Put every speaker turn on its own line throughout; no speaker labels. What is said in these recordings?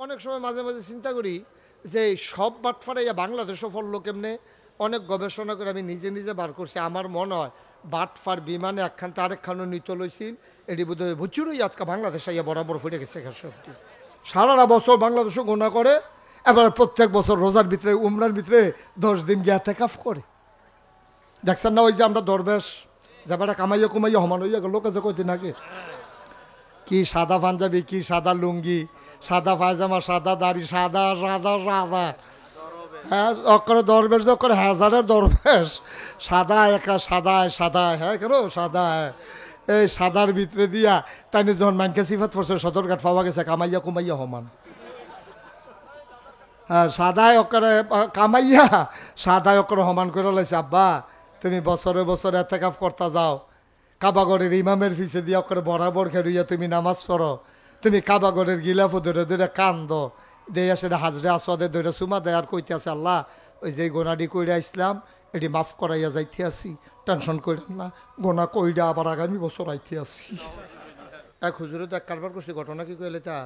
অনেক সময় মাঝে মাঝে চিন্তা করি যে সব বাটফারাইয়া বাংলাদেশও ফললো কেমনে। অনেক গবেষণা করে আমি নিজে নিজে বার করছি। আমার মনে হয় বাটফার বিমানে একখান আরেকখানও নিত লইছিল, এটি বোধ হয় বুচুরই আজকে বাংলাদেশ আইয়া বরাবর ফুটে গেছে। সত্যি সারাটা বছর বাংলাদেশও গোনা করে, এবার প্রত্যেক বছর রোজার ভিতরে উমরার ভিতরে 10 দিন গিয়া তেকাফ করে। দেখছেন না ওই যে আমরা দরবেশ যাবাটা কামাইয়া কুমাইয়া হমান হইয়া গেল, লোকে যে কইতে নাকি কি সাদা পাঞ্জাবি, কি সাদা লুঙ্গি, সাদা পায়জামা, সাদা দাড়ি, সাদা সাদা সাদা। হ্যাঁ অক্ষরে দরবেশ অক্ষরে হাজারের দরবেশ, সাদা একা সাদায় সাদায়, হ্যাঁ কেন সাদায় এই সাদার ভিতরে দিয়া তাই যখন মানকে সিফাত পড়ছে সদরঘাট পাওয়া গেছে কামাইয়া কুমাইয়া হমান। হ্যাঁ সাদায় অক্ষরে কামাইয়া সাদায় অক্ষরে সমান করে লাইছে। আব্বা তুমি বছরে বছরে এতেকাফ করতে যাও, কাবাগরের ইমামের পিছে দিয়ে অক্ষরে বরাবর খেরুইয়া তুমি নামাজ পড়ো, তুমি কাবাগরের গিলাফও ধরে ধরে কান্দ দেয়া, সেটা হাজরে আসওয়াদে ধরে সুমা দেয় আর কইতে আছে আল্লাহ ওই যে গোনাডি কইরা ইসলাম এটি মাফ করাইয়া যাইতে আসি, টেনশন করেন না, গোনা কইরা আবার আগামী বছর আইতে আসি। এক হুজুরে তো এক কারবার করছি, ঘটনা কি কইলে তা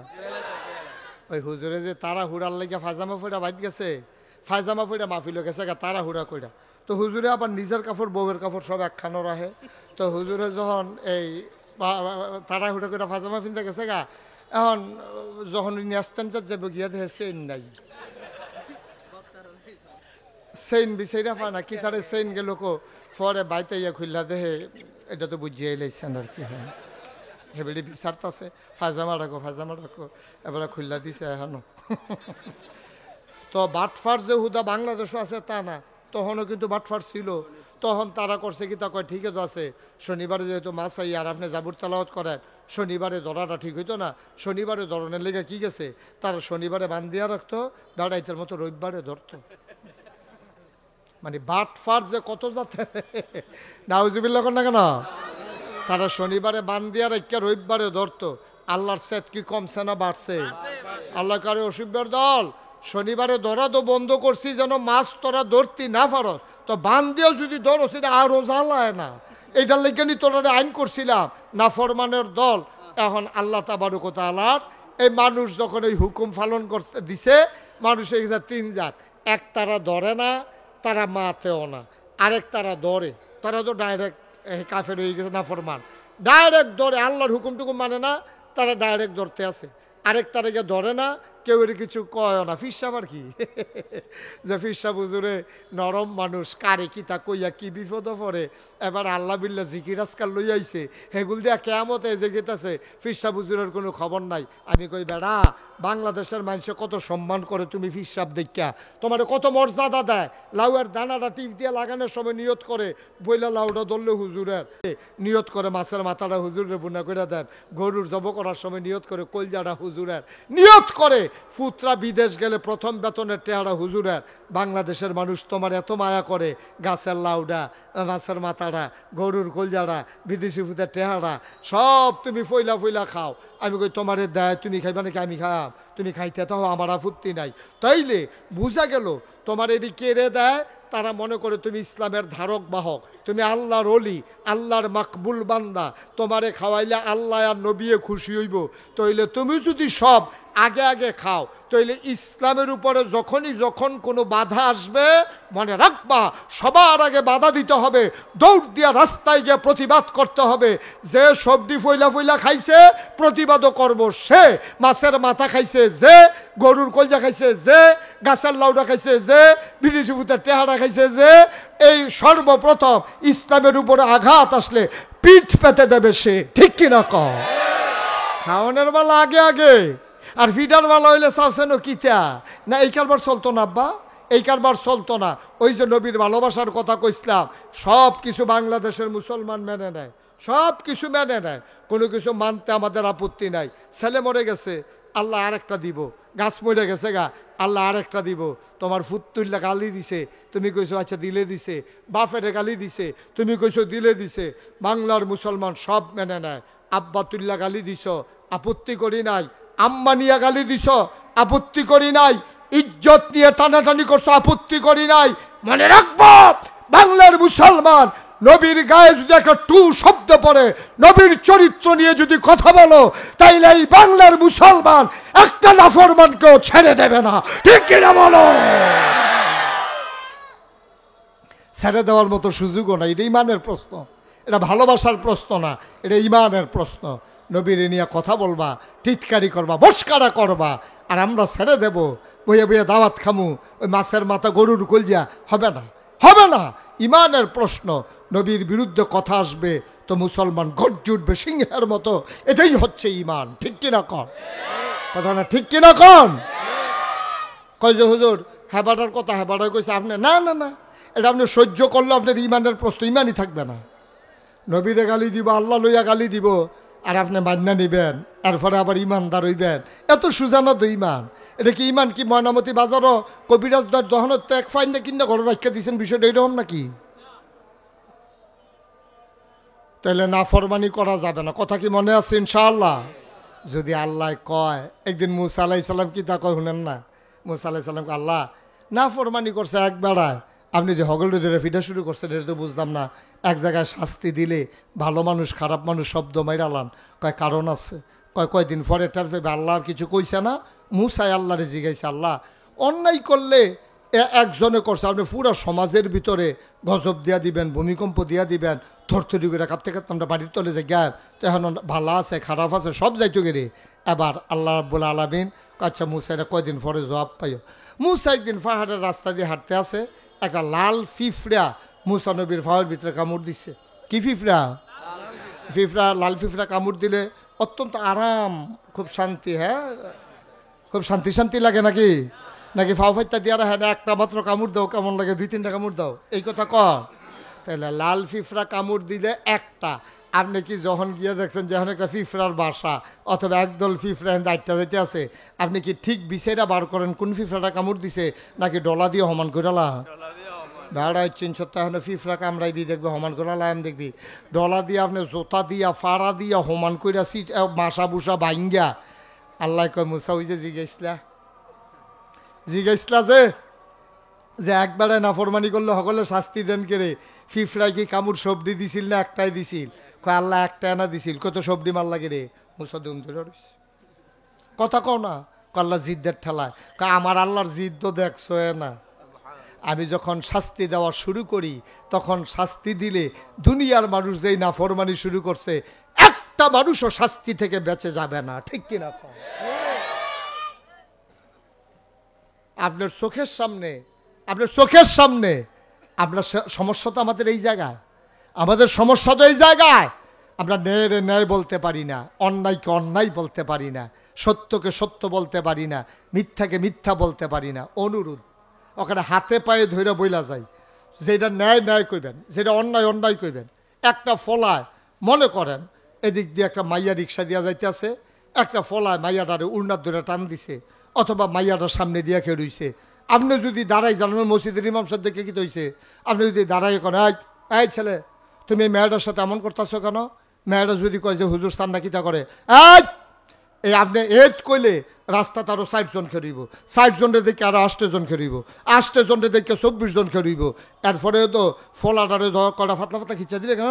ওই হুজুরে যে তারা হুড়ার লাগিয়া ফাজামা ফুড়া বাইত গেছে, ফায়জামা ফুড়া মাহফিল গেছে তারা হুড়া কইরা। তো হুজুরে আবার নিজের কাপড় বউয়ের কাপড় সব একখানো রাখে। তো হুজুরে যখন এই তারা হুড়া করে ফাজামা ফিনতে গেছে এখন যখন আসতেন যাবে গিয়া দেখে চেইন নাই, চেইন বিচাইরা পা না কি তারে চেইন গেল পরে বাইতে ইয়া খুললা দেহে, এটা তো বুঝিয়ে লাইছেন আর কি। হ্যাঁ হেবেলি বিচারতাছে ফায়জামা রাখো এবারে খুললা দিছে এখনো। তো বাটফার যে হুদা বাংলাদেশও আছে তা না, তখনও কিন্তু বাটফার ছিল। তখন তারা করছে কি তা কয় ঠিক আছে, শনিবারে যেহেতু মাছ আই আর আপনি জাবুর তালাওয়াত করেন, শনিবারে ধরাটা ঠিক হইতো না, শনিবারে ধরনের লেগে কি গেছে তারা শনিবারে বান্ধিয়া রাখতো, দাঁড়াইতের মতো রবিবারে ধরতো। মানে বাটফার যে কত যাতে নাউজুবিল্লাহ কর না কেন, তারা শনিবারে বান্ধিয়া রাখিয়া রবিবারে ধরতো। আল্লাহর সেত কি কমছে না বাড়ছে? আল্লাহ কারে অসুবিধার দল শনিবারে ধরা তো বন্ধ করছি যেন মাছ তোরা ধরতি না পারস, তো বান দিয়েও যদি ধরো সেটা আরো জ্বালায় না, এইটার লেগে নি তোরা আইন করছিলাম না ফরমানের দল। এখন আল্লাহ তাবারক ওয়া তাআলার এই মানুষ যখন এই হুকুম পালন করতে দিছে, মানুষের তিন জাত, এক তারা ধরে না, তারা মাতেও না, আরেক তারা ধরে, তারা তো ডাইরেক্ট কাফের হয়ে গেছে না ফরমান, ডাইরেক্ট ধরে আল্লাহর হুকুমটুকুম মানে না, তারা ডাইরেক্ট ধরতে আছে। আরেক তারিখে ধরে না, কেউ এর কিছু কয় না। ফিরসাব আর কি যে ফিরসাব হুজুরে নরম মানুষ, কারে কি তা কইয়া কি বিপদ পড়ে, এবার আল্লাহ বিল্লাহ জিকির আজকাল লই আইছে, হেগুল দিয়া কেয়ামতে যে গেতাছে, ফিরসাব হুজুরের কোনো খবর নাই। আমি কই বেড়া বাংলাদেশের মানুষে কত সম্মান করে, তুমি ফিরসাব দেখা তোমার কত মর্যাদা দেয়, লাউয়ের দানাটা টিপ দিয়ে লাগানোর সময় নিয়ত করে, বইলা লাউটা ধরলে হুজুরের নিয়ত করে, মাছের মাথাটা হুজুরের বুনা করে দেন, গরুর জব করার সময় নিয়ত করে, কলজাটা হুজুরের নিয়ত করে, ফুতরা বিদেশ গেলে প্রথম বেতনের টেহারা হুজুরের। বাংলাদেশের মানুষ তোমার এত মায়া করে, গাছের লাউডা, মাছের মাথাটা, গরুর কলজাটা, বিদেশি ফুতের টেহারা সব তুমি ফইলা ফইলা খাও। আমি কই তোমারে দেয়, তুমি খাইবা নাকি আমি খাম? তুমি খাইতে তো আমার আপত্তি নাই। তাইলে বুঝা গেল তোমার এটি কেড়ে দেয়, তারা মনে করে তুমি ইসলামের ধারক বাহক, তুমি আল্লাহর অলি, আল্লাহর মাকবুল বান্দা, তোমারে খাওয়াইলে আল্লাহ আর নবিয়ে খুশি হইব। তাইলে তুমি যদি সব আগে আগে খাও, তাইলে ইসলামের উপরে যখন কোনো বাধা আসবে, মনে রাখবা সবার আগে বাধা দিতে হবে, দৌড় দিয়া রাস্তায় গিয়ে প্রতিবাদ করতে হবে। যে সবজি ফইলা ফইলা খাইছে প্রতিবাদও করব সে, মাছের মাথা খাইছে যে, গরুর কলজা খাইছে যে, গাছের লাউডা খাইছে যে, বিদেশি ভূতের টেহারা খাইছে যে, এই সর্বপ্রথম ইসলামের উপরে আঘাত আসলে পিঠ পেতে দেবে সে। ঠিক কিনা কও? খাওয়ানোর বেলা আগে আগে, আর ফিডার বেলা হইলে চাচ্ছেন কিতা না, এই কারবার চলতো না আব্বা, এই কারবার চলতো না। ওই যে নবীর ভালোবাসার কথা কইছিলাম, সব কিছু বাংলাদেশের মুসলমান মেনে নেয়, সব কিছু মেনে নেয়, কোনো কিছু মানতে আমাদের আপত্তি নাই। ছেলে মরে গেছে, আল্লাহ আরেকটা দিব, গাছ মরে গেছে আল্লাহ আরেকটা দিব। তোমার ফুতুল্লা গালি দিছে, তুমি কইছো আচ্ছা দিলে দিছে, বাপেরে গালি দিছে, তুমি কইছো দিলে দিছে। বাংলার মুসলমান সব মেনে নেয়। আব্বাতুল্লাহ গালি দিছ, আপত্তি করি নাই, আম্মা নিয়ে গালি দিছ, আপত্তি করি নাই, ইজ্জত নিয়ে টানাটানি করছো, আপত্তি করি নাই। মনে রাখবো বাংলার মুসলমান নবীর গায়ে যদি একটা টু শব্দ পড়ে, নবীর চরিত্র নিয়ে যদি কথা বলো, তাইলে এই বাংলার মুসলমান একটা নাফরমানকেও ছেড়ে দেবে না। ঠিক কিনা বলো? ছেড়ে দেওয়ার মতো সুযোগও না। এটা ইমানের প্রশ্ন, এটা ভালোবাসার প্রশ্ন না, এটা ইমানের প্রশ্ন। নবীর নিয়ে কথা বলবা, টিটকারি করবা, বস্কারা করবা, আর আমরা ছেড়ে দেব, বইয়ে বইয়ে দাওয়াত খামু, ওই মাছের মাথা গরুর কলজা, হবে না, হবে না। ইমানের প্রশ্ন। নবীর বিরুদ্ধে কথা আসবে তো মুসলমান গর্জে উঠবে সিংহের মতো। এটাই হচ্ছে ইমান। ঠিক কিনা কন? কথা না ঠিক কিনা কন? কয় যে হুজুর হেবাটার কথা হেবাটা কইছে আপনি, না না না, এটা আপনি সহ্য করলে আপনার ইমানের প্রশ্ন, ইমানই থাকবে না। নবীরে গালি দিব, আল্লাহ লইয়া গালি দিব, আর আপনি মান্না নিবেন, এরপরে আবার ইমানদার হইবেন। এত সুজানো তো ইমান। এটা কি ইমান? কি ময়নামতি বাজারও কবিরাজ দহনত তো এক ফাইন না কিনা ঘরে রাখা দিয়েছেন, বিষয়টা এইরকম নাকি? তাহলে নাফরমানি করা যাবে না। কথা কি মনে আছে? ইনশাআল্লাহ। যদি আল্লাহ কয়, একদিন মুসা আলাইহিস সালাম কি তা কয় শুনেন না? মুসা আলাইহিস সালামকে আল্লাহ নাফরমানি করছে এক বেড়ায়, আপনি যে হগল ধরে ফিটা শুরু করছেন, এটা তো বুঝলাম না। এক জায়গায় শাস্তি দিলে ভালো মানুষ খারাপ মানুষ শব্দ মাইরালান, কয় কারণ আছে। কয়দিন পরে টার ভেবে আল্লাহ কিছু কইছে না। মুসাই আল্লাহরে জিগাইছে, আল্লাহ অন্যায় করলে একজনে করছে, আপনি পুরো সমাজের ভিতরে গজব দিয়া দিবেন, ভূমিকম্প দিয়া দিবেন, থরথরি করে কাঁপতে কাঁপতে আমরা বাড়ির তলে যে গ্যাপ, তো এখন ভালো আছে খারাপ আছে সব যাইতো গেলে। এবার আল্লাহ রাব্বুল আলামিন আচ্ছা মুসা এটা কয়দিন পরে জবাব পাইও। মুসা একদিন পাহাড়ের রাস্তা দিয়ে হাঁটতে আছে, একটা লাল ফিফড়া মুসা নবীর পাহাড়ের ভিতরে কামড় দিচ্ছে। কি ফিফড়া? ফিফড়া, লাল ফিফড়া কামড় দিলে অত্যন্ত আরাম, খুব শান্তি। হ্যাঁ, খুব শান্তি শান্তি লাগে নাকি? নাকি ফাও ফাইতা দিয়ে হ্যাঁ একটা মাত্র কামড় দাও কেমন লাগে, 2-3টা কামড় দাও, এই কথা কর। তাহলে লাল ফিফড়া কামড় দিলে একটা, আপনি কি যখন গিয়ে দেখছেন যখন একটা ফিফড়ার বাসা অথবা একদল ফিফড়া দায়িত্ব দিতে আছে, আপনি কি ঠিক বিছেরা বার করেন কোন ফিফড়াটা কামড় দিছে, নাকি ডলা দিয়ে সমান করালা? বেড়ায় 300 ফিফড়া কামড়াইবি, দেখবে সমান করালা, আমি দেখবি ডলা দিয়ে আপনি জোতা দিয়া ফাড়া দিয়া সমান কইরা সিট মাসা বুসা ভাঙ্গা। আল্লাহ কয় মুসা ওই যে জিগাইছিলা যে একবারে নাফরমানি করলে সকলে শাস্তি দেন কেড়ে, ফিফড়ায় কি কামড় সবডি দিছিল না একটাই দিছিল? কয় আল্লাহ একটা আনা দিছিল। কত সবডি মারলা কেড়ে? মুসা দুম ধরে কথা কও না। আল্লাহ জিদ্দের ঠেলায় কয় আমার আল্লাহর জিদ তো দেখছো না, আমি যখন শাস্তি দেওয়া শুরু করি তখন শাস্তি দিলে দুনিয়ার মানুষ যেই নাফরমানি শুরু করছে একটা মানুষও শাস্তি থেকে বেঁচে যাবে না। ঠিক কিনা? আপনার চোখের সামনে আপনার সমস্যা তো আমাদের এই জায়গায়, আমাদের সমস্যা তো এই জায়গায়। আমরা ন্যায়ের ন্যায় বলতে পারি না, অন্যায়কে অন্যায় বলতে পারি না, সত্যকে সত্য বলতে পারি না, মিথ্যাকে মিথ্যা বলতে পারি না। অনুরোধ, ওখানে হাতে পায়ে ধরে বইলা যায়, যেটা ন্যায় ন্যায় কইবেন, যেটা অন্যায় অন্যায় কইবেন। একটা ফলায় মনে করেন এদিক দিয়ে একটা মাইয়া রিক্সা দিয়া যাইতে আছে, একটা ফলায় মাইয়াটারে উড়নার ধরে টান দিছে, অথবা মাইয়াটার সামনে দিয়ে খেয়ে রইছে। আপনি যদি দাঁড়াই জানেন মসজিদের ইমাম সাহেব দেখে কি হয়েছে, আপনি যদি দাঁড়াই করেন এই ছেলে তুমি এই মেয়েটার সাথে এমন করতেছো কেন? মেয়েটা যদি কয় যে হুজুর সান্না কিতা করে, এই আপনি এদ কইলে রাস্তা তারও 60 জন খেরিব, 60 জনের দেখে আরো 8 জন খেরিব, 8 জনের দেখে 24 জন খেরিব। এরপরে তো ফলাটারে কটা ফাতলা ফাতলা খিচা দিলে কেন,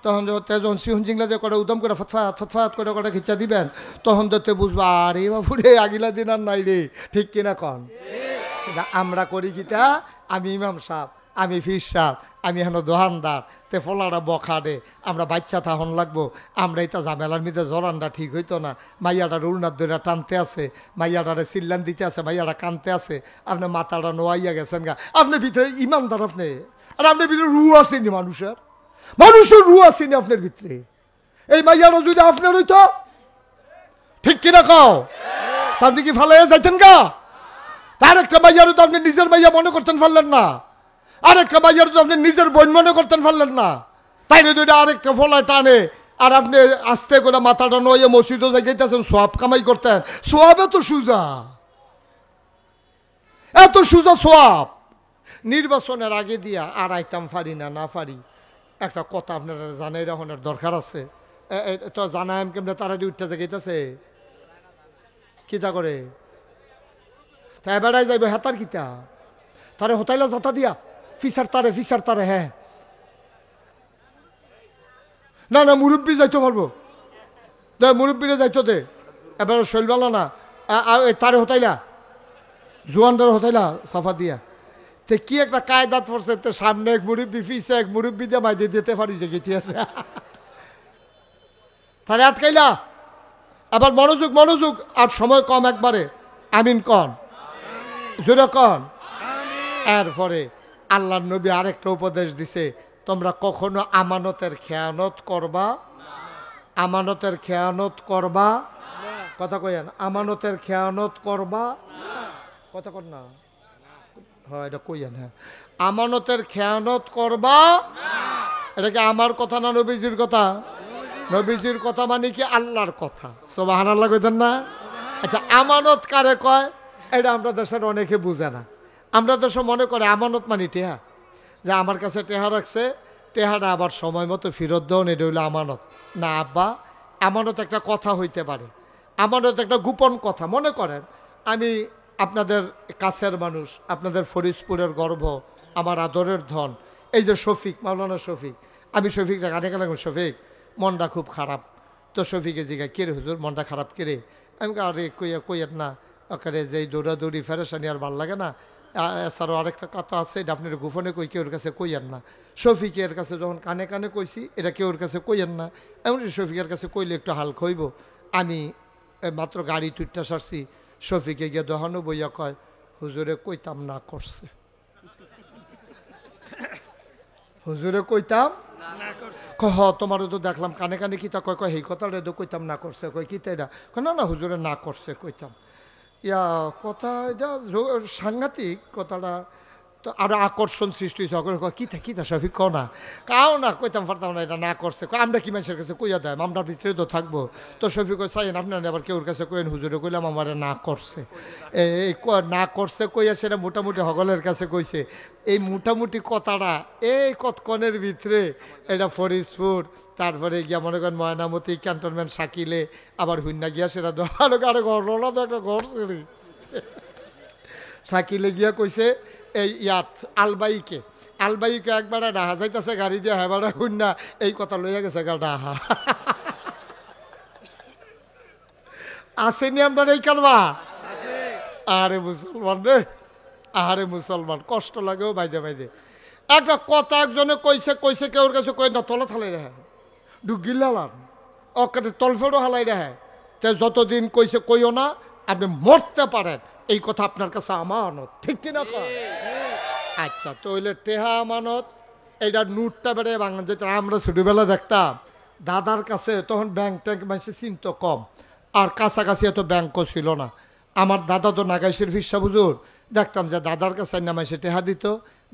তখন যখন সিহন জিংলা যে কটা উদম করে ফতফাত করে কটা খিচা দিবেন, তখন তো বুঝবা আরে বাবুরে আগিলা দিন আর নাই রে। ঠিক কিনা কন? আমরা করি কিতা, আমি ইমাম সাহেব, আমি ফির সাহেব, আমি এখন দোহানদার, তে ফলাটা বখা দে, আমরা বাচ্চা থাহন লাগবো, আমরা এটা ঝামেলার মধ্যে জরানটা ঠিক হইতো না। মাইয়াটার উড়নার দইরা টানতে আছে, মাইয়াটারে চিল্লান দিতে আছে, মাইয়াটা কানতে আছে, আপনি মাথাটা নোয়াইয়া গেছেন গা, আপনার ভিতরে ইমানদার আপনি, আর আপনার ভিতরে রু আসেনি, মানুষের রু আসেনি আপনার ভিতরে। এই মাইয়াটা যদি আপনার হইতো, ঠিক কিনা কও, আপনি কি ফালাইয়া যাইতেন গা? তার একটা মাইয়ারও তো আপনি নিজের মাইয়া মনে করতেন পারলেন না, আরেকটা মাইয়ারও তো আপনি নিজের বোন মনে করতেন পারলেন না। তাই না দুইটা আরেকটা ফলায় টানে, আর আপনি আস্তে করে মাথাটা নয়ে মসজিদও যাইতেছেন সোয়াব কামাই করতেন। সোয়াব এত সুজা সোয়াব। নির্বাচনের আগে দিয়া আর আইতাম পারি না পারি, একটা কথা আপনারা জানাই রাখনের দরকার আছে। তো জানাই কেমনে তারা উঠতে যাইতেছে কিতা করে, তাই বেড়াই যাইবে হেতার কিতা, তারে হোতাইলা যাতা দিয়া ফিসার তারে হ্যাঁ না না মুরব্বী যাইতে পারবো, দে মুরব্বীরে যাইতো দে, এবার শৈলবালা না তারে হতাইলা, জোয়ানদার হতাইলা সাফা দিয়া, তে কি একটা কায়দাত পড়ছে, তে সামনে এক মুরব্বী পিছে এক মুরব্বী দিয়ে মাইতে দিতে পারি যে গীতি আছে, তারে আটকাইলা। আবার মনোযোগ মনোযোগ, আর সময় কম একবারে, আমিন কন, জোরে কন। এরপরে আল্লাহর নবী আরেকটা উপদেশ দিছে, তোমরা কখনো আমানতের খেয়ানত করবা, আমানতের খেয়ানত করবা, কথা কইয়ান, আমানতের খেয়ানত করবা, কথা কর না, হ্যাঁ এটা কইয়ান, হ্যাঁ আমানতের খেয়ানত করবা। এটা কি আমার কথা না নবীজির কথা? নবীজির কথা মানে কি আল্লাহর কথা, সুবহানাল্লাহ কইতেন না? আচ্ছা আমানত কারে কয়, এটা আমরা দেশের অনেকে বুঝে না। আমরা দেশে মনে করে আমানত মানে টেহা, যে আমার কাছে টেহা রাখছে, টেহাটা আবার সময় মতো ফেরত দেন, এটা হইলো আমানত। না আব্বা, আমানত একটা কথা হইতে পারে, আমানত একটা গোপন কথা। মনে করেন আমি আপনাদের কাছের মানুষ, আপনাদের ফরিদপুরের গর্ব, আমার আদরের ধন, এই যে শফিক, মাওলানা শফিক, আমি শফিকটা কানে কানে, শফিক মনটা খুব খারাপ, তো শফিকে জিগায় কে রে হুজুর মনটা খারাপ কে রে? আমি আরে কইয়াত না, ওখানে যে দৌড়াদৌড়ি ফেরেশানি আর ভাল লাগে না, এছাড়াও আরেকটা কথা আছে, এটা আপনার গোপনে কই, কেউর কাছে কইয়েন না। শফিকের কাছে যখন কানে কানে কইছি, এটা কেউর কাছে কইয়েন না, এমন শফিকের কাছে কইলে একটু হাল খইব। আমি মাত্র গাড়ি তুইটা সারছি, শফিকে গিয়ে দহানো বইয়া কয়, হুজুরে কইতাম না করছে, হুজুরে কইতাম হ, তোমারও তো দেখলাম কানে কানে কিতা কয়, কয় এই কথাটা তো কইতাম না করছে, কয় কিতা এটা, না না হুজুরে না করছে কইতাম। ইয়া কথা এটা সাংঘাতিক কথাটা, তো আরো আকর্ষণ সৃষ্টি হয়েছে, কিতা কিতা শফিক কও না, কাও না কইতাম পারতাম না, এটা না করছে, আমরা কি মানুষের কাছে কইয়া দেয়, আমরা ভিতরে তো থাকবো। তো শফিক চাইন আপনার আবার কেউর কাছে কইন, হুজুরে কইলাম আমার না করছে, এই না করছে কইয়া সেটা মোটামুটি হগলের কাছে কইছে। এই মোটামুটি কথাটা এই কতক্ষণের ভিতরে এটা ফরিদপুর, তারপরে গিয়া মনে করেন ময়নামতি, ক্যান্টনমেন্ট, সাকিলে, আবার হুন্না গিয়া সেটা আরো আরো ঘটনা তো একটা ঘটছে। সাকিলে গিয়া কইছে এই ইয়াত আলবাইকে, আলবাইকে একবার ডাহা যাইতেছে গাড়ি দিয়ে, হ্যাঁ বাড়া হুন্না এই কথা লইয়া গেছে গা ডাহা। আসেনি আপনার এই কারবা? আরে মুসলমান রে, আরে মুসলমান, কষ্ট লাগেও বাইদে বাইদে। একটা কথা একজনে কইছে, কইছে কেউর কাছে কই না, তলে থালাই রেহে ডুগিলালাম, অকাতে তলফেরও হালাই রেহে, তে যতদিন কইছে কইও না, আপনি মরতে পারেন, এই কথা আপনার কাছে আমানত, ঠিক কিনা? আচ্ছা তো হইলে টেহা আমানত, এইটা নোটটা বেড়ে বাংলা, যেটা আমরা ছোটবেলা দেখতাম দাদার কাছে, তখন ব্যাংক ট্যাঙ্ক মানুষ চিনত কম, আর কাছাকাছি এত ব্যাংকও ছিল না। আমার দাদা তো নাগাইশের ফিসা হুজুর, দেখতাম যে দাদার কাছে নামাইছে টেহা দিত,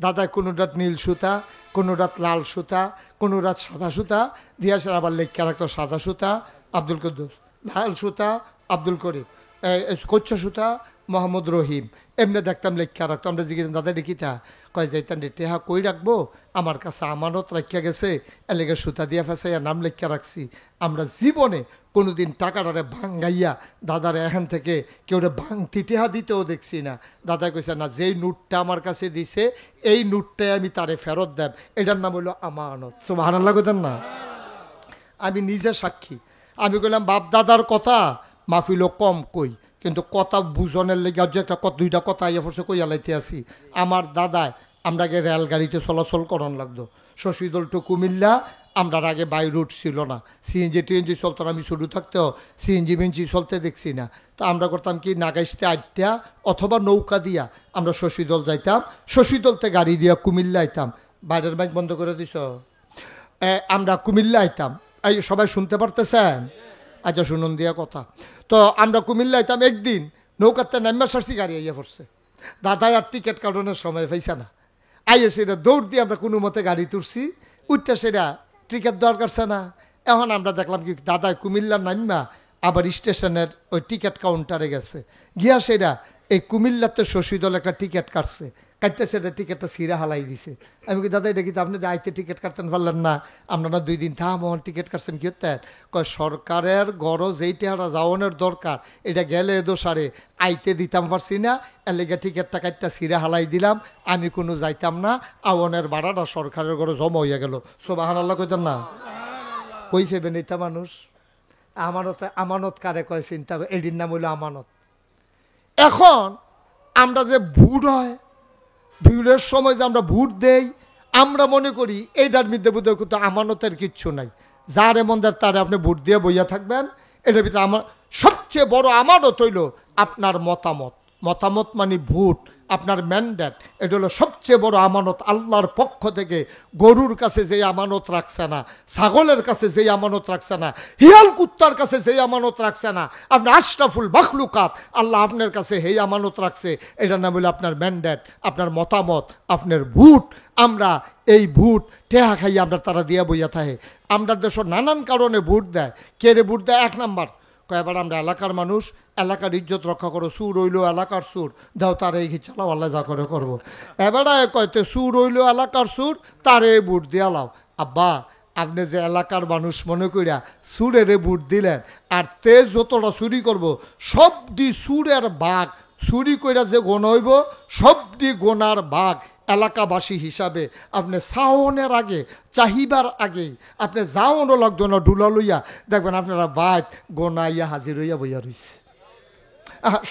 দাদায় কোনো রাত নীল সুতা, কোনো রাত লাল সুতা, কোনো রাত সাদা সুতা দিয়ে আসে, আবার লেখা রাখতো সাদা সুতা আব্দুল কুদ্দুস, লাল সুতা আব্দুল করিম, কচ্ছা সুতা মোহাম্মদ রহিম, এমনি দেখতাম লেখা রাখতো। আমরা জিজ্ঞেস দাদা দেখিতা, কয় যাইতাম টেহা কই রাখবো, আমার কাছে আমানত রাখিয়া গেছে, এলাকা সুতা দিয়া ফেসাইয়া নাম লেখা রাখছি। আমরা জীবনে কোনোদিন টাকাটারে ভাঙ্গাইয়া দাদারে এখান থেকে কেউ ভাঙতি টেহা দিতেও দেখছি না। দাদা কইছে না, যেই নোটটা আমার কাছে দিছে এই নোটটাই আমি তারে ফেরত দেব, এটার নাম হইলো আমানত। সুবহানাল্লাহ কইতেন না? আমি নিজে সাক্ষী। আমি কইলাম বাপ দাদার কথা মাহফিলও কম কই, কিন্তু কথা বুঝনের লেগে যে একটা দুইটা কথা ইয়ে পড়ছে কইয়া লাইতে আসি। আমার দাদায় আমরাকে রেলগাড়িতে চলাচল করান লাগতো, শশীদল টু কুমিল্লা, আমরা আগে বাই রুট ছিল না, সিএনজি টিএনজি চলতো না, আমি শুরু থাকতেও সিএনজি মিনজি চলতে দেখছি না। তো আমরা করতাম কি, নাগাইশতে আটটা অথবা নৌকা দিয়া আমরা শশীদল যাইতাম, শশীদলতে গাড়ি দিয়া কুমিল্লা আইতাম। বাইরের বাইক বন্ধ করে দিছ, আমরা কুমিল্লা আইতাম। এই সবাই শুনতে পারতেছেন? আচ্ছা শুনুন দিয়া কথা। তো আমরা কুমিল্লা আইতাম, একদিন নৌকাতে নাম্বার সারছি, গাড়ি আইয়া পড়ছে, দাদাই আর টিকিট কাটানোর সময় পাইছে না, আইয়ে সেটা দৌড় দিয়ে আমরা কোনো মতে গাড়ি তুলছি, উঠতে সেটা টিকিট দরকারছে না। এখন আমরা দেখলাম কি, দাদাই কুমিল্লার নাম্বা আবার স্টেশনের ওই টিকিট কাউন্টারে গেছে, গিয়া সেটা এই কুমিল্লাতে শশীদল একটা টিকিট কাটছে, কাটতে সেটা টিকিটটা ছিঁড়া হালাই দিছে। আমি কি দাদা এটা কিন্তু আপনি আইতে টিকিট কাটতেন পারলেন না, আপনারা 2 দিন থামন টিকিট কাটছেন কি হতেন? কয় সরকারের গরজ এইটা যাওয়ানোর দরকার, এটা গেলে দোষারে আইতে দিতাম পারছি না, এর লেগে টিকিটটা কাটতে ছিঁড়া হালাই দিলাম, আমি কোনো যাইতাম না, আওয়ানের ভাড়াটা সরকারের গরজ জমা হইয়া গেল। সুবহানাল্লাহ কইতেন না? কই ফেবেন এটা মানুষ? আমানত, আমানত কারে কয় চিন্তা করে, এটির নাম হইল আমানত। এখন আমরা যে ভোট হয়, ভোটের সময় যে আমরা ভোট দেই, আমরা মনে করি এইটার মধ্যে বোধহয় কিন্তু আমানতের কিচ্ছু নাই। যার এমন তারে আপনি ভোট দিয়ে বইয়া থাকবেন, এটার ভিতরে আমার সবচেয়ে বড় আমানত হইল আপনার মতামত। মতামত মানে ভোট, আপনার ম্যান্ডেট, এটা হলো সবচেয়ে বড় আমানত আল্লাহর পক্ষ থেকে। গরুর কাছে যেই আমানত রাখছে না, ছাগলের কাছে যেই আমানত রাখছে না, হিয়াল কুত্তার কাছে যেই আমানত রাখছে না, আপনি আশরাফুল মাখলুকাত আল্লাহ আপনার কাছে এই আমানত রাখছে। এটা না বলে আপনার ম্যান্ডেট, আপনার মতামত, আপনার ভোট। আমরা এই ভোট টেহা খাই আমরা তারা দিয়া বইয়া থাকে। আমরা দেশের নানান কারণে ভোট দেয়। কে রে ভোট দেয়? এক নাম্বার এবার আমরা এলাকার মানুষ, এলাকার ইজ্জত রক্ষা করো, সুর হইল এলাকার সুর, দাও তারে এই চালাও, আল্লাহ যা করে করবো। এবারে কয়তে সুর হইল এলাকার সুর, তারে বুট দিয়া লাও। আব্বা, আপনি যে এলাকার মানুষ মনে করিয়া সুরেরে বুট দিলেন, আর তেজ যতটা চুরি করব সবদি সুরের ভাগ, চুরি কইরা যে গোনা হইব সবদি গোনার ভাগ এলাকাবাসী হিসাবে আপনি সাওনের আগে, চাহিবার আগেই আপনি যাওয়ানো লাগতো না, ডুলা লইয়া দেখবেন আপনারা বাইক গোনাইয়া হাজির হইয়া বইয়া রয়েছে।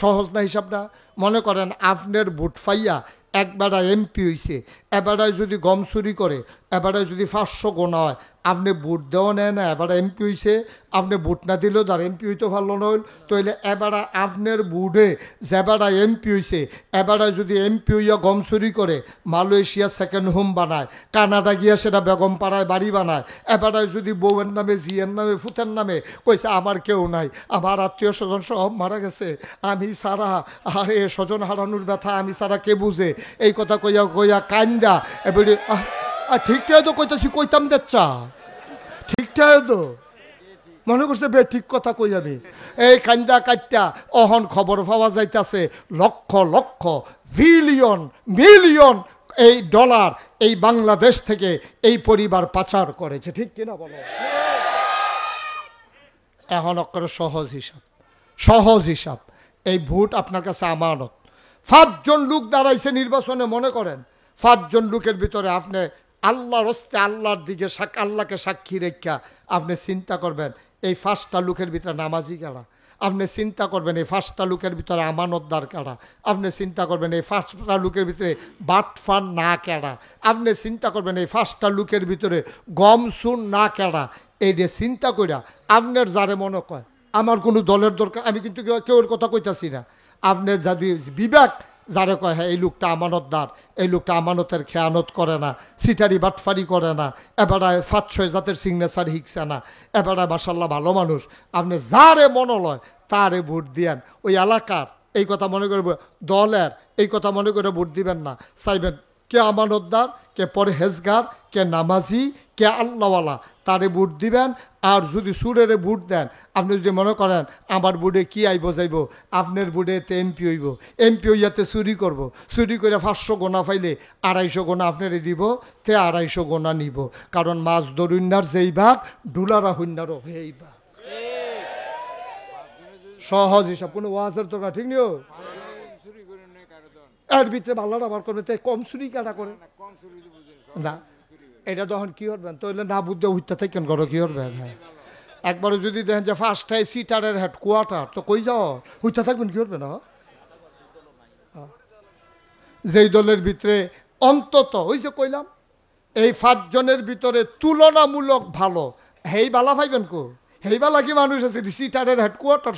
সহজ না হিসাবটা? মনে করেন আপনার ভোট পাইয়া একবারে এমপি হইছে, এবারে যদি গম চুরি করে, এবারে যদি 500 গোনা হয়, আপনি ভোট দেওয়া নেয় না, এবারে এমপি হইছে, আপনি ভোট না দিলেও তার এমপি হইতে পারলো না হইল, তাইলে এবারে আপনার ভোটে যেবারে এমপি হইছে, এবারে যদি এমপি হইয়া গম চুরি করে মালয়েশিয়া সেকেন্ড হোম বানায়, কানাডা গিয়া সেটা বেগম পাড়ায় বাড়ি বানায়, এবারে যদি বউয়ের নামে, জিয়ের নামে, ফুতের নামে কইছে আমার কেউ নাই, আমার আত্মীয় স্বজন সব মারা গেছে, আমি সারা, আরে স্বজন হারানোর ব্যথা আমি সারা কে বুঝে, এই কথা কইয়া কইয়া কান্দা এবারে ঠিকঠাক তো কইতাছি, কইতাম দেখছা ঠিকঠাক তো মনে করছে বে ঠিক কথা কই যাবে। এই কান্দা কাটটা অহন খবর পাওয়া যাইতেছে লক্ষ লক্ষ বিলিয়ন মিলিয়ন এই ডলার এই বাংলাদেশ থেকে এই পরিবার পাচার করেছে, ঠিক কিনা বলো? এখন অক্ষরে সহজ হিসাব, সহজ হিসাব। এই ভোট আপনার কাছে আমানত। 5 জন লোক দাঁড়াইছে নির্বাচনে, মনে করেন 5 জন লোকের ভিতরে আপনি আল্লাহর হস্তে আল্লাহর দিকে আল্লাহকে সাক্ষী রেখা আপনি চিন্তা করবেন এই 5টা লোকের ভিতরে নামাজি কারা, আপনি চিন্তা করবেন এই 5টা লোকের ভিতরে আমানতদার কারা, আপনি চিন্তা করবেন এই 5টা লোকের ভিতরে বাটফান না কেডা, আপনি চিন্তা করবেন এই 5টা লোকের ভিতরে গম সুন না কেডা। এই যে চিন্তা কইরা আপনার যারে মনে কয় আমার কোনো দলের দরকার, আমি কিন্তু কেউর কথা কইতাছি না, আপনার যদি বিবেক যারে কয় হ্যাঁ এই লোকটা আমানতদার, এই লোকটা আমানতের খেয়ানত করে না, সিটারি বাটফারি করে না, এবারে 5-6 জাতের সিগনেচার হিকছে না, এবারে মাশাল্লাহ ভালো মানুষ, আপনি যারে মনে লয় তারে ভোট দিয়েন। ওই এলাকার এই কথা মনে করে, দলের এই কথা মনে করে ভোট দিবেন না। চাইবেন কে আমানতদার, কে পরহেজগার, কে নামাজি, কে আল্লাহওয়ালা, তারে ভোট দিবেন। আর যদি সুরেরে ভোট দেন, আপনি যদি মনে করেন আমার বুড়ে কি আইব যাইব, আপনার বুড়েতে এমপি হইব, এমপি হইয়াতে চুরি করব, চুরি করে 500 গোনা পাইলে 250 গোনা আপনারে দিব, তে 250 গোনা নিব। কারণ মাছ দরুন্যার যেই ভাগ ডুলারা হইনারও এই ভাগ। সহজ হিসাব, কোনো ওয়াজের দরকার, ঠিক নিও। এর ভিতরে ভাল্লার আবার করবে, তাই কম চুরি কাটা করে না, এটা তখন কি করবেন? তাহলে না বুদ্ধে হইতে থাকেন ঘর কি করবেন? হ্যাঁ, একবারে যদি দেখেন যে 5টায় সিটারের হেডকোয়ার্টার, তো কই যাও হইতে থাকবেন, কি করবেন? যেই দলের ভিতরে অন্তত ওই যে কইলাম এই 5 জনের ভিতরে তুলনামূলক ভালো, হেই বালা পাইবেন কো? হেই বালা কি মানুষ আছে সিটারের হেডকোয়ার্টার?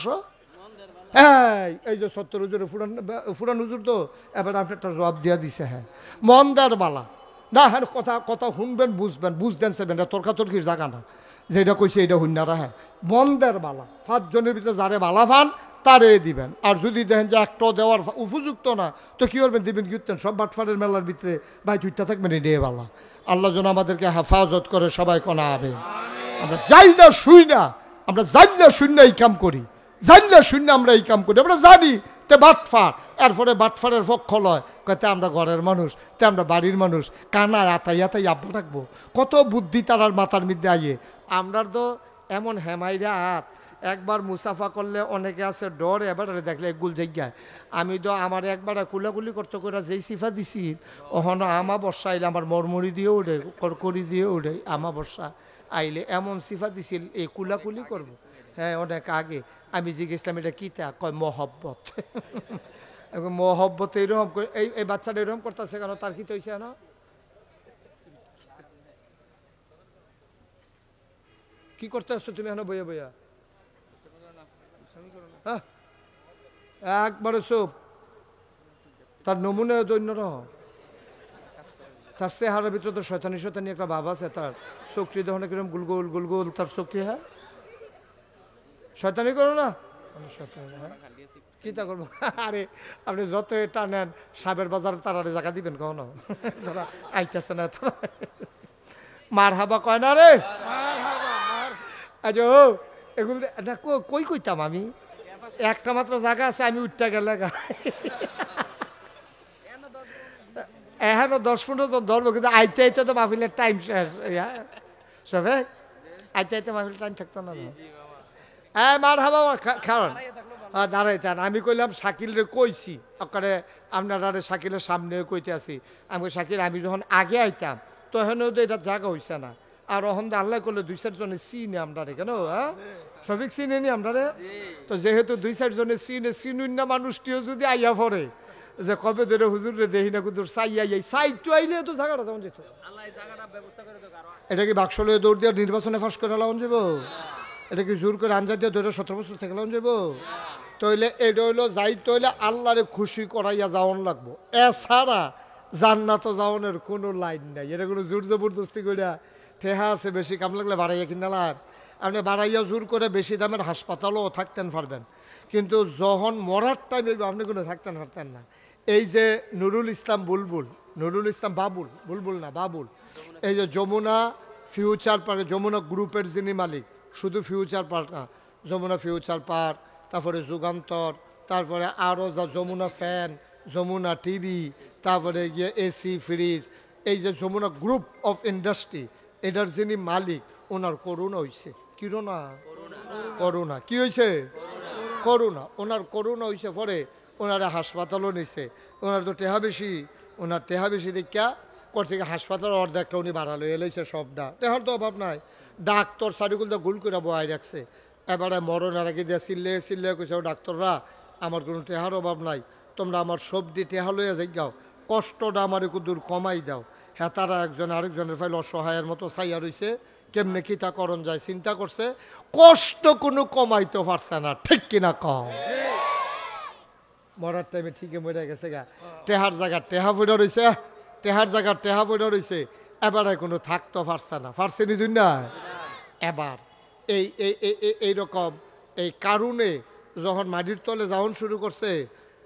হ্যাঁ, এই যে 70 হুজুরের ফুরান হুজুর তো এবার আপনি একটা জবাব দিয়া দিছে। হ্যাঁ, মন্দার বালা না, হ্যাঁ কথা কথা শুনবেন, বুঝবেন, বুঝতেন সেবেন, তর্কাতর্কির জায়গা না, যেটা কইছে এটা হুন্নারা। হ্যাঁ, মন্দের বালা 5 জনের ভিতরে যারে বালা পান তারে দিবেন। আর যদি দেখেন যে একটাও দেওয়ার উপযুক্ত না, তো কি করবেন? দিবেন কি? সব বাটফারের মেলার ভিতরে ভাই তুইটা থাকবেন, এই ডে বালা। আল্লাহ যেন আমাদেরকে হেফাজত করে, সবাই কোনা হবে। আমরা যাই না শুই না, আমরা জানি না শূন্য এই কাম করি, জানি না শূন্য আমরা এই কাম করি, আমরা জানি তে বাটফার, এরপরে বাটফারের পক্ষ লয় কতে আমরা ঘরের মানুষ, তে আমরা বাড়ির মানুষ, কানায় আতাই আতাই আব্বা থাকবো। কত বুদ্ধি তারার মাথার মধ্যে আইয়ে। আমরার তো এমন হেমাইরা হাত, একবার মুসাফা করলে অনেকে আছে ডর, এবার দেখলে এগুল জায়গায়। আমি তো আমার একবার কুলাকুলি করতে করে যেই সিফা দিছি, ওখানে আমা বর্ষা আইলে আমার মরমরি দিয়ে উঠে, করকরি দিয়ে উঠে আমা বর্ষা। আইলে এমন সিফা দিছিল এই কুলাকুলি করব। হ্যাঁ অনেক আগে আমি জিজ্ঞেসলাম এটা কী তা কয় মহব্বত। মহব্বত এইরকম করে এই বাচ্চাটা এরকম করতেছে কেন তার কি তো হয়েছে না কি করতে আসছো তুমি এখন বইয়া বইয়া হ্যাঁ একবারে চুপ তার নমুনা দৈন্য তার চেহারার ভিতরে তো শয়তানি শয়তানি একটা ভাব আছে তার চোখটি দেখুন কিরকম গুলগুল গুলগুল তার চোখটি হ্যাঁ শয়তানি করো না কি তা করবো আরে আপনি যত এটা নেন সাবের বাজার তারারে জায়গা দিবেন কখনো তারা আইতেছে না তারা মার হাবা কয় না রে আচ্ছা ও এগুলো না কই কইতাম আমি একটা মাত্র জায়গা আছে আমি উঠতে গেলে এখনো 10-15 জন ধরবো কিন্তু আইতে আইতে তো মাহফিলের টাইম শেষ সবে আইতে আইতে মাহফিলের টাইম থাকতো না হ্যাঁ মার হাবা কারণ দাঁড়াইতেন আমি কইলাম শাকিল রে কইছি ওখানে আপনারা শাকিলের সামনে কইতে আছি আমি শাকিল আমি যখন আগে আইতাম তখনও তো এটা জায়গা হইছে না আর অহন আল্লাহ করলে 2-4 জনে চিনি আমরা রে কেন হ্যাঁ সবিক চিনি নি আমরা রে তো যেহেতু 2-4 জনে চিনুন না মানুষটিও যদি আইয়া পড়ে যে কবে ধরে হুজুর রে দেখি না কুদুর সাইটু আইলে তো জায়গাটা তখন যেত এটা কি বাক্স লয়ে দৌড় দিয়ে নির্বাচনে ফাঁস করে লাউন যাব এটা কি জোর করে আনজা দিয়ে 17 বছর থেকে লাউন যাব তইলে এটা হইলো যাইতে হইলে আল্লাহরে খুশি করাইয়া যাওয়ান লাগবো এছাড়া জান্নাত যাওয়ানোর কোনো লাইন নাই এটা কোনো জোর জবরদস্তি করিয়া ঠেহা আছে বেশি কাম লাগলে বাড়াইয়া কিনালাম আপনি বাড়াইয়া জোর করে বেশি দামের হাসপাতালও থাকতেন পারবেন কিন্তু যখন মরার টাইমে আপনি কোনো থাকতেন পারতেন না এই যে নুরুল ইসলাম বুলবুল না বাবুল এই যে যমুনা ফিউচার পার্ক যমুনা গ্রুপের যিনি মালিক শুধু ফিউচার পার্ক না যমুনা ফিউচার পার্ক তারপরে যুগান্তর তারপরে আরও যা যমুনা ফ্যান যমুনা টিভি তারপরে গিয়ে এসি ফ্রিজ এই যে যমুনা গ্রুপ অফ ইন্ডাস্ট্রি এটার যিনি মালিক ওনার করোনা হয়েছে করোনা কি হয়েছে ওনার করোনা হয়েছে পরে ওনারা হাসপাতালও নিছে ওনার তো ওনার টেহা বেশি দেখা করছে হাসপাতাল অর্ধেকটা উনি বাড়ালো এলাইছে সবটা টেহার তো অভাব নাই ডাক্তার সারিগুলো তো গুল করে বয়াই রাখছে এবারে মরণের আগে দিয়ে চিল্লে কইছে ডাক্তাররা আমার কোনো টেহার অভাব নাই তোমরা আমার সবজি টেহা লইয়া যাই কষ্টটা আমার একটু দূর কমাই দাও হ্যাঁ তারা একজন আরেকজনের ফাইল অসহায়ের মতো চাইয়া রইছে কেমনে কি তা করণ যায় চিন্তা করছে কষ্ট কোনো কমাইতে পারছে না ঠিক কিনা কম মরার টাইমে ঠিকই মরে গেছে গা টেহার জায়গা টেহা পড়ে রয়েছে এবারে কোনো থাকতে পারছে না পারছে নি দুনিয়া এবার এইরকম এই কারণে যখন মাটির তলে যাওয়ান শুরু করছে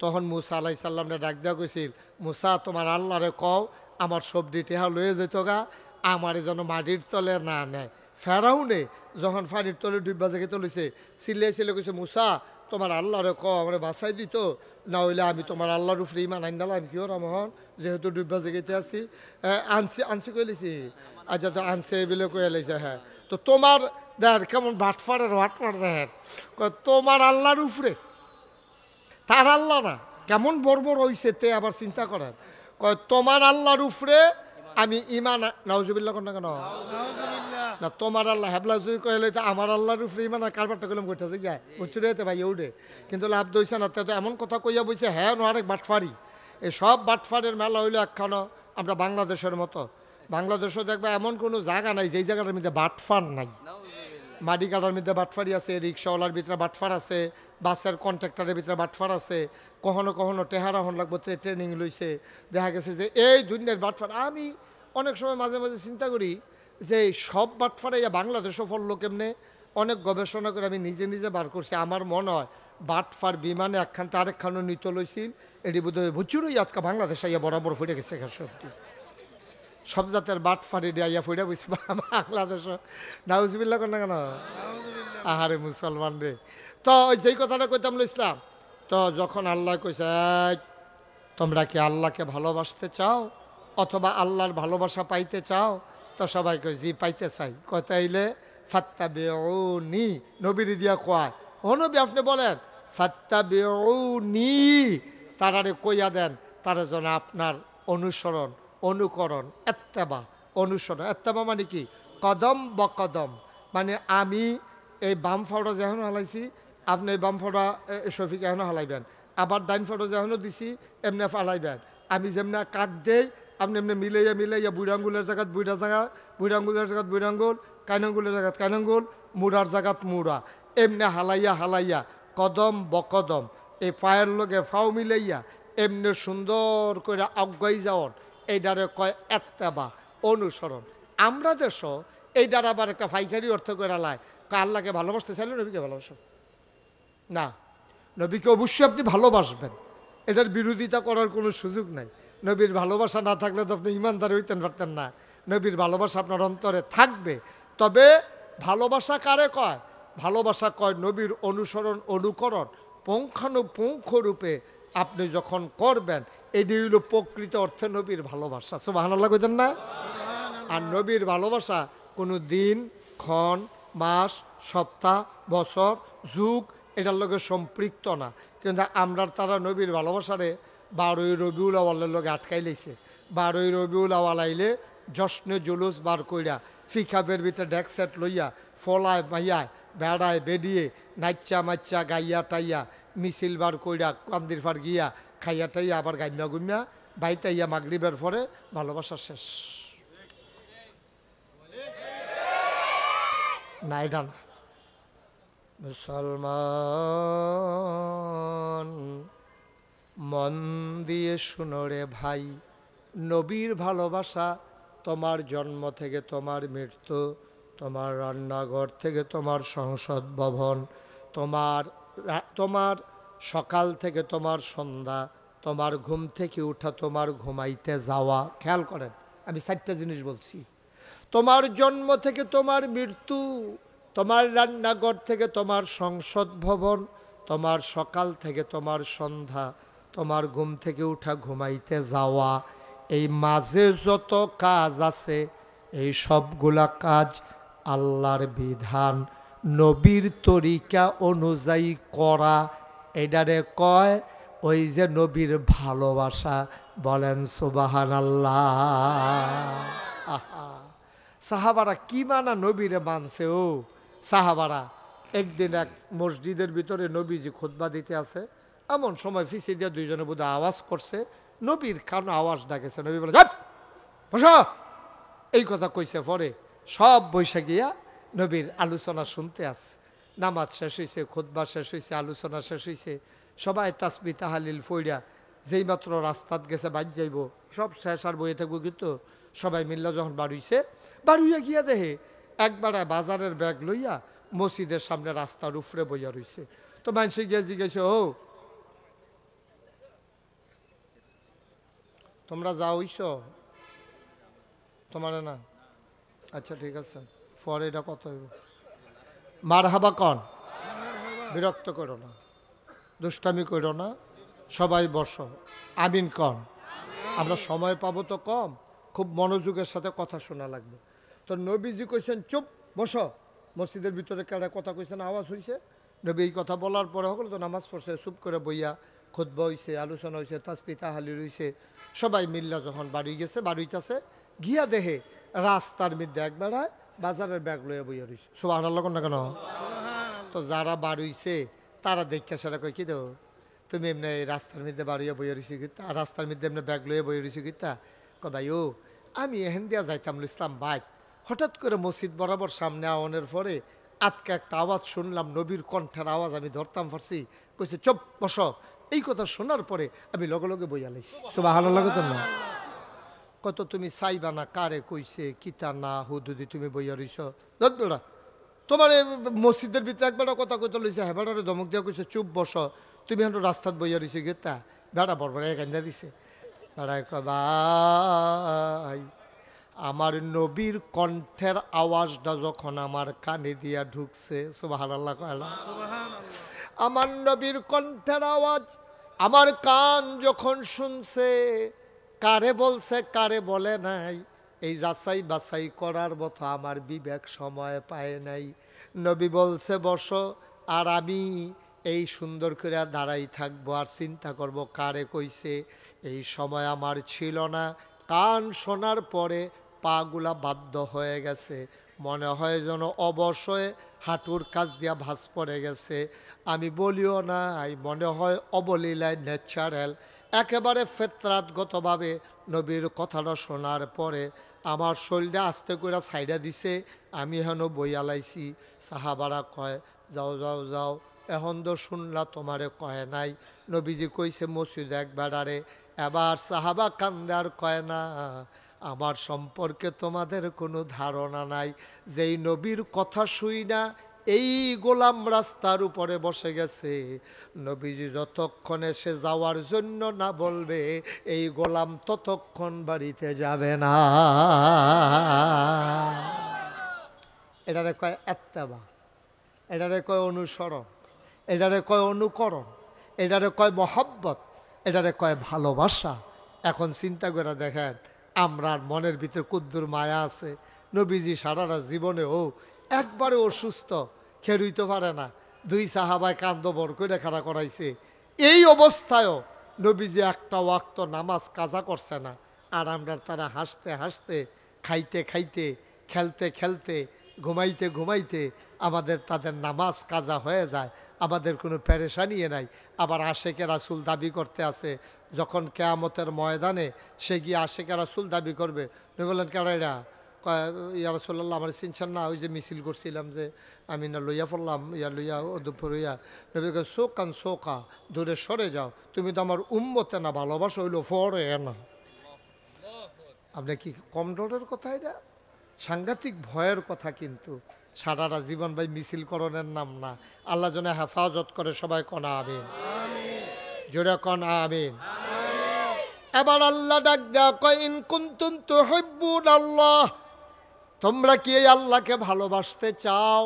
তখন মুসা আলাইহিস সালামকে ডাক দেওয়া কইছিল মুসা তোমার আল্লাহরে কও আমার সবজি টেহা লয়ে যেত গা আমারে যেন মাটির তলে না নেয় ফেরাউনে যখন পানির তলে ডুববা জেগে তুলেছে চিল্লে কইছে মুসা তোমার আল্লাহরে কও আমার বাঁচাই দিত না হইলে আমি তোমার আল্লাহর উপরে ইমান আইন দিলাম কি ওরা মোহন যেহেতু ডুববা জেগেতে আছি আনছি কইলেছি আচ্ছা তো আনছে বলে কয়ে লাইছে হ্যাঁ তো তোমার দেখ কেমন ভাটফার দেখেন তোমার আল্লাহর উপরে তার আল্লাহ না কেমন বর্বর হইছে তে আবার চিন্তা করেন তোমার আল্লাহর উপরে আমি ইমান নাউজুবিল্লাহ কর না কেন না তোমার আল্লাহ হেবলা যদি কইলে আমার আল্লাহর উপরে ইমান আর কারবারটা কলম করতেছে গিয়া বুঝছি রে ভাই উঠে কিন্তু লাভ দইছে না তো এমন কথা কইয়া বইছে হ্যাঁ আরেক বাটফারি এই সব বাটফারের মেলা হইলো একখানো আমরা বাংলাদেশের মতো বাংলাদেশও দেখবে এমন কোনো জায়গা নাই যেই জায়গাটার মধ্যে বাটফার নাই মাটি কাটার মধ্যে বাটফারি আছে রিক্সাওয়ালার ভিতরে বাটফার আছে বাসের কন্ট্রাক্টরের ভিতরে বাটফার আছে কখনো টেহারা হন লাগবো ট্রেনিং লইছে দেখা গেছে যে এই দুনিয়ার বাটফার আমি অনেক সময় মাঝে মাঝে চিন্তা করি যে সব বাটফারে বাংলাদেশও ফললো কেমনে অনেক গবেষণা করে আমি নিজে বার করছি আমার মনে হয় বাটফার বিমানে একখান আরেকখানও নিত লইছিল এটি বোধ হয় বুঝুরই আজকে বাংলাদেশ আইয়া বরাবর ফুটে গেছে সত্যি সব জাতের বাটফারি আইয়া ফুটে বুঝছি বাংলাদেশও নাউজুবিল্লাহ কর না কেন আহারে মুসলমান রে তো যেই কথাটা কইতাম ইসলাম তো যখন আল্লাহ কইছে তোমরা কি আল্লাহকে ভালোবাসতে চাও অথবা আল্লাহর ভালোবাসা পাইতে চাও তো সবাই কই জি পাইতে চাই কতাইলে ফাত্তাবিউনি নবীর দিয়া কয় ও নবী আপনি বলেন ফাত্তাবিউনি তারারে কইয়া দেন তারা যেন আপনার অনুকরণ অনুসরণ এত্তেবা মানে কি কদম বকদম, মানে আমি এই বাম ফাওড়া যেন হালাইছি, আপনি এই বাম ফাওড়া শফিক এখন হালাইবেন, আবার ডাইন ফাওড়া যেন দিছি এমনি ফালাইবেন। আমি যেমনি কাক দেই আপনি এমনি মিলাইয়া মিলাইয়া বুড়াঙ্গুলের জায়গাত বুড়া জায়গা, বুড়াঙ্গুলের জায়গাত বুড়াঙ্গুল, কাইনাঙ্গুলের জায়গাত কাইনাঙ্গুল, মুড়ার জায়গাত মুড়া, এমনি হালাইয়া হালাইয়া কদম বকদম এই পায়ের লগে ফাও মিলাইয়া এমনি সুন্দর করে আগাই যাওয়ার, এইটারে কয় এত্তেবা, অনুসরণ। আমরা দেশ এইটার আবার একটা ফাইকারি অর্থ করে লাই, আল্লাহকে ভালোবাসতে চাইলে নবীকে ভালোবাসো না, নবীকে অবশ্যই আপনি ভালোবাসবেন, এটার বিরোধিতা করার কোনো সুযোগ নাই। নবীর ভালোবাসা না থাকলে তো আপনি ইমানদার হইতেন পারতেন না। নবীর ভালোবাসা আপনার অন্তরে থাকবে। তবে ভালোবাসা কারে কয়? ভালোবাসা কয় নবীর অনুসরণ অনুকরণ পুঙ্খানুপুঙ্খ রূপে আপনি যখন করবেন, এটি হইল প্রকৃত অর্থে নবীর ভালোবাসা। সুবহানাল্লাহ কইতেন না? আর নবীর ভালোবাসা কোনো দিন, ক্ষণ, মাস, সপ্তাহ, বছর, যুগ এটার লগে সম্পৃক্ত না। কিন্তু আমরা তারা নবীর ভালোবাসারে 12ই রবিউল আওয়ালের লগে আটকাই লাইছে। 12ই রবিউল আওয়াল আইলে জশ্নে জুলুস বার কইরা ফিকাবের ভিতরে ডেক সেট লইয়া ফলায় মাইয়ায় বেড়ায় বেডিয়ে নাচ্চা মাচ্চা গাইয়া টাইয়া মিছিল বার কইরা কান্দির ফার গিয়া খাইয়া টাইয়া আবার গাইমা গুমিয়া বাইতাইয়া মাগরিবের পরে ভালোবাসা শেষ। না এটা না। মুসলমান মন দিয়ে শুনো রে ভাই, নবীর ভালোবাসা তোমার জন্ম থেকে তোমার মৃত্যু, তোমার রান্নাঘর থেকে তোমার সংসদ ভবন, তোমার সকাল থেকে তোমার সন্ধ্যা, তোমার ঘুম থেকে উঠা তোমার ঘুমাইতে যাওয়া। খেয়াল করেন, আমি 4টা জিনিস বলছি। তোমার জন্ম থেকে তোমার মৃত্যু, তোমার রান্নাঘর থেকে তোমার সংসদ ভবন, তোমার সকাল থেকে তোমার সন্ধ্যা, তোমার ঘুম থেকে উঠা ঘুমাইতে যাওয়া, এই মাঝে যত কাজ আছে এই সবগুলা কাজ আল্লাহর বিধান নবীর তরিকা অনুযায়ী করা, এটারে কয় ওই যে নবীর ভালোবাসা। বলেন সুবহানাল্লাহ। সাহাবারা কি মানা নবীরে মানছে। ও সাহাবারা একদিন এক মসজিদের ভিতরে নবীজি খুতবা দিতে আছে, এমন সময় ফিসে দিয়ে দুইজনে বোধহয় আওয়াজ করছে, নবীর কারণ আওয়াজ ডাকেছে। নবী বলে বসো, এই কথা কইছে। পরে সব বৈশা গিয়া নবীর আলোচনা শুনতে আছে। নামাজ শেষ হয়েছে, খুতবা শেষ হয়েছে, আলোচনা শেষ হয়েছে, সবাই তাসবিহ তাহালিল ফইরা যেই মাত্র রাস্তাত গেছে বাজ যাইব, সব শেষ আর বইয়ে থাকবো। কিন্তু সবাই মিল্লা যখন বাড়ুইছে, বাড়ুইয়া গিয়া দেহে একবার বাজারের ব্যাগ লইয়া মসজিদের সামনে রাস্তার উপরে বইয়া রইছে। তো মানুষে গিয়া জিজ্ঞেস, ও তোমরা যা হইছ তোমার না? আচ্ছা ঠিক আছে, পরে এটা কত হইব? মার হাবা কন, বিরক্ত করো না, দুষ্টামি করো না, সবাই বসো, আমিন কন। আমরা সময় পাবো তো কম, খুব মনোযোগের সাথে কথা শোনা লাগবে। তো নবীজি কইছেন চুপ বসো। মসজিদের ভিতরে কেডা কথা কইছেন, আওয়াজ হইছে। নবী এই কথা বলার পরে হলো তো নামাজ পড়ছে, চুপ করে বইয়া খুতবা হইছে, আলোচনা হইছে, তাসবিহ তাহলিল হইছে। সবাই মিল্লা যখন বাড়ি গেছে, বাড়িতেছে গিয়া দেহে রাস্তার মধ্যে এক বেড়ায় বাজারের ব্যাগ লইয়া বইয়া রইছে। সুবহানাল্লাহ না কেন? তো যারা বাড়িছে তারা দেখে সেটা কই, কি দেও তুমি এমনি রাস্তার মধ্যে বাড়িয়া বইয়া রইছি কিতা, রাস্তার মধ্যে এমনি ব্যাগ লইয়া বইয়া রইছি কিতা? ভাই ও আমি এহেন দিয়া যাইতাম ইসলাম বাইক, হঠাৎ করে মসজিদ বরাবর সামনে আওয়ানের পরে আজকে একটা আওয়াজ শুনলাম, নবীর কণ্ঠের আওয়াজ আমি ধরতাম পারছি। কইছে চুপ বসো। এই কথা শোনার পরে আমি লগে লগে বইয়া লাইছি। সুবহানাল্লাহ না? কত তুমি চাইবা না কারে কইছে কিতা না হুদুদি তুমি বইয়া রইছ। দোড়া তোমার মসজিদের ভিতরে একবার কথা কইতে লইছে, হ্যাঁ বেড়ারে ধমক দিয়া কইছে চুপ বসো, তুমি এখন রাস্তাত বইয়া রইছে গেতা। বেড়া বড় কান্দা দিছে। বেড়ায় ভাই আমার নবীর কণ্ঠের আওয়াজটা যখন আমার কানে দিয়া ঢুকছে, সুবহানাল্লাহ কয়লা, আমার নবীর কণ্ঠের আওয়াজ আমার কান যখন শুনছে, কারে বলছে কারে বলে নাই এই যাচাই বাছাই করার মতো আমার বিবেক সময় পায় নাই। নবী বলছে বসো, আর আমি এই সুন্দর করে দাঁড়াই থাকবো আর চিন্তা করব কারে কইছে। এই সময় আমার ছিল না। কান শোনার পরে পাগুলা বাধ্য হয়ে গেছে, মনে হয় যেন অবশ্যই হাঁটুর কাছ দিয়া ভাঁজ পড়ে গেছে। আমি বলিও নাই, মনে হয় অবলীলায় ন্যাচারাল একেবারে ফেতরাতগতভাবে নবীর কথাটা শোনার পরে আমার শরীরটা আস্তে করে ছাইড়া দিছে। আমি হেন বইয়ালাইছি। সাহাবারা কয়, যাও যাও যাও, এখন তো শুনলা তোমারে কয় নাই, নবীজি কইছে মসজিদ একবারে। এবার সাহাবা কান্দার কয় না, আমার সম্পর্কে তোমাদের কোনো ধারণা নাই। যেই নবীর কথা শুই না এই গোলাম রাস্তার উপরে বসে গেছে, নবীজি যতক্ষণে সে যাওয়ার জন্য না বলবে এই গোলাম ততক্ষণ বাড়িতে যাবে না। এটারে কয় এত্তেবা, এটারে কয় অনুসরণ, এটারে কয় অনুকরণ, এটারে কয় মহব্বত, এটারে কয় ভালোবাসা। এখন চিন্তা করে দেখেন আমরার মনের ভিতরে কুদ্দুর মায়া আছে। নবীজি সারাটা জীবনেও একবারে অসুস্থ, খেরুইতে পারে না, 2 সাহাবায় কান্দ বর করে খাড়া করাইছে। এই অবস্থায়ও নবীজি একটা ওয়াক্ত নামাজ কাজা করছে না। আর আমরা তারা হাসতে হাসতে, খাইতে খাইতে, খেলতে খেলতে, ঘুমাইতে ঘুমাইতে আমাদের তাদের নামাজ কাজা হয়ে যায়, আমাদের কোনো পেরেশানিয়ে নাই। আবার আশেকে রাসূল দাবি করতে আছে, যখন কেয়ামতের ময়দানে সে গিয়ে আশেকে রাসূল দাবি করবে, নবী বললেন কেন এরা, ইয়া রাসূলুল্লাহ আমার চিনছেন না, ওই যে মিছিল করছিলাম যে আমি না লইয়া পড়লাম, ইয়া লইয়া দুপুর ইয়া। নবীকে শোকান শোকা, দূরে সরে যাও, তুমি তো আমার উম্মতে না, ভালোবাসা হইলো ফরে না। আপনি কি কম ডরের কথা? এটা সাংঘাতিক ভয়ের কথা। কিন্তু সারাটা জীবন ভাই মিছিল করণের নাম না। আল্লাহ যেন হেফাজত করে। সবাই কনা আমিন, জোরে কন আমিন। এবার আল্লাহ ডাক দেয়া কয়, ইন কুনতুম তুহিব্বুনাল্লাহ, তোমরা কি এই আল্লাহকে ভালোবাসতে চাও?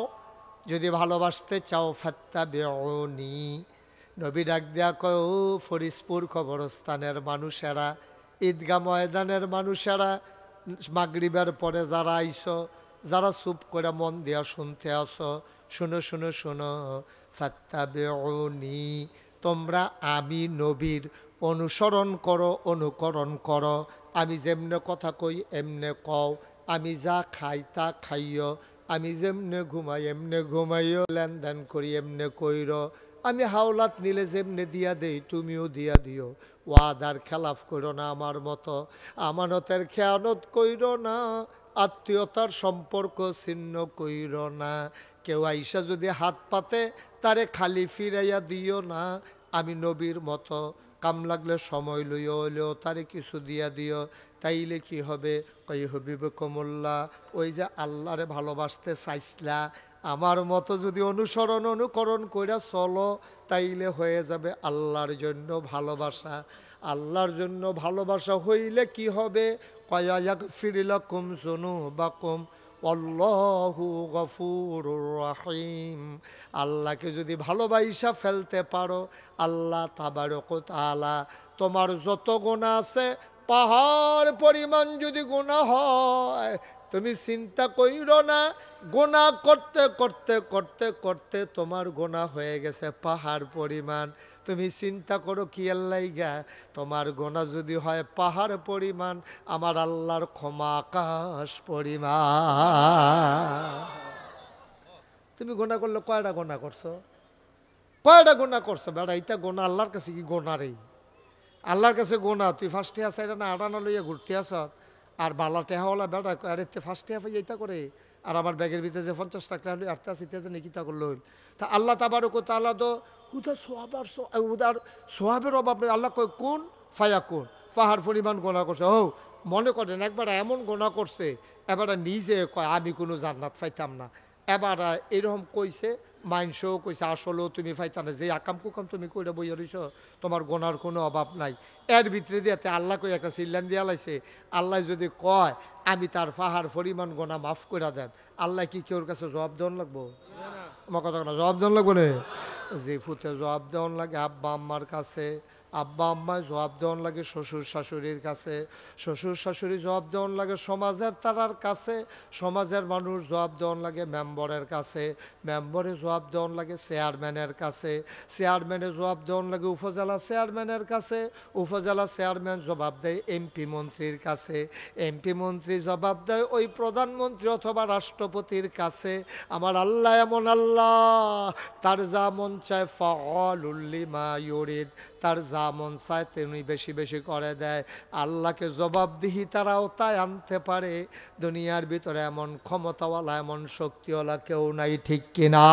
যদি ভালোবাসতে চাও ফাত্তাবিউনি। নবী ডাক দেয়া কয়, ও ফরিদপুর কবরস্থানের মানুষেরা, ঈদগাহ ময়দানের মানুষেরা, মাগরিবের পরে যারা আইছো, যারা চুপ করে মন দিয়া শুনতে আসো, শুনো শুনো শুনো, ফাত্তাবিউনি, তোমরা আমি নবীর অনুসরণ করো, অনুকরণ করো। আমি যেমনে কথা কই এমনে কও, আমি যা খাই তা খাইও, আমি যেমনে ঘুমাই এমনে ঘুমাইও, লেনদেন করি এমনে কইর, আমি হাওলাত নিলে যেমনে দিয়া দেই তুমিও দিয়া দিও। ওয়াদার খেলাফ করো না আমার মতো, আমানতের খেয়ানত কইর না, আত্মীয়তার সম্পর্ক ছিন্ন কইর না। কেউ আইসা যদি হাত পাতে তারে খালি ফিরাইয়া দিও না। আমি নবীর মতো, কাম লাগলে সময় লইও হইলেও তারে কিছু দিয়া দিও। তাইলে কি হবে? কই হবিবকুমুল্লাহ, ওই যে আল্লাহরে ভালোবাসতে চাইছিলা, আমার মতো যদি অনুসরণ অনুকরণ কইরা চলো, তাইলে হয়ে যাবে আল্লাহর জন্য ভালোবাসা। আল্লাহর জন্য ভালোবাসা হইলে কি হবে? কয়া ইয়াগফির লাকুম যুনুবাকুম আল্লাহু গফুরুর রহিম। আল্লাহকে যদি ভালোবাসা ফেলতে পারো, আল্লাহ তাবারক ওয়া তাআলা তোমার যত গুনাহ আছে পাহাড় পরিমাণ যদি গুনাহ হয়, তুমি চিন্তা কইরো না, গুনাহ করতে করতে করতে করতে তোমার গুনাহ হয়ে গেছে পাহাড় পরিমাণ। তুমি চিন্তা করো কি আল্লাইগা, তোমার গুনাহ যদি হয় পাহাড় পরিমাণ, আমার আল্লাহর ক্ষমা আকাশ পরিমাণ। তুমি গুনাহ করলে কয়টা গুনাহ করছো? কয়টা গুনাহ করছো বেড়া? এইটা গুনাহ আল্লাহর কাছে কি গুনাহ রে? আল্লাহর কাছে গুনাহ। তুই ফার্স্ট টেহা চাইরা না আটানা লইয়া ঘুরতে আস, আর বালা টেহাওয়ালা বেড়া আরে ফার্স্ট টেহা পাই এইটা করে, আর আমার ব্যাগের ভিতরে যে 50 টাকা হলে আটটা আসিতে আছে নাকি তা করলো। তা আল্লাহ তাবারক ওয়া তাআলা তো উদার সোয়াবার উদার সোয়াবের অভাব নেই। আল্লাহ কয় কোন ফায়া কোন, পাহাড় পরিমাণ গোনা করছে। ও মনে করেন একবার এমন গোনা করছে, এবার নিজে কয় আমি কোনো জান্নাত পাইতাম না। এবার এরকম কইছে, মাইনসও কইছে আসলেও তুমি পাইতা না, যে আকাম কুকাম তুমি কইরা বইয়া রইছ, তোমার গোনার কোনো অভাব নাই। এর ভিতরে দিয়ে আল্লাহ কই একটা চিল্লান দিয়া লাইছে, আল্লাহ যদি কয় আমি তার পাহাড় পরিমাণ গোনা মাফ করে দেন, আল্লাহ কি কেউর কাছে জবাব দেওয়ান লাগবো? আমার কথা না, জবাব দেওয়ান লাগবো না। যে ফুতে জবাব দেওয়ান লাগে আব্বা আম্মার কাছে, আব্বা আম্মায় জবাব দেওয়ান লাগে শ্বশুর শাশুড়ির কাছে, শ্বশুর শাশুড়ি জবাব দেওয়ান লাগে সমাজের তারার কাছে, সমাজের মানুষ জবাব দেওয়ান লাগে মেম্বরের কাছে, মেম্বরে জবাব দেওয়ান লাগে চেয়ারম্যানের কাছে, চেয়ারম্যানে জবাব দেওয়ান লাগে উপজেলা চেয়ারম্যানের কাছে, উপজেলা চেয়ারম্যান জবাব দেয় এমপি মন্ত্রীর কাছে, এমপি মন্ত্রী জবাব দেয় ওই প্রধানমন্ত্রী অথবা রাষ্ট্রপতির কাছে। আমার আল্লাহ এমন আল্লাহ, তার যা মন চায় ফাআলুল লিমা ইউরিদ, তার যা মন চায় তিনি বেশি বেশি করে দেয়। আল্লাহকে জবাবদিহি তারাও তাই আনতে পারে। দুনিয়ার ভিতরে এমন ক্ষমতাওয়ালা এমন শক্তিওয়ালা কেউ নাই, ঠিক কিনা?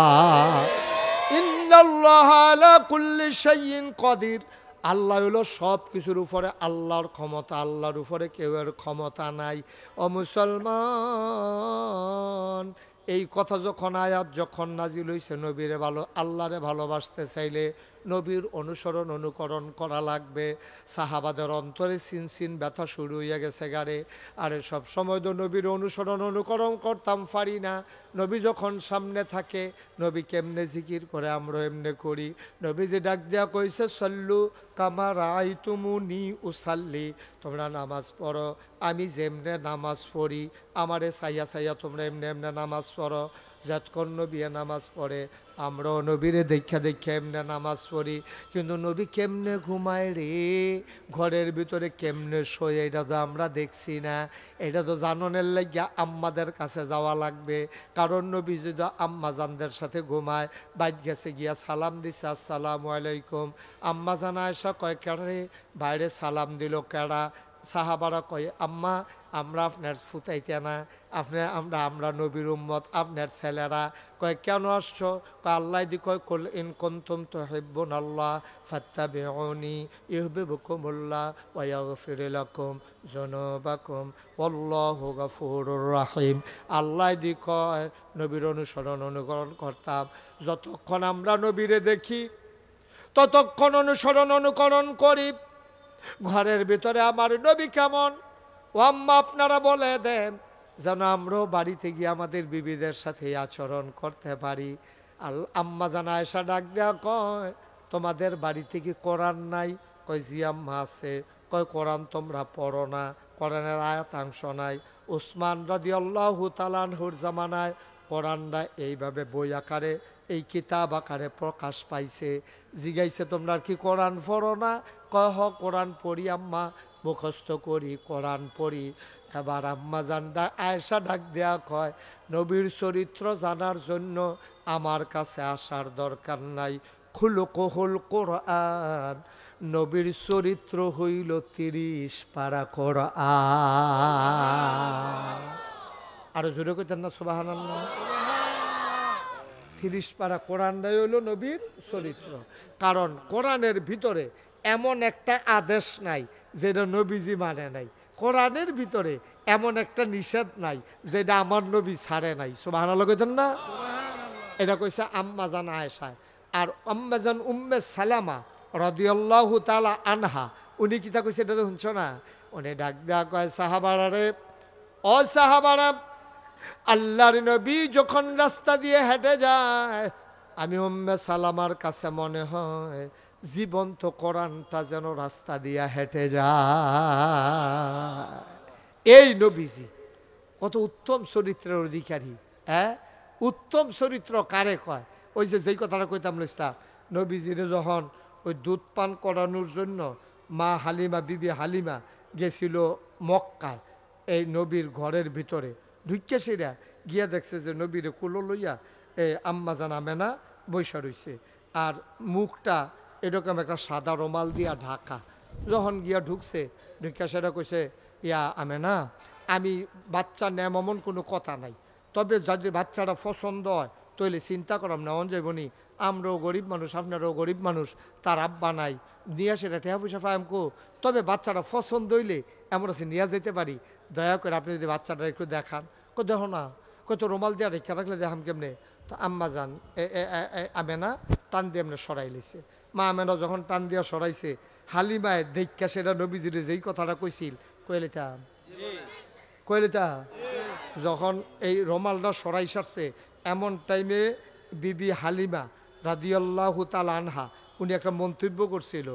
ইন্নাল্লাহা আলা কুল্লি শাইইন কাদির, আল্লাহ হলো সব কিছুর উপরে, আল্লাহর ক্ষমতা, আল্লাহর উপরে কেউ এর ক্ষমতা নাই। ও মুসলমান, এই কথা যখন আয়াত যখন নাজিল হইছে, নবীরে ভালো আল্লাহরে ভালোবাসতে চাইলে নবীর অনুসরণ অনুকরণ করা লাগবে। সাহাবাদের অন্তরে সিনসিন ব্যথা শুরু হয়ে গেছে গারে, আরে সব সময় তো নবীর অনুসরণ অনুকরণ করতাম পারি না। নবী যখন সামনে থাকে, নবী কেমনে জিকির করে আমরা এমনে করি। নবী যে ডাক দেয়া কইছে সল্লু কামা রাআইতুমুনি উসাল্লি, তোমরা নামাজ পড়ো আমি যেমনে নামাজ পড়ি, আমারে চাইয়া চাইয়া তোমরা এমনি এমনি নামাজ পড়ো। যতক্ষণ নবী নামাজ পড়ে আমরাও নবীরে দেখা দেখা এমনি নামাজ পড়ি। কিন্তু নবী কেমনে ঘুমায় রে, ঘরের ভিতরে কেমনে শোয়, এটা তো আমরা দেখছি না। এটা তো জাননের লাগিয়া আম্মাদের কাছে যাওয়া লাগবে। কারণ নবী যদি আম্মা জানদের সাথে ঘুমায়, বাইর গেছে গিয়া সালাম দিছে আসসালামু আলাইকুম, আম্মা জানা আয়সা কয় কেড়ে বাইরে সালাম দিল কেড়া? সাহাবারা কয় আম্মা আমরা আপনার ফুতাইতে না, আমরা নবীর উম্মত, আপনার ছেলেরা। কয় কেন আসছো? কয় আল্লাহ দি কয় কুল ইন কুনতুম তুহিব্বুনাল্লাহ ফাত্তাবিউনি ইউহিব্বুকুমুল্লাহ ওয়া ইয়াগফির লাকুম যুনুবাকুম ওয়াল্লাহু গফুরুর রহিম। আল্লাহ দি কয় নবীর অনুসরণ অনুকরণ করতাম। যতক্ষণ আমরা নবীরে দেখি ততক্ষণ অনুসরণ অনুকরণ করি। ঘরের ভিতরে আমার নবী কেমন, ও আম্মা আপনারা বলে দেন, যেন আমরাও বাড়িতে গিয়ে আমাদের বিবিদের সাথে আচরণ করতে পারি। আম্মা জানা আয়েশা ডাক দেয়া কয় তোমাদের বাড়িতে কি কোরআন নাই? কয় জি আম্মা আছে। কয় কোরআন তোমরা পড়ো না, কোরআনের আয়াতাংশ নাই। উসমান রাদিয়াল্লাহু তাআলা আনহুর জামানায় কোরআনটা এইভাবে বই আকারে, এই কিতাব আকারে প্রকাশ পাইছে। জিগাইছে তোমরা কি কোরআন পড়ো না? কয় হ কোরআন পড়ি আম্মা, মুখস্থ করি, কোরআন পড়ি। এবার আম্মা জানডা আয়েশা ডাক দেয়া কয় নবীর চরিত্র জানার জন্য আমার কাছে আসার দরকার নাই। খুলুকুহুল কোরআন, নবীর চরিত্র হইল 30 পারা কোরআন। আরো জোরে কইতেন না সুবহানাল্লাহ? 30 পারা কোরআনটাই হইল নবীর চরিত্র। কারণ কোরআনের ভিতরে এমন একটা আদেশ নাই যেটা নবীজি মানে নাই, কোরআনের ভিতরে এমন একটা নিষেধ নাই যেটা আমার নবী ছাড়ে নাই। সুবহানাল্লাহ কইতেন না? এটা কইছে আম্মা জান আয়েশা। আর আম্মা জান উম্মে সালামা রাদিয়াল্লাহু তাআলা আনহা, উনি কিতা কইছে এটা তো শুনছো না? উনি ডাক দেয়া কয় সাহাবারা রে, ও সাহাবারা, আল্লাহর নবী যখন রাস্তা দিয়ে হেঁটে যায় আমি উম্মে সালামার কাছে মনে হয় জীবন্ত কোরআনটা যেন রাস্তা দিয়া হেঁটে যায়। এই নবীজি কত উত্তম চরিত্রের অধিকারী। হ্যাঁ, উত্তম চরিত্র কারে কয়? ওই যেই কথাটা কইতাম লইস্তা, নবীজিরে যখন ওই দুধ পান করানোর জন্য মা হালিমা, বিবি হালিমা গেছিল মক্কায়, এই নবীর ঘরের ভিতরে ঢুকিয়েছিরা গিয়া দেখছে যে নবীরে কুলো লইয়া আম্মা জান আমেনা বৈশা রইছে, আর মুখটা এরকম একটা সাদা রুমাল দিয়া ঢাকা। যখন গিয়া ঢুকছে, ঢুকিয়া সেটা কইছে ইয়া আমেনা, আমি বাচ্চা নেম এমন কোনো কথা নাই, তবে যদি বাচ্চাটা পছন্দ হয় তাহলে চিন্তা করাম না, অন যাইবনি, আমরাও গরিব মানুষ আপনারাও গরিব মানুষ, তার আব্বা নাই, নিয়ে সেটা টেহা পয়সা পাইমকো, তবে বাচ্চাটা পছন্দ হইলে আমরা নিয়ে যেতে পারি, দয়া করে আপনি যদি বাচ্চাটা একটু দেখান। দেখো না, কত রুমাল দিয়া রেখা রাখলে দেখাম কেমনে? তো আম্মা যান আমেনা টান দিয়ে এমনি সরাই লিছে। মা আমেনা যখন টান দিয়া সরাইছে, হালিমায় দেখা সেটা নবীজিরে যেই কথাটা কইছিল কইলিতা যখন এই রুমালটা সরাই সারছে, এমন টাইমে বিবি হালিমা রাদিয়াল্লাহু তাআলা আনহা উনি একটা মন্তব্য করছিল,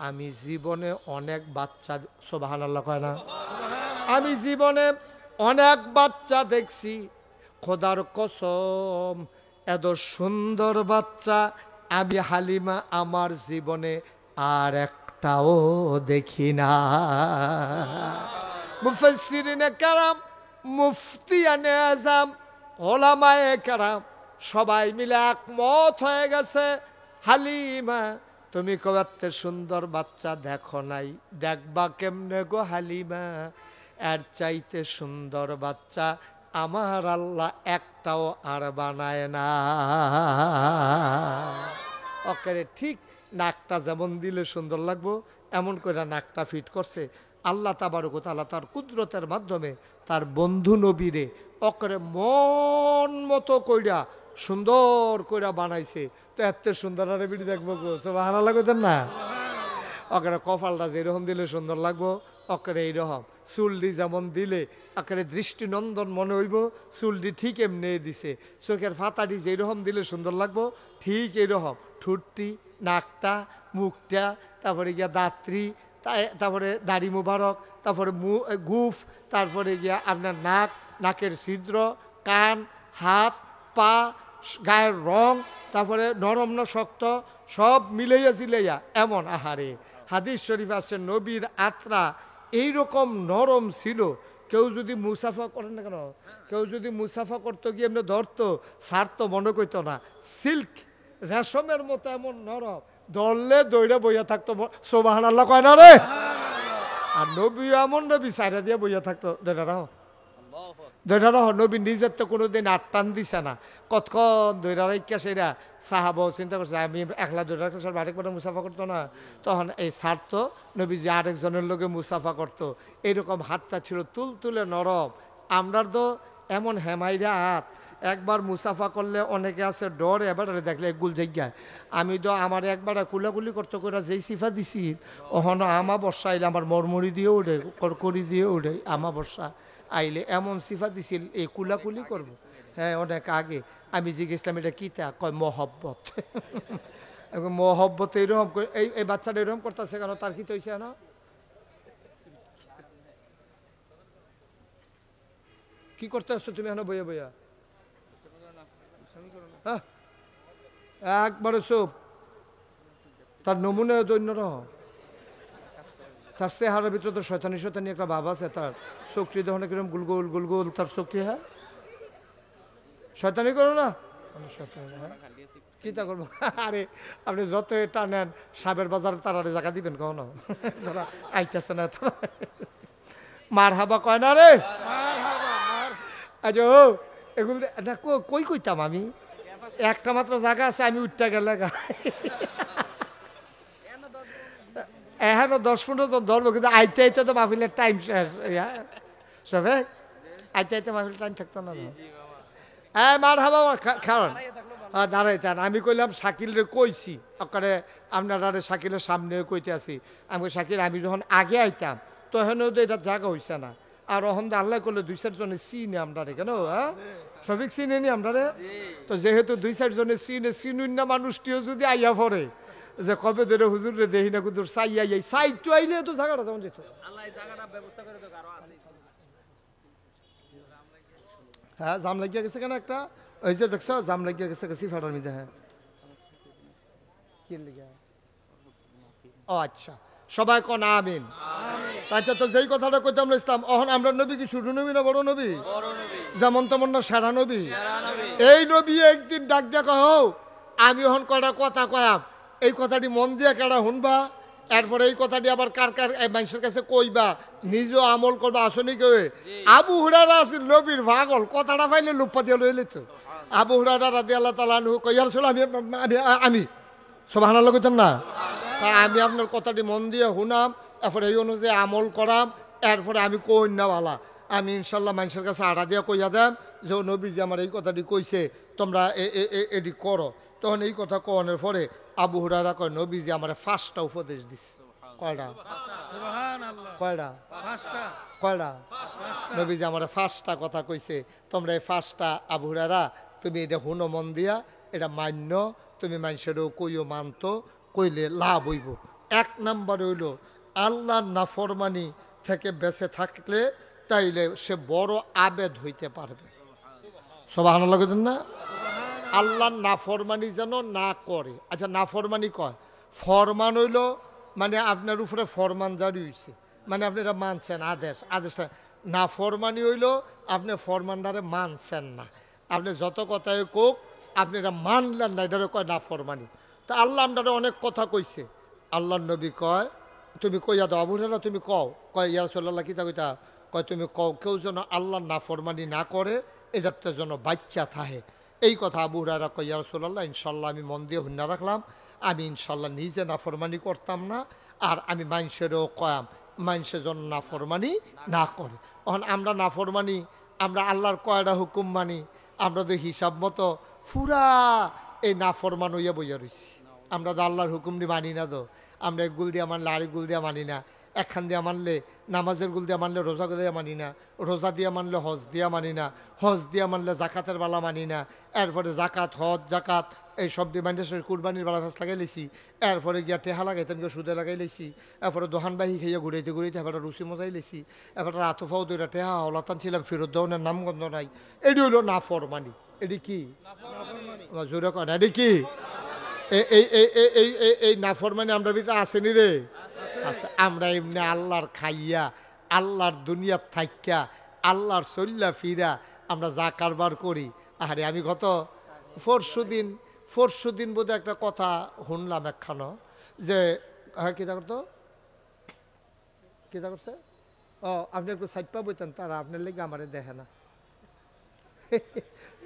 আমি জীবনে অনেক বাচ্চা, সুবহানাল্লাহ কয় না, আমি জীবনে অনেক বাচ্চা দেখছি, খোদার কসম এত সুন্দর বাচ্চা আমি হালিমা আমার জীবনে আর একটাও দেখি না। মুফাসসিরিনে কেরাম, মুফতিয়ানে আযম, ওলামায়ে কেরাম সবাই মিলে একমত হয়ে গেছে, হালিমা তুমি কবে সুন্দর বাচ্চা দেখো নাই, দেখবা কেমনে গো হালিমা, এর চাইতে সুন্দর বাচ্চা আমার আল্লাহ একটাও আর বানায় না। ওকে ঠিক নাকটা যেমন দিলে সুন্দর লাগবো এমন করে নাকটা ফিট করছে আল্লাহ তাবারক ওয়া তাআলা তার কুদরতের মাধ্যমে তার বন্ধু নবীরে ওকে মন মতো কইরা সুন্দর কইরা বানাইছে। তো এত সুন্দর আর বিড়ি দেখবো গো, সুবহানাল্লাহ কইতেন না? ওকে কপালটা যেরকম দিলে সুন্দর লাগবো ওকে এইরকম চুলডি যেমন দিলে আকারে দৃষ্টিনন্দন মনে হইব, চুলডি ঠিক এমনি দিছে। চোখের ফাতাটি যেরকম দিলে সুন্দর লাগবো ঠিক এইরকম ঠুটটি, নাকটা, মুখটা, তারপরে গিয়া দাঁত্রি, তারপরে দাড়ি মুবারক, তারপরে গুফ, তারপরে গিয়া আপনার নাক, নাকের ছিদ্র, কান, হাত, পা, গায়ের রং, তারপরে নরম না শক্ত সব মিলাইয়া জিলাইয়া এমন। আহারে হাদিস শরীফ আসছে নবীর আত্রা এইরকম নরম ছিল, কেউ যদি মুসাফা করেন না কেন, কেউ যদি মুসাফা করতে গিয়ে এমনি ধরতো ছাড়তো মনে করতো না, সিল্ক রেশমের মতো এমন নরম, ধরলে দৌড়ে বইয়া থাকতো, সুবহানাল্লাহ কয় না রে? আর নবী এমন নবী সাইরা দিয়ে বইয়া থাকতো, দৈরা নবী নিজের তো কোনোদিন আটটান দিছে না, কতক্ষণ দৈরা রাইকা সেরা সাহাবা চিন্তা করছে আমি একলা দৈরা রাখতে সব আরেকবার মুসাফা করতো না, তখন এই ছাড়তো নবী যে আরেকজনের লোকে মুসাফা করতো, এইরকম হাতটা ছিল তুলতুলে নরম। আমরার তো এমন হেমাইরা হাত, একবার মুসাফা করলে অনেকে আছে ডর, এবার দেখলে গুল জায়গায়। আমি তো আমার একবার কুলাকুলি করতে করে যেই সিফা দিছি ওখানে আমা বর্ষা আইলে আমার মরমরি দিয়ে উঠে, করকরি দিয়ে উঠে, আমা বর্ষা আইলে এমন সিফা দিছিল এই কুলাকুলি করবো। হ্যাঁ অনেক আগে আমি জিজ্ঞেসলাম এটা কি, তা কয় মহব্বত। মহব্বত এইরকম করে এই বাচ্চাটা এরকম করতেছে কেন, তার কি তৈছে না? কি করতে আসছো তুমি এখন বইয়া বইয়া? হ্যাঁ একবারে সব তার নমুনা দৈন্য রহ, তার চেহারার ভিতরে তো শয়তানি শয়তানি একটা ভাব আছে, তার চোখটি দেখো না কিরকম গুলগোল গুলগোল তার চোখটি। হ্যাঁ শয়তানি করো না, কি তা করবো? আরে আপনি যত এটা নেন সাবের বাজার তারারে জায়গা দিবেন কখনো? তারা আইতেছে না, তারা মার হাবা কয় না রে। আচ্ছা ও এগুলো না কই কইতাম আমি, একটা মাত্র জায়গা আছে আমি উঠতে গেলে এখনো 10-15 জন ধরবো, কিন্তু আইতে আইতে তো মাহফিলের টাইম শেষ। সবে আইতে আইতে মাহফিলের টাইম থাকতো না। হ্যাঁ মার হাবা খাওয়ান দাঁড়াইতেন। আমি কইলাম শাকিল রে কইছি ওখানে আপনারা শাকিলের সামনে কইতে আছি, আমি শাকিল আমি যখন আগে আইতাম তখনও তো এটা জায়গা হইছে না, আর ওখান আল্লাহ করলে 2-4 জনে চিনে আমরা রে কেন, হ্যাঁ সবিক চিনে নি আমরা রে। তো যেহেতু 2-4 জনে চিনুন না মানুষটিও যদি আইয়া পড়ে যে কবে ধরে হুজুর রে দেখি না কুদুর চাই আই চাই তো আইলে তো জায়গাটা তখন যেত। হ্যাঁ জাম লাগিয়া গেছে কেন একটা, ওই যে দেখছো জাম লাগিয়া গেছে গেছি ফাটার মধ্যে। হ্যাঁ কি লিগা? ও আচ্ছা সবাই কোন আমিন। আচ্ছা তো যেই কথাটা কইতাম ইসলাম, অহন আমরা নবী কি ছোট নবী না বড় নবী? যেমন তেমন না সেরা নবী। এই নবী একদিন ডাক দেখা হও আমি ওহন কয়টা কথা কয়াম, এই কথাটি মন দিয়ে কেডা শুনবা, এরপরে এই কথাটি আবার কার কার মানুষের কাছে কইবা, নিজেও আমল করবা। আসনি কেউ আবু হুরায়রা আছিল নবীর পাগল, কথাটা পাইলে লুপ্পা দিয়ে লইলে তো। আবু হুরায়রা রাদিয়াল্লাহু তাআলা আনহু কইয়া রাসূল আমি সুবহানাল্লাহ কইতেন না, আমি আপনার কথাটি মন দিয়ে শুনাম, এরপরে এই অনুযায়ী আমল করাম, এরপরে আমি কই না বালা আমি ইনশাল্লাহ মানুষের কাছে আড়া দিয়া কইয়া দেন যে নবী যে আমার এই কথাটি কইছে তোমরা এটি করো। তখন এই কথা কনের পরে আবু হুরায়রা কয় নবী যে আমার 5টা উপদেশ দিচ্ছে। কয়টা? কয়টা? কয়টা? নবী যে আমার 5টা কথা কইছে, তোমরা এই 5টা আবু হুরায়রা তুমি এটা হুনো মন দিয়া, এটা মান্য, তুমি মানুষেরও কইও মানতো, কইলে লাভ হইব। এক নাম্বার হইল আল্লাহর নাফরমানি থেকে বেঁচে থাকলে তাইলে সে বড় আবেদ হইতে পারবে। সুবহানাল্লাহ কইতেন না? আল্লাহর নাফরমানি যেন না করে। আচ্ছা, নাফরমানি কয় ফরমান হইল মানে আপনার উপরে ফরমান জারি হইছে, মানে আপনি এটা মানছেন, আদেশটা। নাফরমানি হইল আপনি ফরমানটারে মানছেন না, আপনি যত কথাই কোক আপনি এটা মানলেন না, এটারে কয় নাফরমানি। তা আল্লাহ আপনারা অনেক কথা কইছে। আল্লাহর নবী কয় তুমি কইয়া দাও, আবু হুরায়রা তুমি কও, কয় ইয়া রাসূলুল্লাহ কিতা কইতা, কয় তুমি কও কেউ যেন আল্লাহর নাফরমানি না করে, এটাতে যেন বাচ্চা থাহে। এই কথা আবু হুরায়রা কয় ইয়া রাসূলুল্লাহ ইনশাল্লাহ আমি মন দিয়ে হুন্না রাখলাম, আমি ইনশাল্লাহ নিজে নাফরমানি করতাম না, আর আমি মানুষেরও কয়াম মানুষের জন্য নাফরমানি না করে। তখন আমরা নাফরমানি, আমরা আল্লাহর কয়টা হুকুম মানি, আমরা তো হিসাব মতো পুরা এই নাফরমান হইয়া বইয়া রয়েছি। আমরা তো আল্লাহর হুকুম দিয়ে মানি না, তো আমরা এক গুল দিয়ে মানলে আরেক গুল দিয়ে মানি না, একখান দিয়ে মানলে নামাজের গুল দিয়ে মানলে রোজা দিয়ে মানি না, রোজা দিয়ে মানলে হজ দিয়া মানি না, হজ দিয়া মানলে জাকাতের বেলা মানি না, এরপরে জাকাত হজ জাকাত এই সব দিয়ে মানলে কুরবানির বেলা ফাঁস লাগাই লেছি, এরপরে গিয়া টেহা লাগাইতাম গিয়ে সুদে লাগাই লেছি, এরপরে দোহানবাহি খাইয়া ঘুরাইতে ঘুরাইতে এবার রুচি মজাই লেছি, এবারে আতফাও দুইটা টেহা হলাতান ছিলাম, ফেরত দেওয়ানের নামগন্ধ নাই। এটি হইল নাফরমানি। এটি কি জোরে কর, এটি কি এই নাফরমানি আমরা ভিতরে আসেনি রে? আচ্ছা, আমরা এমনি আল্লাহর খাইয়া আল্লাহর দুনিয়ার থাইকা আল্লাহর চল্লা ফিরা আমরা যা কারবার করি। আরে আমি গত পরশু দিন বোধহয় একটা কথা শুনলাম একখানো, যে হ্যাঁ কিতা করছে ও আপনি একটু সাইড পা বইতেন, তারা আপনার লেগে আমারে দেখে না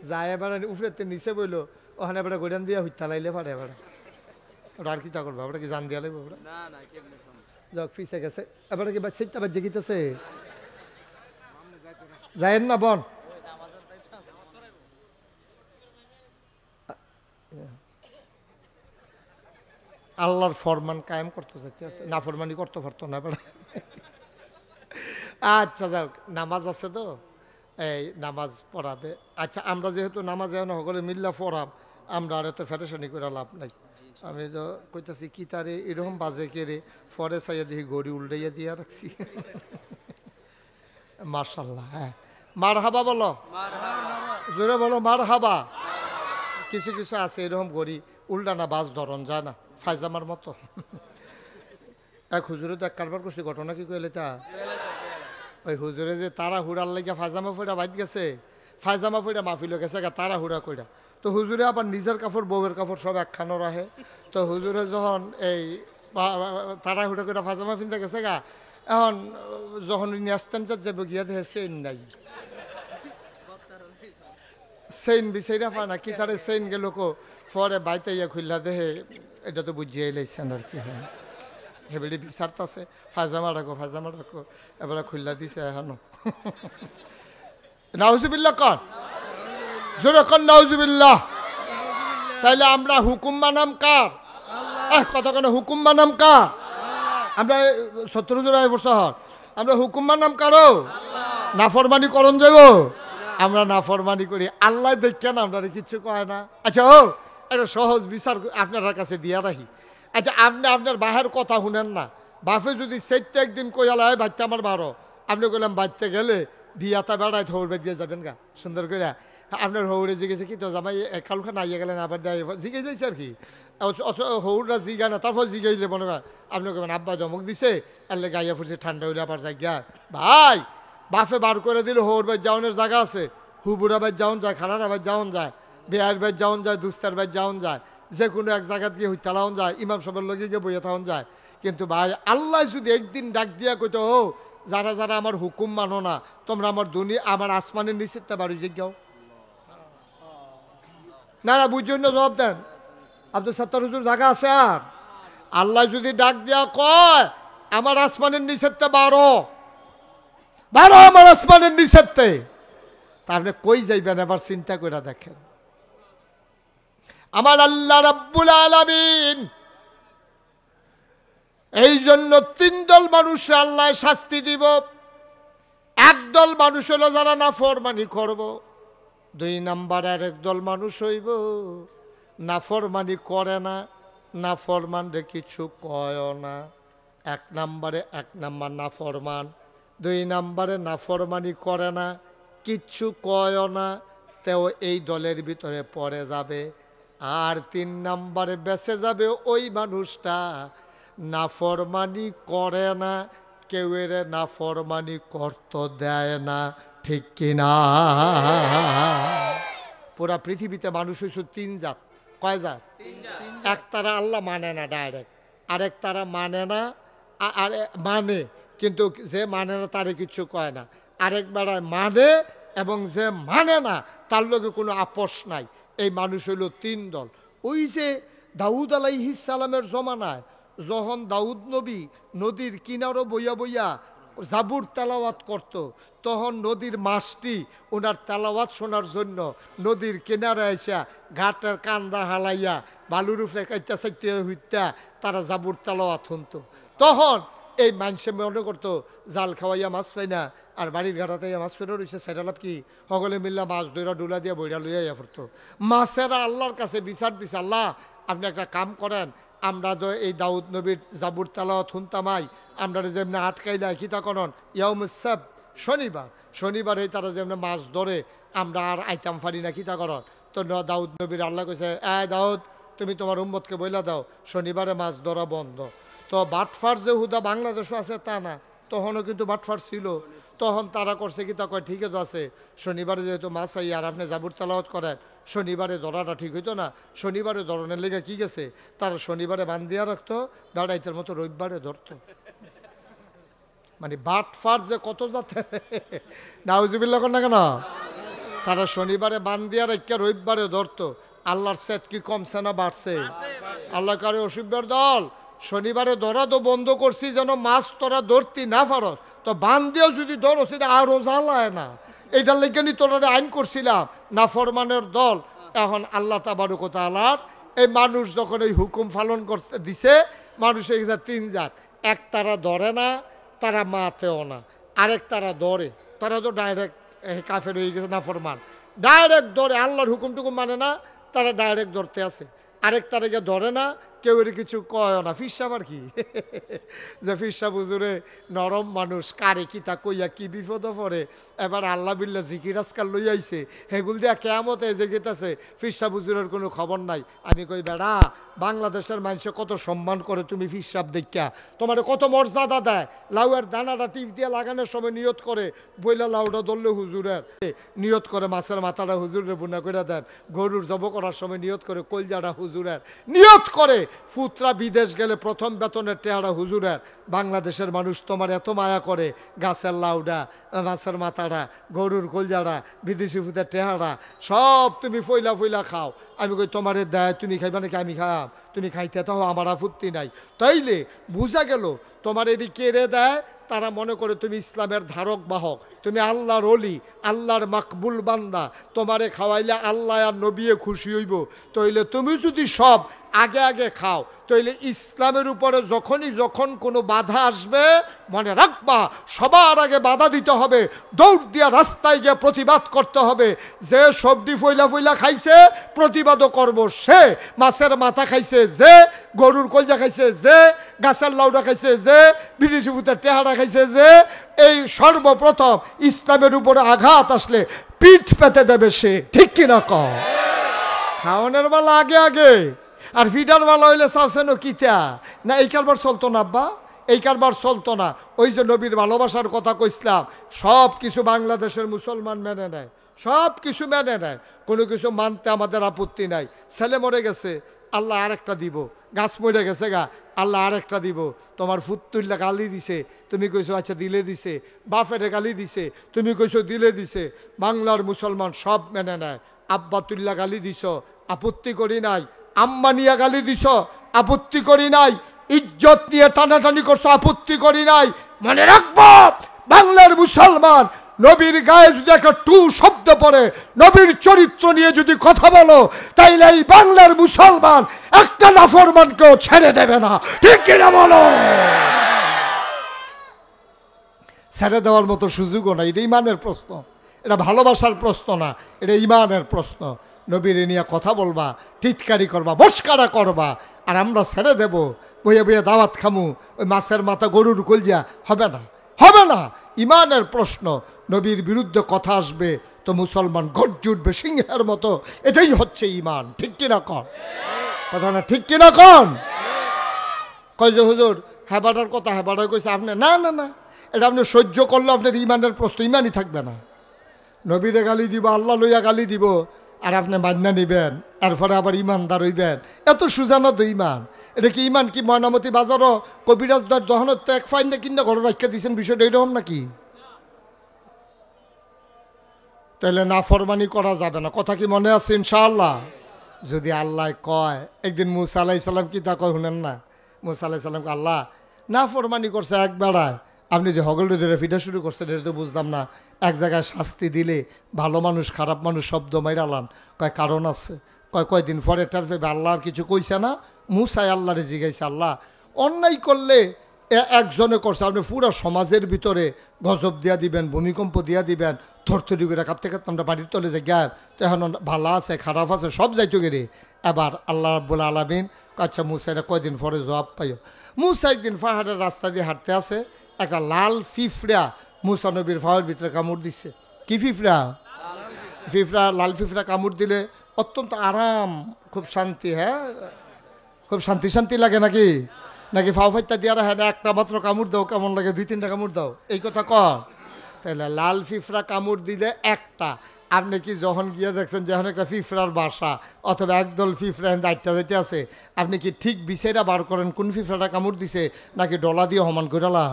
যায় এবার উপরে নিচে বইলো, ওখানে এবার গোডান দিয়া হইতা লাইলে পারে, এবার ওটা আর কিতা করবো, ওটা কি জান দিয়া লাগবে, ওটা যাক পিছে গেছে, এবার কি সেটা বাজে গিতেছে যায়েন না বন। আল্লাহর ফরমান কায়েম করতে চাইতে আছে, না ফরমানি করতে পারতো না এবার। আচ্ছা যাক, নামাজ আছে তো, এই নামাজ পড়াবে। আচ্ছা, আমরা যেহেতু নামাজ এখন সকলে মিল্লা পড়াম, আমরা আর এত ফেরেশানি করে লাভ নাই। আমি তো কইতাছি কি তারে এরকম বাজে কে রে, পরে চাইয়া দেখি গড়ি উল্টাইয়া দিয়া রাখছি। মার্শাল্লাহ, হ্যাঁ মার হাবা বলো, জোরে বলো মার হাবা। কিছু কিছু আছে এরকম গড়ি উল্টা না বাজ ধরন যায় না, ফায়জামার মতো। এক হুজুরে তো এক কারবার করছি, ঘটনা কি কইলে তা ওই হুজুরে যে তারা হুড়ার লাগিয়া ফায়জামা ফুড়া বাইত গেছে, ফায়জামা ফুড়া মাহফিল গেছে তারা হুড়া কইরা, তো হুজুরে আবার নিজের কাপড় বউয়ের কাপড় সব একখানো রাখে। তো হুজুরে যখন এই তারা হুড়া করে ফায়জামা ফিনতে গেছে গা, এখন যখন ন্যাস্তান যাবে গিয়া দেখে চেইন নাই, চেইন বিচাইরা পায় না, কি তারে চেইন গেল কো, পরে বাইতে ইয়া খুললা দেহে, এটা তো বুঝিয়ে লাইছেন আর কি। হ্যাঁ হেবেলি বিচারতাছে ফায়জামা রাখো এবারে খুললা দিছে এখনো। নাউজুবিল্লাহ কন, জোরে কন নাউজুবিল্লাহ। তাইলে আমরা হুকুম মানাম কার? কতক্ষণ হুকুম মানাম কার? আমরা 70 বছর আমরা হুকুম মানাম কারো? নাফরমানি করন যাব, আমরা নাফরমানি করি, আল্লাহ দেখেন আমরা কিছু কয় না। আচ্ছা ও একটা সহজ বিচার আপনার কাছে দিয়া রাখি। আচ্ছা, আপনি আপনার বাহের কথা শুনেন না, বাপে যদি সেইতে একদিন কইয়ালা হয় বাচ্চা আমার বারো, আপনি কইলাম বাচ্চা গেলে বিয়াতা বেড়ায় হৌড় দিয়ে যাবেন গা সুন্দর করে, আপনার হৌড়ে জিগেছে কি তো জামাই কালুখান আইয়া গেলেন, আবার জিজ্ঞেস দিয়েছে আর কি, হৌড়া জিগা না, তারপর জিগাইলে মনে করেন আপনি কবেন আব্বা ধমক দিছে আল্লে গাইয়া ফুটছে ঠান্ডা হইলে আবার যাই গা। ভাই বাপে বার করে দিলে হৌর বাই যাওনের জায়গা আছে, হুবুরা বাই যাওন যায়, খানার আবার যাওন যায়, বেয়ার বাই যাওন যায়, দুস্তার বাই যাওন যায়, যে কোনো এক জায়গা দিয়ে হইতালাওন যায়, ইমাম সাহেবের লগে গিয়ে বইয়া থাকুন যায়। কিন্তু ভাই আল্লাহ যদি একদিন ডাক দিয়া কইতো, ও যারা যারা আমার হুকুম মানো না, তোমরা আমার দুনিয়া আমার আসমানের নিচেরটা বাড়ি জিজ্ঞাও না, না বুঝছেন না, জবাব দেন। আব্দুল সত্তার হুজুর জায়গা আছে? আর আল্লাহ যদি ডাক দিয়া কয় আমার আসমানের নিচেরটা বারো আমার আসমানের নিচেরতে, তাহলে কই যাইবেন এবার চিন্তা করে দেখেন। আমার আল্লাহ রাব্বুল আলামিন এই জন্য 3 দল মানুষ আল্লাহ শাস্তি দিব। একদল মানুষ হলো যারা নাফরমানি করব, 2 নাম্বার আর একদল মানুষ হইব নাফরমানি করে না, নাফরমান রে কিছু কয় না। 1 নম্বরে 1 নম্বর নাফরমান, 2 নম্বরে নাফরমানি করে না, কিচ্ছু কয় না, তেও এই দলের ভিতরে পড়ে যাবে। আর 3 নম্বরে বেঁচে যাবে ওই মানুষটা নাফরমানি করে না, কেউ এর নাফরমানি করতে দেয় না। ঠিক কিনা? পুরা পৃথিবীতে মানুষ হয়েছে 3 জাত। কয় জাত? এক তারা আল্লাহ মানে না ডাইরেক্ট, আরেক তারা মানে না, আর মানে কিন্তু যে মানে না তারে কিছু কয় না, আরেক বেড়ায় মানে এবং যে মানে না তার লগে কোনো আপোষ নাই। এই মানুষ হইল 3 দল। ওই যে দাউদ আলাইহিস সালামের জমানায় যখন দাউদ নবী নদীর কিনারো বইয়া বইয়া জাবুর তেলাওয়াত করত, তখন নদীর মাছটি ওনার তেলাওয়াত শোনার জন্য নদীর কিনারে এসে ঘাটের কান্দা হালাইয়া বালুর উপরে কাইটা চাইতে হইতা তারা জাবুর তেলাওয়াত শুনতো। তখন এই মানুষে মনে করতো জাল খাওয়াইয়া মাছ পাই না, আর বাড়ির ঘাটাতে মাছ ফেরো রয়েছে, সেটা লাভ কি? সকলে মিল্লা মাছ ধরা ডুলা দিয়ে বইরা লইয়া পড়তো। মাছেরা আল্লাহর কাছে বিচার দিছে, আল্লাহ আপনি একটা কাম করেন, আমরা তো এই দাউদ নবীর জাবুর তেলাওয়াত শুনতামাই, আমরা যেমনি আটকাইলা কিতা করন ইয়াউমুস-সাব, শনিবার, শনিবারে তারা যেমনি মাছ ধরে আমরা আর আইতাম পারি না, কিতা করন? তো দাউদ নবীর আল্লাহ কইছে, দাউদ তুমি তোমার উম্মতকে বইলা দাও শনিবারে মাছ ধরা বন্ধ। তো বাটফার যে হুদা বাংলাদেশও আছে তা না, তখনও কিন্তু বাটফার ছিল। তখন তারা করছে কি তা কয় ঠিক আছে, শনিবারে যেহেতু মাছ আই আর আপনি জাবুর তেলাওয়াত করেন, শনিবারে ধরাটা ঠিক হইতো না, শনিবারে ধরনের লেগে কি গেছে তারা শনিবারে বান্ধিয়া রাখতো, দাঁড়াইতের মতো রবিবারে ধরতো। মানে বাটফার যে কত যাতে নাউজুবিল্লাহ কর না কেন, তারা শনিবারে বান্ধিয়া রাখিয়া রবিবারে ধরতো। আল্লাহর সেত কি কমছে না বাড়ছে? আল্লাহ কারে অসুবিধার দল শনিবারে ধরা তো বন্ধ করছি যেন মাছ তোরা ধরতি না পারস, তো বান দিয়েও যদি ধরো সেটা আরো জ্বালায় না। এইটার লেগে নি তোরা আইন করছিলাম নাফরমানের দল। এখন আল্লাহ তাবারক ওয়া তাআলার এই মানুষ যখন এই হুকুম পালন করতে দিছে, মানুষ এই 3 জাত। এক তারা ধরে না, তারা মাতেও না, আরেক তারা ধরে, তারা তো ডাইরেক্ট কাফের হয়ে গেছে নাফরমান, ডাইরেক্ট ধরে আল্লাহর হুকুমটুকু মানে না, তারা ডাইরেক্ট ধরতে আছে। আরেক তারিখে ধরে না, কেউ এর কিছু কয় না। ফিরসাব আর কি যে ফিরসাব হুজুরে নরম মানুষ, কারে কি তা কইয়া কি বিপদ পড়ে, এবার আল্লাহ বিল্লাহ জিকির আজকাল লই আইছে, হেগুল দিয়া কেয়ামতে যে গেতেছে, ফিরসাব হুজুরের কোনো খবর নাই। আমি কই বেড়া, বাংলাদেশের মানুষে কত সম্মান করে, তুমি ফিরসাব দেখা তোমার কত মর্যাদা দেয়। লাউয়ের দানাটা টিপ দিয়ে লাগানোর সময় নিয়ত করে, বইলা লাউটা ধরলে হুজুরের নিয়ত করে, মাছের মাথাটা হুজুরের বুনা করে দেন, গরুর জব করার সময় নিয়ত করে কলজাটা হুজুরের নিয়ত করে, ফুতরা বিদেশ গেলে প্রথম বেতনের টেহারা হুজুরের। বাংলাদেশের মানুষ তোমার এত মায়া করে, গাছের লাউডা, মাছের মাথাটা, গরুর কলজাটা, বিদেশি ফুতের টেহারা সব তুমি ফইলা ফইলা খাও। আমি কই তোমারে দেয়, তুমি খাইবা নাকি আমি খাম? তুমি খাইতে তো আমার আপত্তি নাই। তাইলে বুঝা গেল তোমার এটি কেড়ে দেয়, তারা মনে করে তুমি ইসলামের ধারক বাহক, তুমি আল্লাহর ওলি, আল্লাহর মাকবুল বান্দা, তোমারে খাওয়াইলে আল্লাহ আর নবিয়ে খুশি হইব। তাইলে তুমি যদি সব আগে আগে খাও, তাইলে ইসলামের উপরে যখন কোনো বাধা আসবে, মনে রাখবা সবার আগে বাধা দিতে হবে, দৌড় দিয়া রাস্তায় গিয়ে প্রতিবাদ করতে হবে। যে সবজি ফইলা ফইলা খাইছে প্রতিবাদও করব, সে মাছের মাথা খাইছে, যে গরুর কলজা খাইছে, যে গাছের লাউডা খাইছে, যে বিদেশি ভূতের টেহারা খাইছে, যে এই সর্বপ্রথম ইসলামের উপরে আঘাত আসলে পিঠ পেতে দেবে সে। ঠিক কিনা কও? খাওয়ানোর বেলা আগে আগে, আর ফিডার বেলা হইলে চাচ্ছেন কিতা না, এই কারবার চলতো না আব্বা, এই কারবার চলতো না। ওই যে নবীর ভালোবাসার কথা কইছিলাম, সব কিছু বাংলাদেশের মুসলমান মেনে নেয়, সব কিছু মেনে নেয়, কোনো কিছু মানতে আমাদের আপত্তি নাই। ছেলে মরে গেছে, আল্লাহ আরেকটা দিব, গাছ মরে গেছে গা, আল্লাহ আরেকটা দিব। তোমার ফুতুল্লা গালি দিছে, তুমি কইছো আচ্ছা দিলে দিছে, বাপেরে গালি দিছে, তুমি কইছো দিলে দিছে। বাংলার মুসলমান সব মেনে নেয়। আব্বাতুল্লাহ গালি দিছ, আপত্তি করি নাই। আম্মা নিয়ে গালি দিছ, আপত্তি করি নাই। ইজ্জত নিয়ে টানাটানি করছো, আপত্তি করি নাই। মনে রাখবো বাংলার মুসলমান নবীর গায়ে যদি একটা টু শব্দ পড়ে, নবীর চরিত্র নিয়ে যদি কথা বলো, তাইলে এই বাংলার মুসলমান একটা নাফরমানকেও ছেড়ে দেবে না। ঠিক কিনা বলো? ছেড়ে দেওয়ার মতো সুযোগও না। এটা ইমানের প্রশ্ন, এটা ভালোবাসার প্রশ্ন না, এটা ইমানের প্রশ্ন। নবীর নিয়ে কথা বলবা, টিটকারি করবা, মস্কারা করবা, আর আমরা ছেড়ে দেব বইয়া বইয়া দাওয়াত খামু, ওই মাছের মাথা গরুর কলজা, হবে না, হবে না। ইমানের প্রশ্ন, নবীর বিরুদ্ধে কথা আসবে তো মুসলমান গর্জে উঠবে সিংহের মতো, এটাই হচ্ছে ইমান। ঠিক কিনা কন কথা না, ঠিক কিনা কন? কয় যে হুজুর হেবাটার কথা হেবাটা কইছে আপনি, না না না, এটা আপনি সহ্য করলে আপনার ইমানের প্রশ্ন, ইমানই থাকবে না। নবীরে গালি দিব, আল্লাহ লইয়া গালি দিব, আর আপনি মান্না নিবেন, এরপরে আবার ইমানদার হইবেন, এত সুজানো তো ইমান। এটা কি ইমান কি ময়নামতি বাজারও কবিরাজ দহনত এক ফাইন কিনা ঘরে রাখা দিয়েছেন, বিষয়টা এরকম নাকি? তাহলে নাফরমানি করা যাবে না, কথা কি মনে আছে ইনশাআল্লাহ? যদি আল্লাহ কয়, একদিন মুসা আলাইহিস সালাম কি তা কয় শুনেন না, মুসা আলাইহিস সালামকে আল্লাহ নাফরমানি করছে এক বেড়ায়, আপনি যে হগল ধরে ফিটা শুরু করছেন এটা তো বুঝলাম না, এক জায়গায় শাস্তি দিলে ভালো মানুষ খারাপ মানুষ শব্দ মাইরালান, কয় কারণ আছে, কয়দিন পরে টার পেবে আল্লাহ আর কিছু কইছে না, মুসাই আল্লাহরে জিগাইছে, আল্লাহ অন্যায় করলে একজনে করছে, আপনি পুরো সমাজের ভিতরে গজব দিয়া দিবেন, ভূমিকম্প দিয়া দিবেন, থরথরি করে কাঁপতে কাঁপতে আমরা বাড়ির তলে যে গ্যাপ, তো এখন ভালো আছে খারাপ আছে সব যাইতো গেরে। এবার আল্লাহ রাব্বুল আলামিন আচ্ছা মুসা এটা কয়দিন পরে জবাব পাইও। মুসা একদিন পাহাড়ের রাস্তা দিয়ে হাঁটতে আসে, একটা লাল ফিফড়া মুসা নবীর পাহাড়ের ভিতরে কামড় দিচ্ছে। কি ফিফড়া? ফিফড়া, লাল ফিফড়া কামড় দিলে অত্যন্ত আরাম, খুব শান্তি, হ্যাঁ খুব শান্তি শান্তি লাগে নাকি, নাকি ফাও ফাইতা দিয়ে হ্যাঁ একটা মাত্র কামড় দাও কেমন লাগে, 2-3টা কামড় দাও, এই কথা কর। তাহলে লাল ফিফড়া কামড় দিলে একটা, আপনি কি যখন গিয়ে দেখছেন যখন একটা ফিফড়ার বাসা অথবা একদল ফিফড়া দায়িত্ব দিতে আছে, আপনি কি ঠিক বিছাইটা বার করেন কোন ফিফড়াটা কামড় দিছে, নাকি ডলা দিয়ে সমান করালা?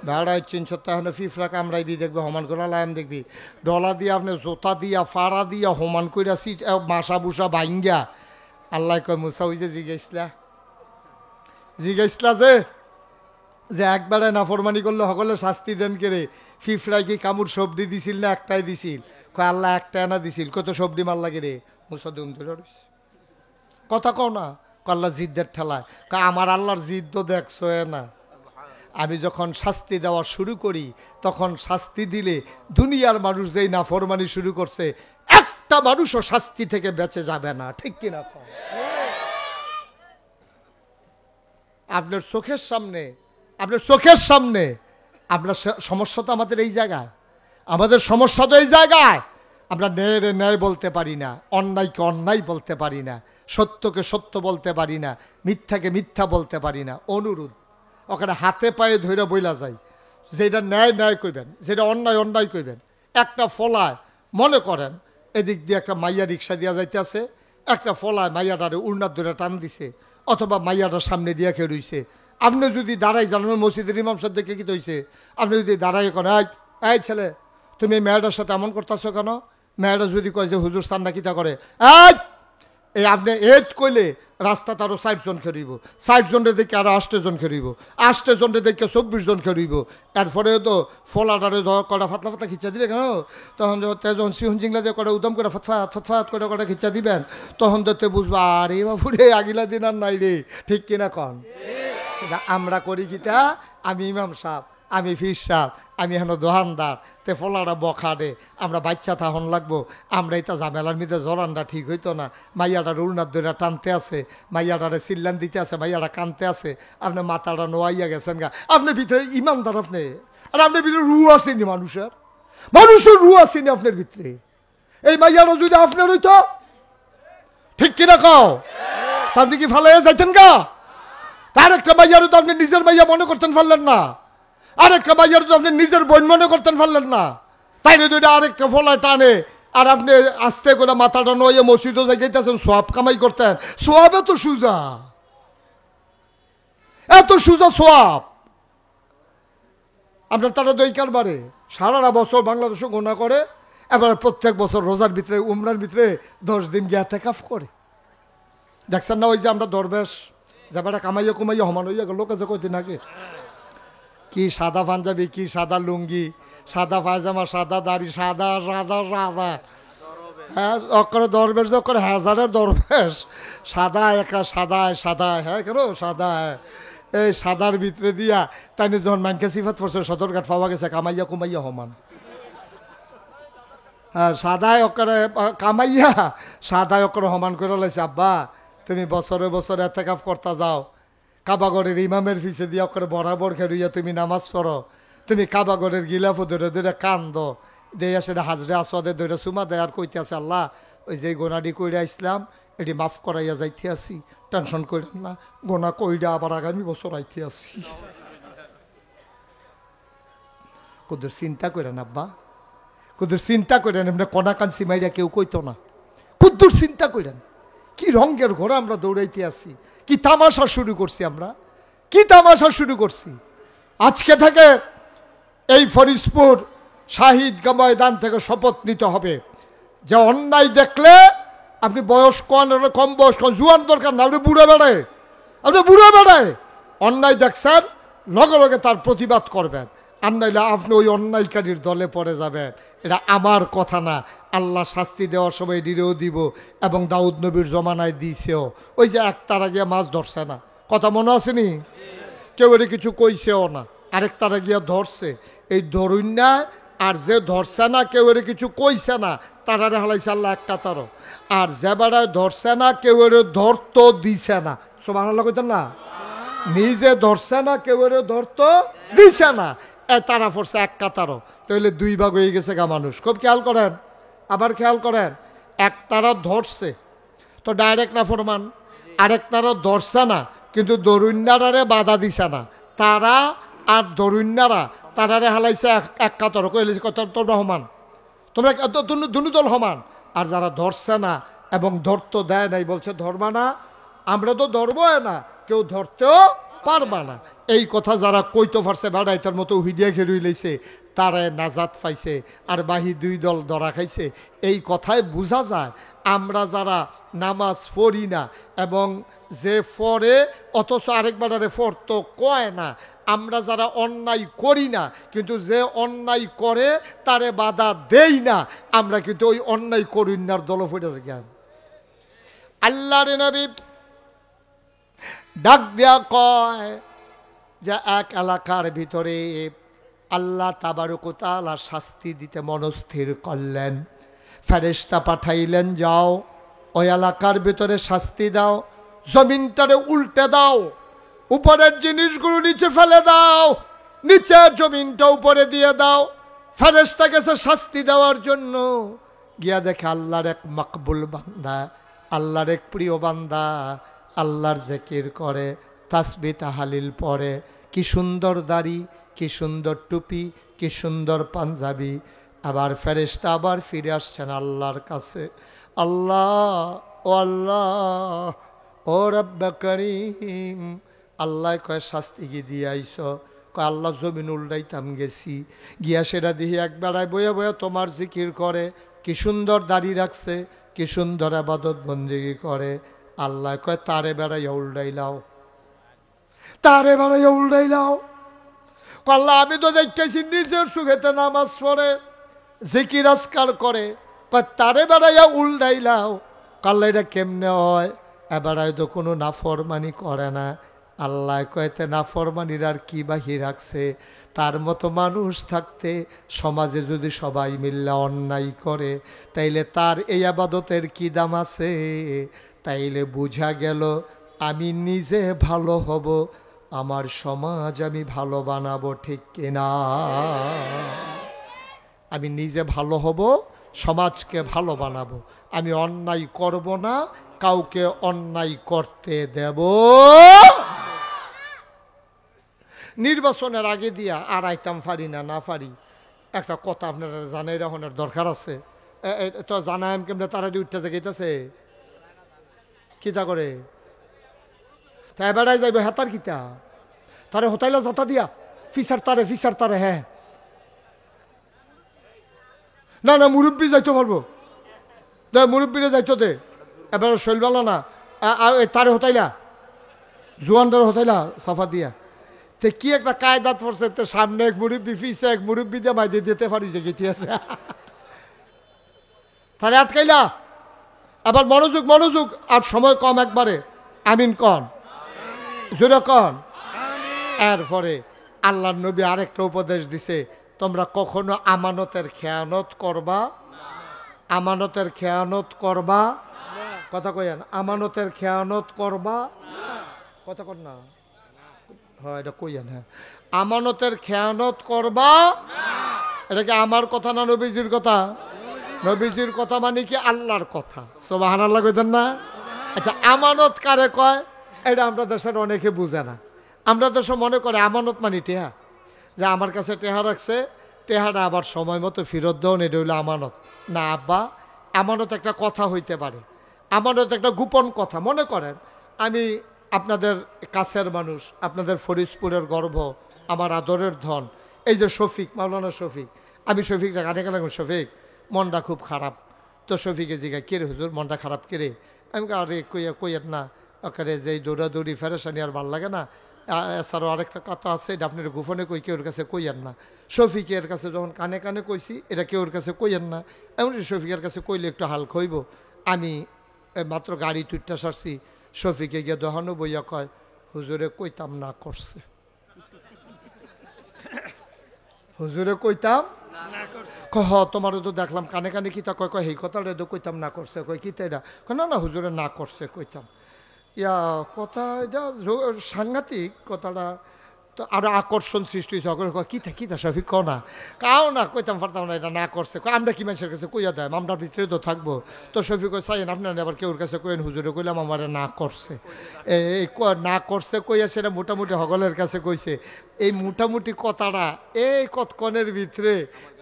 বেড়ায় 300 ফিফড়া কামড়াইবি দেখবি সমান করালা, আমি দেখবি ডলা দিয়ে আপনি জোতা দিয়া ফাড়া দিয়া সমান কইরা সিট মাসা বুসা ভাঙ্গা। আল্লাহ কয় মুসা ওই যে জিজ্ঞাসলা যে একবারে নাফরমানি করলে সকলে শাস্তি দেন কেড়ে, ফিফড়াই কি কামড় সবজি দিছিল না একটাই দিছিল? কয় আল্লাহ একটা আনা দিছিল, কত সবজি মার লাগে রে। মুসা দুম ধরে কথা কও না, আল্লাহ জিদ্দের ঠেলায়, আমার আল্লাহর জিদ তো দেখছো না, আমি যখন শাস্তি দেওয়া শুরু করি তখন শাস্তি দিলে দুনিয়ার মানুষ যেই নাফরমানি শুরু করছে একটা মানুষও শাস্তি থেকে বেঁচে যাবে না। ঠিক কিনা? আপনার চোখের সামনে আমরা সমস্যা তো আমাদের এই জায়গায়, আমাদের সমস্যা তো এই জায়গায়, আমরা ন্যায়ের ন্যায় বলতে পারি না, অন্যায়কে অন্যায় বলতে পারি না, সত্যকে সত্য বলতে পারি না, মিথ্যাকে মিথ্যা বলতে পারি না। অনুরোধ ওখানে হাতে পায়ে ধরে বইলা যায়, যেটা ন্যায় ন্যায় কইবেন, যেটা অন্যায় অন্যায় কইবেন। একটা ফলায় মনে করেন এদিক দিয়ে একটা মাইয়া রিক্সা দিয়া যাইতেছে, একটা ফলায় মাইয়াটারে উড়নার ধরে টান দিছে, অথবা মাইয়াটার সামনে দিয়া খেয়ে রইছে, আপনি যদি দাঁড়াই জানেন মসজিদের ইমাম সাহেব দেখে কি হয়েছে, আপনি যদি দাঁড়াই করেন এই ছেলে তুমি এই মেয়েটার সাথে এমন করতেছো কেন, মেয়েটা যদি কয় যে হুজুর সান্না কিতা করে, এই আপনি এজ কইলে রাস্তা তারও 60 জন খেরিব, 60 জনের দেখে আরো 8 জন খেরিব, 8 জনের দেখে 24 জন খেরিব। এরপরে তো ফলাটারে কটা ফাতলা ফাতলা খিচা দিলে কেন, তখন যখন সিহন জিংলা দিয়ে কটা উদম করে ফতফাত করে কটা খিচা দিবেন, তখন তো বুঝবা আরে বাবুরে আগিলা দিন আর নাই রে। ঠিক কিনা কন? আমরা করি কিতা, আমি ইমাম সাহেব, আমি ফির সাহেব, আমি হেন দোহানদার, তে ফলাটা বখা দে, আমরা বাচ্চা থাহন লাগবো, আমরা এটা ঝামেলার মধ্যে জরানটা ঠিক হইতো না, মাইয়াটার উড়নার দইরা টানতে আছে, মাইয়াটারে চিল্লান দিতে আছে, মাইয়াটা কানতে আছে, আপনি মাথাটা নোয়াইয়া গেছেন গা, আপনার ভিতরে ইমানদার আপনি, আর আপনার ভিতরে রু আসেনি, মানুষের রু আসেনি আপনার ভিতরে। এই মাইয়াটা যদি আপনার হইতো, ঠিক কিনা কও, আপনি কি ফালাইয়া যাইতেন গা? তার একটা মাইয়ারও তো আপনি নিজের মাইয়া মনে করতেন পারলেন না, আরেকটা মাইয়ার তো আপনি নিজের বোন মনে করতেন পারলেন না, তাইলে দুইটা আরেকটা ফলায় টানে, আর আপনি আস্তে করে মাথাটা নয়ে মসজিদও যাইতেছেন, সোয়াব কামাই করতেন। সোয়াব এত সুজা সোয়াব আপনার তারা দইকার বারে সারাটা বছর বাংলাদেশও গোনা করে, এবার প্রত্যেক বছর রোজার ভিতরে উমরার ভিতরে 10 দিন ইতিকাফ করে। দেখছেন না ওই যে আমরা দরবেশ যাবাটা কামাইয়া কুমাইয়া সমান হইয়া গেল, লোকে যে কদিন আগে কি সাদা পাঞ্জাবি, কি সাদা লুঙ্গি, সাদা পায়জামা, সাদা দাড়ি, সাদা সাদা সাদা, হ্যাঁ অক্ষরে দরবেশ অক্ষরে হাজারের দরবেশ, সাদা একা সাদা হ্যাঁ কেন সাদা, এই সাদার ভিতরে দিয়া তাই যখন মানকে সিফাত পড়ছে সদরঘাট পাওয়া গেছে কামাইয়া কুমাইয়া সমান। হ্যাঁ সাদায় অক্ষরে কামাইয়া সাদায় অক্ষরে সমান করে লাইছে। আব্বা তুমি বছরে বছরে এতেকাফ করতে যাও, কাবাগরের ইমামের পিছে দিয়া করে বরাবর খেলুইয়া তুমি নামাজ পড়ো, তুমি কাবাগরের গিলাফ ধরে ধরে কান্দ দেয়া, সেটা হাজরে আসওয়াদে ধরে সুমা দেয় আর কইতে আছে আল্লাহ ওই যে গোনাডি কইরা ইসলাম এটি মাফ করাইয়া যাইতে আসি, টেনশন করেন না, গোনা কইরা আবার আগামী বছর আইতে আসি। কুদুর চিন্তা করেন আব্বা, কুদুর চিন্তা করেন, এমনি কনা কাঞ্চি মাইরা কেউ কইতো না। কুদ্দুর চিন্তা করেন কি রঙের ঘোড়া আমরা দৌড়াইতে আসি, কি তামাশা শুরু করছি আমরা, কি তামাশা শুরু করছি। আজকে থেকে এই ফরিদপুর শাহিদ ময়দান থেকে শপথ নিতে হবে যে অন্যায় দেখলে আপনি বয়স কম বয়স জুয়ান দরকার না, আপনি বুড়ে বেড়ায়, আপনি বুড়ে বেড়ায় অন্যায় দেখছেন লগে লগে তার প্রতিবাদ করবেন, আর নাইলে আপনি ওই অন্যায়কারীর দলে পড়ে যাবেন। এটা আমার কথা না, আল্লাহ শাস্তি দেওয়ার সময় দিলেও দিব এবং দাউদ নবীর জমানায় দিয়েছেও। ওই যে এক তারা গিয়া মাছ ধরছে না, কথা মনে আসেনি? কেউ এর কিছু কইছেও না, আরেক তারা গিয়া ধরছে। এই ধরুন না, আর যে ধরছে না কেউ এর কিছু কইছে না, তারারে হালাইছে আল্লাহ এক কাতারও। আর যে বেড়ায় ধরছে না কেউ এর ধরতো দিছে না, সুবহানাল্লাহ কইতেন না? নিজে ধরছে না কেউ এর ধরতো দিছে না, তারা পড়ছে এক কাতারও। তাহলে দুই ভাগ হয়ে গেছে গা মানুষ। খুব খেয়াল করেন, আবার খেয়াল করেন, এক তারা ধরছে তো ডাইরেক্ট না ফরমান, আরেক তারা ধরছে না কিন্তু দরুন্যারে বাধা দিছে না, তারা আর দরুন্যারা তারারে হালাইছে এক কাতারও। কইলে কত তোর রহমান, তোমরা দুনু দল সমান। আর যারা ধরছে না এবং ধরতো দেয় নাই বলছে ধরবা না, আমরা তো ধরবো না, কেউ ধরতেও পারবা না। এই কথা যারা কইতে পারছে বেড়াই তার মতো হুইদিয়া খেলুই লইছে, তারায় নাজাত পাইছে, আর বাহি দুই দল ধরা খাইছে। এই কথায় বোঝা যায় আমরা যারা নামাজ পড়ি না এবং যে পড়ে অথচ আরেকবারে পড়তো কয় না, আমরা যারা অন্যায় করি না কিন্তু যে অন্যায় করে তারে বাধা দেই না, আমরা কিন্তু ওই অন্যায় করিনার দল ফুটেছে কেন? আল্লাহর নবী ডাক দেয়া কয় যে এক এলাকার ভিতরে আল্লাহ তাবারক ওয়া তাআলা শাস্তি দিতে মনস্থির করলেন, ফেরেশতা পাঠাইলেন, যাও ওই এলাকার ভিতরে শাস্তি দাও, জমিনটারে উল্টে দাও, উপরের জিনিসগুলো নিচে ফেলে দাও, নিচের জমিনটা উপরে দিয়ে দাও। ফেরেশতা গেছে শাস্তি দেওয়ার জন্য, গিয়া দেখে আল্লাহর এক মকবুল বান্দা, আল্লাহর এক প্রিয় বান্দা আল্লাহর জিকির করে, তাসবিহ তাহলিল পড়ে, কি সুন্দর দাড়ি, কি সুন্দর টুপি, কি সুন্দর পাঞ্জাবি। আবার ফেরেশতা আবার ফিরে আসছেন আল্লাহর কাছে, আল্লাহ ও আল্লাহ ও রব্বে করিম, আল্লাহ কয় শাস্তি কি দিয়ে আইস? কয় আল্লাহ জমিন উল্টাইতাম গেছি, গিয়া সেটা দিয়ে এক বেড়ায় বয়ে বয়ে তোমার জিকির করে, কি সুন্দর দাড়ি রাখছে, কি সুন্দর ইবাদত বন্দেগি করে। আল্লাহ কয় তারে বেড়াইয়া উল্টাইলাও, তারে বেড়াইয়া উল্টাইলাও। আল্লাহ আমি তো দেখতেছি নিজের সুখেতে নামাজ পড়ে, জিকির আজকার করে, কয় তারে বেড়াইয়া উল্টাইলাও। আল্লাহ এটা কেমনে হয়? এবারে তো কোনো নাফরমানি করে না। আল্লাহ কয়তে নাফরমানির আর কি বাহি রাখছে? তার মতো মানুষ থাকতে সমাজে যদি সবাই মিল্লা অন্যায় করে তাইলে তার এই আবাদতের কি দাম আছে? তাইলে বুঝা গেল আমি নিজে ভালো হব, আমার সমাজ আমি ভালো বানাবো, ঠিক কিনা? আমি নিজে ভালো হব, সমাজকে ভালো বানাবো, আমি অন্যায় করব না, কাউকে অন্যায় করতে দেব। নির্বাচনের আগে দিয়া আর আইতাম পারি না, না পারি। একটা কথা আপনারা জানাই রাখনের দরকার আছে, তো জানাই কেমনে তারা দিয়ে উঠতে গেতেছে কিতা করে, তাই বেড়াই যাইব হেতার কিতা তারে হোতাইলা যাতা দিয়া ফিসার তারে হ্যাঁ না না মুরব্বী যাইতে পারবো, দে মুরব্বীরে যাইতো দে, এবার শৈলবালা না তারে হোতাইলা জোয়ানটার হোতাইলা সাফা দিয়া। তে কি একটা কায়দাত পড়ছে, তো সামনে এক মুরব্বী ফিসে এক মুরব্বী দিয়ে মাইদে দিতে পারি যে গেটি আছে, তারে আটকাইলা। আবার মনোযোগ আর সময় কম একবারে, আমিন কন জোরে কন। এরপরে আল্লাহর নবী আরেকটা উপদেশ দিছে, তোমরা কখনো আমানতের খেয়ানত করবা, আমানতের খেয়ানত করবা। কথা কইয়েন, আমানতের খেয়ানত করবা, কথা কর না, হ্যাঁ এটা কইয়েন, হ্যাঁ আমানতের খেয়ানত করবা। এটা কি আমার কথা না নবীজির কথা? নবীজির কথা মানে কি আল্লাহর কথা, সুবহানাল্লাহ কইতেন না? আচ্ছা আমানত কারে কয় এটা আমরা দেশের অনেকে বুঝে না। আমরা দেশে মনে করে আমানত মানে টেহা, যে আমার কাছে টেহা রাখছে, টেহাটা আবার সময় মতো ফেরত দেওয়া, এটা হইলো আমানত। না আব্বা, আমানত একটা কথা হইতে পারে, আমানত একটা গোপন কথা। মনে করেন আমি আপনাদের কাছের মানুষ, আপনাদের ফরিদপুরের গর্ব, আমার আদরের ধন, এই যে শফিক, মাওলানা শফিক, আমি শফিকটা কানে গেলাম, শফিক মনটা খুব খারাপ। তো শফিকে জিজ্ঞাসা, কে রে হুজুর মনটা খারাপ কে রে? আমি আরে কইয়ের না, ওখানে যে দৌড়াদৌড়ি ফেরেশানি আর ভাল লাগে না, এছাড়াও আরেকটা কথা আছে, এটা আপনার গোপনে কই, কেউর কাছে কইয়েন না। শফিকের কাছে যখন কানে কানে কইছি, এটা কেউর কাছে কইয়েন না। এমনকি শফিকের কাছে কইলে একটু হাল খইব। আমি মাত্র গাড়ি তুইটা সারছি, শফিকে গিয়ে দহানো বইয়া কয়, হুজুরে কইতাম না করছে, হুজুরে কইতাম হ, তোমারও তো দেখলাম কানে কানে কিতা কয়, কয় এই কথাটা তো কইতাম না করছে, কয় কিতা এটা, না না হুজুরে না করছে কইতাম। ইয়া কথা এটা সাংঘাতিক কথাটা, তো আরো আকর্ষণ সৃষ্টি হয়েছে। কিতা কিতা শফিক কও না, কাও না কইতাম পারতাম না, এটা না করছে। আমরা কি মানুষের কাছে কইয়া দেয়, আমরার ভিতরে তো থাকবো। তো শফিক চাইন আপনার আবার কেউর কাছে কইন, হুজুরে কইলাম আমার না করছে, এই না করছে কইয়া সেটা মোটামুটি হগলের কাছে কইছে। এই মোটামুটি কথাটা এই কতক্ষণের ভিতরে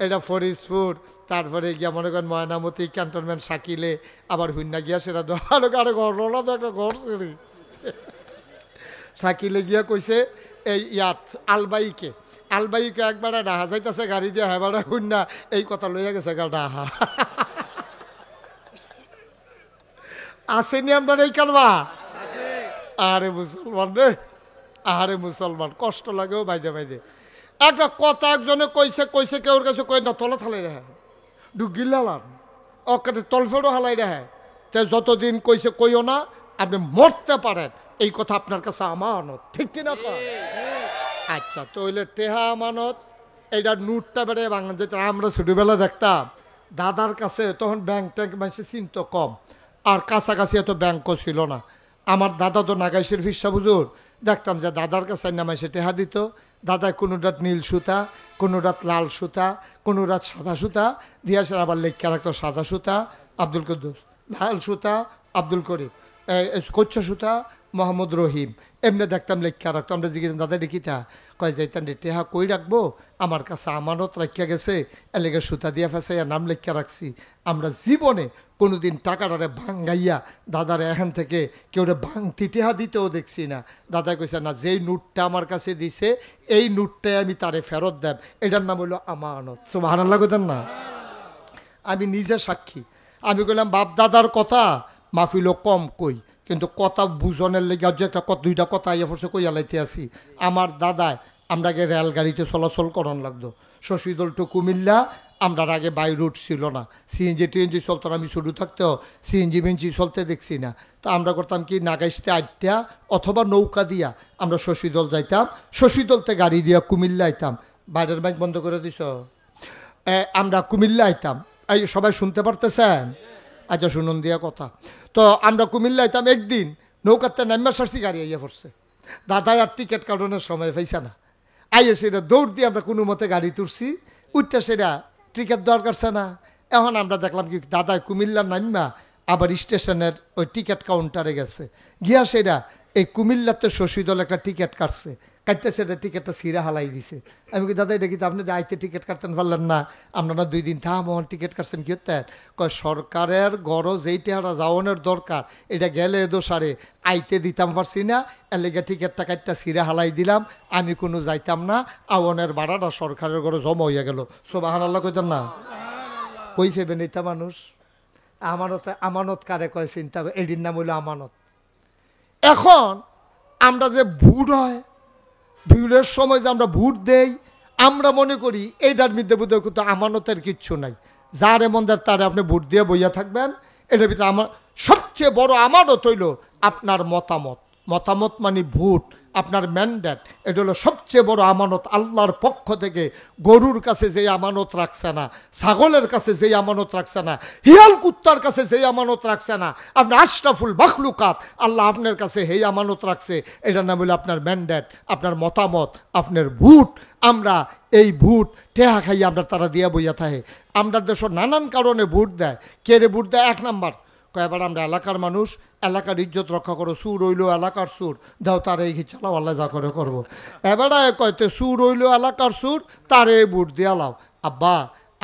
এটা ফরিদপুর, তারপরে গিয়া মনে করেন ময়নামতি, ক্যান্টনমেন্ট, শাকিলে, আবার হুন্না গিয়া সেটা আরো ঘটনা তো একটা ঘটছে। শাকিলে গিয়া কইছে এই ইয়াত আলবাইকে, আলবাইকে একবার ডাহা যাইতেছে গাড়ি দিয়ে, হ্যাঁ হুন্না এই কথা লইয়া গেছে গা ডাহা। আসেনি আমরা এই কালবা? আরে মুসলমান রে, আরে মুসলমান কষ্ট লাগেও বাইদে বাইদে। একটা কথা একজনে কইছে, কইছে কেউর কাছে কই না, তলে থালাই রে ডুগিলালাম ওকে তলফেরও হালাই রে। তে যতদিন কইছে কইও না, আপনি মরতে পারেন, এই কথা আপনার কাছে আমানত, ঠিক কিনা? আচ্ছা তো হইলে টেহা আমানত, এইটা নোটটা বেড়ে বাংলা যেটা আমরা ছোটবেলা দেখতাম দাদার কাছে, তখন ব্যাংক ট্যাঙ্ক মানুষের চিন্ত কম, আর কাছাকাছি এত ব্যাংকও ছিল না। আমার দাদা তো নাগাইশের ফিসা হুজুর, দেখতাম যে দাদার কাছে নামাই সে টেহা দিত। দাদায় কোনো রাত নীল সুতা, কোনো রাত লাল সুতা, কোনো রাত সাদা সুতা দিয়ে আসে, আবার লেখা রাখতো সাদা সুতা আব্দুল কুদ্দুস, লাল সুতা আব্দুল করিম, কচ্ছ সুতা মোহাম্মদ রহিম, এমনি দেখতাম লেখা রাখতো। আমরা জিজ্ঞেস দাদা দেখিতা, কয় যাইতাম টেহা কই রাখবো, আমার কাছে আমানত রাখিয়া গেছে, এলেগে সুতা দিয়া ফেসাইয়া নাম লেখা রাখছি। আমরা জীবনে কোনোদিন টাকাটারে ভাঙ্গাইয়া দাদারে এখান থেকে কেউ ভাঙতি টেহা দিতেও দেখছি না। দাদা কইছে না, যেই নোটটা আমার কাছে দিছে এই নোটটাই আমি তারে ফেরত দেব, এটার নাম হইলো আমানত। সুবহানাল্লাহ কইতেন না? আমি নিজে সাক্ষী। আমি কইলাম বাপ দাদার কথা মাহফিল কম কই, কিন্তু কথা বুঝনের লেগে যে একটা দুইটা কথা ইয়ে পড়ছে কইয়া লাইতে আসি। আমার দাদায় আমরাকে রেলগাড়িতে চলাচল করান লাগতো, শশীদল টু কুমিল্লা, আমরা আগে বাই রুট ছিল না, সিএনজি টিএনজি চলতো না। আমি শুরু থাকতেও সিএনজি মেনজি চলতে দেখছি না। তো আমরা করতাম কি, নাগাইশতে আটটা অথবা নৌকা দিয়া আমরা শশীদল যাইতাম, শশীদলতে গাড়ি দিয়া কুমিল্লা আইতাম। বাইরের বাইক বন্ধ করে দিছ, আমরা কুমিল্লা আইতাম। এই সবাই শুনতে পারতেছেন? আচ্ছা শুনুন দিয়া কথা। তো আমরা কুমিল্লা আইতাম, একদিন নৌকাতে নাম্বা সারছি, গাড়ি আইয়া পড়ছে। দাদাই আর টিকিট কাটানোর সময় পাইছে না, আইয়া সেটা দৌড় দিয়ে আমরা কোনো মতে গাড়ি তুলছি, উঠতে সেটা টিকিট দরকারছে না। এখন আমরা দেখলাম কি, দাদাই কুমিল্লা নাম্বা আবার স্টেশনের ওই টিকিট কাউন্টারে গেছে, গিয়া সেটা এই কুমিল্লাতে শশীদল একটা টিকিট কাটছে, কাটতে সেটা টিকিটটা ছিঁড়া হালাই দিছে। আমি কি দাদা এটা কিন্তু আপনি আইতে টিকিট কাটতেন পারলেন না, আপনারা 2 দিন থামন টিকিট কাটছেন কি হতেন? কয় সরকারের গরজ এইটা হারা যাওয়ানোর দরকার, এটা গেলে দোষারে আইতে দিতাম পারছি না, এর লেগে টিকিটটা কাটটা ছিঁড়া হালাই দিলাম, আমি কোনো যাইতাম না, আওয়ানের ভাড়াটা সরকারের ঘরে জমা হইয়া গেল। সুবহানাল্লাহ কইতেন না? কই ফেবেন এটা মানুষ? আমানত, আমানত কারে কয় চিন্তা, এটির নাম হইল আমানত। এখন আমরা যে ভোট হয়, ভিড়ের সময় যে আমরা ভোট দেই, আমরা মনে করি এইটার মধ্যে বোধ হয় কিন্তু আমানতের কিচ্ছু নাই। যার এমন তারে আপনি ভোট দিয়ে বইয়া থাকবেন, এটার ভিতরে আমার সবচেয়ে বড় আমানত হইল আপনার মতামত। মতামত মানে ভোট, আপনার ম্যান্ডেট, এটা হলো সবচেয়ে বড় আমানত আল্লাহর পক্ষ থেকে। গরুর কাছে যেই আমানত রাখছে না, ছাগলের কাছে যেই আমানত রাখছে না, হিয়াল কুত্তার কাছে যেই আমানত রাখছে না, আপনি আশরাফুল মাখলুকাত আল্লাহ আপনার কাছে এই আমানত রাখছে। এটার নাম হলো আপনার ম্যান্ডেট, আপনার মতামত, আপনার ভোট। আমরা এই ভোট টেহা খাই আমরা তারা দিয়া বইয়া থাকে। আমরা দেশের নানান কারণে ভোট দেয়। কে রে ভোট দেয়? 1 নাম্বার এবার আমরা এলাকার মানুষ, এলাকার ইজ্জত রক্ষা করো। সুর হইলো এলাকার সুর, দাও তারে এই চালাও, আল্লাহ যা করে করবো। এবারে কয়তে সুর হইলো এলাকার সুর, তারে ভোট দিয়া লাও। আব্বা,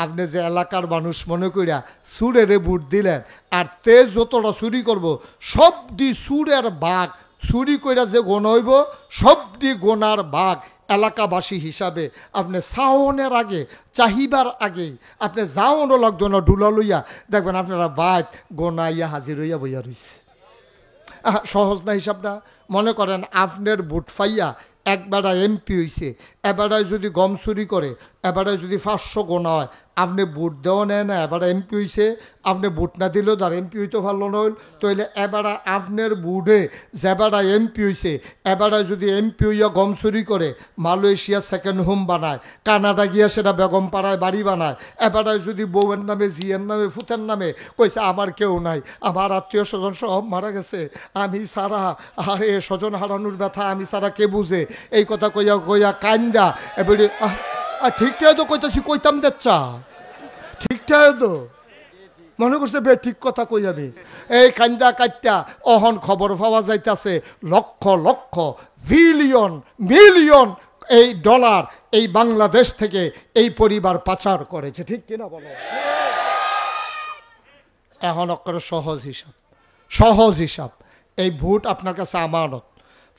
আপনি যে এলাকার মানুষ মনে করিয়া সুরেরে ভোট দিলেন, আর তেজ যতটা চুরি করব সবটি সুরের ভাগ, চুরি কইরা যে গোনা হইব সবটি গোনার ভাগ এলাকাবাসী হিসাবে আপনি সাওনের আগে, চাহিবার আগেই আপনি যাওয়ানো লাগতো না, ডুলা লইয়া দেখবেন আপনারা বাইত গোনাইয়া হাজির হইয়া বইয়া রয়েছে। সহজ না হিসাবটা? মনে করেন আপনার ভোট পাইয়া একবারে এমপি হইছে, এবারে যদি গম চুরি করে, এবারে যদি 500 গোনা হয়, আপনি ভোট দেওয়া নেয় না, এবারে এমপি হইছে, আপনি ভোট না দিলেও তার এমপি হইতে পারল না হইল, তাইলে এবারে আপনার ভোটে যেবারে এমপি হইছে, এবারে যদি এমপি হইয়া গম চুরি করে মালয়েশিয়া সেকেন্ড হোম বানায়, কানাডা গিয়া সেটা বেগম পাড়ায় বাড়ি বানায়, এবারে যদি বউয়ের নামে, জিয়ের নামে, ফুতের নামে কইছে আমার কেউ নাই, আমার আত্মীয় স্বজন সব মারা গেছে, আমি সারা, আরে স্বজন হারানোর ব্যথা আমি সারা কে বুঝে, এই কথা কইয়া কইয়া কান্দা এবারে ঠিকঠাক তো কইতাছি, কইতাম দেখছা ঠিকঠাক তো মনে করছে বে ঠিক কথা কই যাবে। এই কান্দা কাটটা অহন খবর পাওয়া যাইতাছে লক্ষ লক্ষ বিলিয়ন মিলিয়ন এই ডলার এই বাংলাদেশ থেকে এই পরিবার পাচার করেছে, ঠিক কিনা বলো? এখন অক্ষরে সহজ হিসাব, সহজ হিসাব। এই ভোট আপনার কাছে আমানত।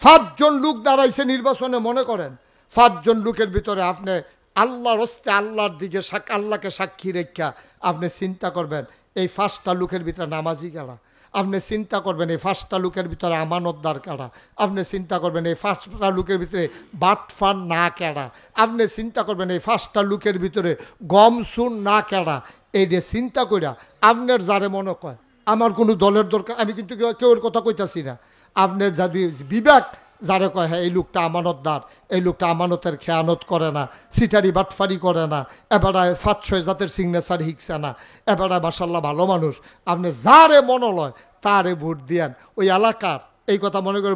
5 জন লোক দাঁড়াইছে নির্বাচনে, মনে করেন 5 জন লোকের ভিতরে আপনি আল্লাহর হস্তে আল্লাহর দিকে আল্লাহকে সাক্ষী রেখা আপনি চিন্তা করবেন এই 5টা লোকের ভিতরে নামাজি কারা, আপনি চিন্তা করবেন এই 5টা লোকের ভিতরে আমানতদার কারা, আপনি চিন্তা করবেন এই 5টা লোকের ভিতরে বাটফান না কেডা, আপনি চিন্তা করবেন এই 5টা লোকের ভিতরে গম সুন না কেডা। এই যে চিন্তা কইরা আপনার যারে মনে কয় আমার কোনো দলের দরকার, আমি কিন্তু কেউ কথা কইতাছি না, আপনার যদি বিবেক যারে কয় হ্যাঁ এই লোকটা আমানতদার, এই লোকটা আমানতের খেয়ানত করে না, সিটারি বাটফারি করে না, এবারে 5-6 জাতের সিগনেচার হিকছে না, এবারে মাশাল্লাহ ভালো মানুষ, আপনি যারে মনে লয় তারে ভোট দিয়েন। ওই এলাকার এই কথা মনে করে,